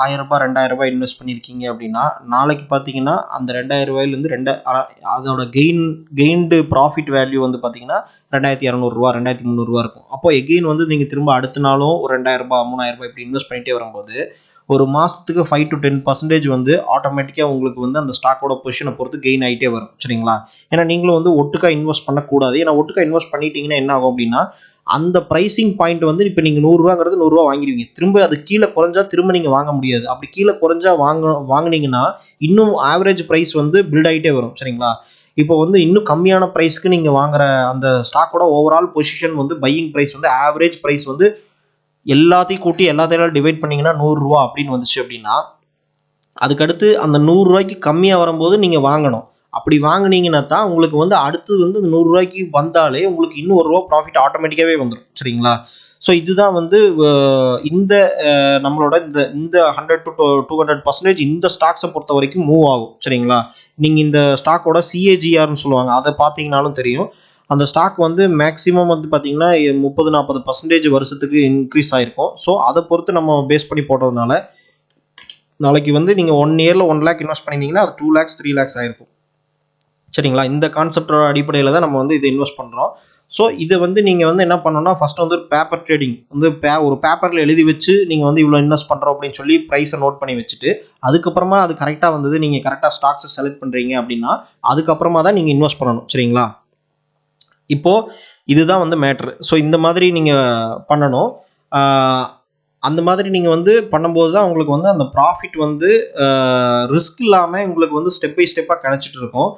A: ₹1000 ₹2000 இன்வெஸ்ட் பண்ணியிருக்கீங்க அப்படின்னா நாளைக்கு பார்த்தீங்கன்னா அந்த ₹2000 அதோட கெயின்டு ப்ராஃபிட் வேல்யூ வந்து பார்த்தீங்கன்னா ₹2200 ₹2300 இருக்கும். அப்போ எகெயின் வந்து நீங்கள் திரும்ப அடுத்த நாளும் ஒரு ₹2000 ₹3000 இப்படி இன்வெஸ்ட் பண்ணிகிட்டே வரும்போது ஒரு மாதத்துக்கு 5 to 10% வந்து ஆட்டோமேட்டிக்காக உங்களுக்கு வந்து அந்த ஸ்டாக்கோட பொசிஷனை பொறுத்து கெயின் ஆகிட்டே வரும். சரிங்களா? ஏன்னா நீங்களும் வந்து ஒட்டுக்கா இன்வெஸ்ட் பண்ணக்கூடாது. ஏன்னா ஒட்டுக்கா இன்வெஸ்ட் பண்ணிட்டீங்கன்னா என்ன ஆகும் அப்படின்னா அந்த ப்ரைசிங் பாயிண்ட் வந்து இப்போ நீங்கள் ₹100 வாங்கிடுவீங்க. திரும்ப அது கீழே குறைஞ்சா திரும்ப நீங்கள் வாங்க முடியாது. அப்படி கீழே குறைஞ்சா வாங்கினீங்கன்னா இன்னும் ஆவரேஜ் ப்ரைஸ் வந்து பில்ட் ஆகிட்டே வரும். சரிங்களா? இப்போ வந்து இன்னும் கம்மியான ப்ரைஸ்க்கு நீங்கள் வாங்குற அந்த ஸ்டாக்கோட ஓவரால் பொசிஷன் வந்து பையிங் ப்ரைஸ் வந்து ஆவரேஜ் ப்ரைஸ் வந்து எல்லாத்தையும் கூட்டி எல்லாத்தையும் டிவைட் பண்ணிங்கன்னா ₹100 அப்படின்னு வந்துச்சு அப்படின்னா அதுக்கடுத்து அந்த ₹100 கம்மியாக வரும்போது நீங்கள் வாங்கணும். அப்படி வாங்கினீங்கன்னா தான் உங்களுக்கு வந்து அடுத்து வந்து அந்த ₹100 வந்தாலே உங்களுக்கு இன்னும் ₹1 ப்ராஃபிட் ஆட்டோமேட்டிக்காகவே வந்துடும். சரிங்களா? ஸோ இதுதான் வந்து இந்த நம்மளோட இந்த 100 to 200% இந்த ஸ்டாக்ஸை பொறுத்த வரைக்கும் மூவ் ஆகும். சரிங்களா? நீங்கள் இந்த ஸ்டாக்கோட CAGRன்னு சொல்லுவாங்க, அதை பார்த்தீங்கன்னாலும் தெரியும். அந்த ஸ்டாக் வந்து மேக்ஸிமம் வந்து பார்த்தீங்கன்னா 30-40% வருஷத்துக்கு இன்க்ரீஸ் ஆகிருக்கும். ஸோ அதை பொறுத்து நம்ம பேஸ் பண்ணி போடுறதுனால நாளைக்கு வந்து நீங்கள் 1 இயரில் 1 lakh இன்வெஸ்ட் பண்ணியிருந்தீங்கன்னா அது 2 lakhs 3 lakhs ஆயிருக்கும். சரிங்களா? இந்த கான்செப்டோட அடிப்படையில் தான் நம்ம வந்து இதை இன்வெஸ்ட் பண்ணுறோம். ஸோ இதை வந்து நீங்கள் வந்து என்ன பண்ணணும்னா ஃபஸ்ட்டு வந்து ஒரு பேப்பர் ட்ரேடிங் வந்து ஒரு பேப்பரில் எழுதி வச்சு நீங்கள் வந்து இவ்வளோ இன்வெஸ்ட் பண்ணுறோம் அப்படின்னு சொல்லி ப்ரைஸை நோட் பண்ணி வச்சுட்டு அதுக்கப்புறமா அது கரெக்டாக வந்தது நீங்கள் கரெக்டாக ஸ்டாக்ஸை செலக்ட் பண்ணுறீங்க அப்படின்னா அதுக்கப்புறமா தான் நீங்கள் இன்வெஸ்ட் பண்ணணும். சரிங்களா? இப்போது இதுதான் வந்து மேட்ரு. ஸோ இந்த மாதிரி நீங்கள் பண்ணணும். அந்த மாதிரி நீங்கள் வந்து பண்ணும்போது தான் உங்களுக்கு வந்து அந்த ப்ராஃபிட் வந்து ரிஸ்க் இல்லாமல் உங்களுக்கு வந்து ஸ்டெப் பை ஸ்டெப்பாக கிடச்சிட்டு இருக்கும்.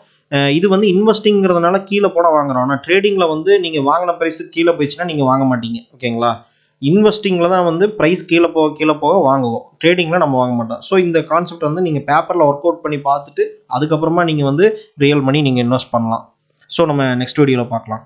A: இது வந்து இன்வெஸ்டிங்கிறதுனால கீழே போட வாங்குறோம். ஆனால் ட்ரேடிங்கில் வந்து நீங்கள் வாங்கின ப்ரைஸுக்கு கீழே போயிடுச்சுன்னா நீங்கள் வாங்க மாட்டீங்க. ஓகேங்களா? இன்வெஸ்டிங்கில் தான் வந்து ப்ரைஸ் கீழே போக வாங்குவோம். ட்ரேடிங்கில் நம்ம வாங்க மாட்டோம். ஸோ இந்த கான்செப்ட் வந்து நீங்கள் பேப்பரில் ஒர்க் அவுட் பண்ணி பார்த்துட்டு அதுக்கப்புறமா நீங்கள் வந்து ரியல் மணி நீங்கள் இன்வெஸ்ட் பண்ணலாம். ஸோ நம்ம நெக்ஸ்ட் வீடியோவில் பார்க்கலாம்.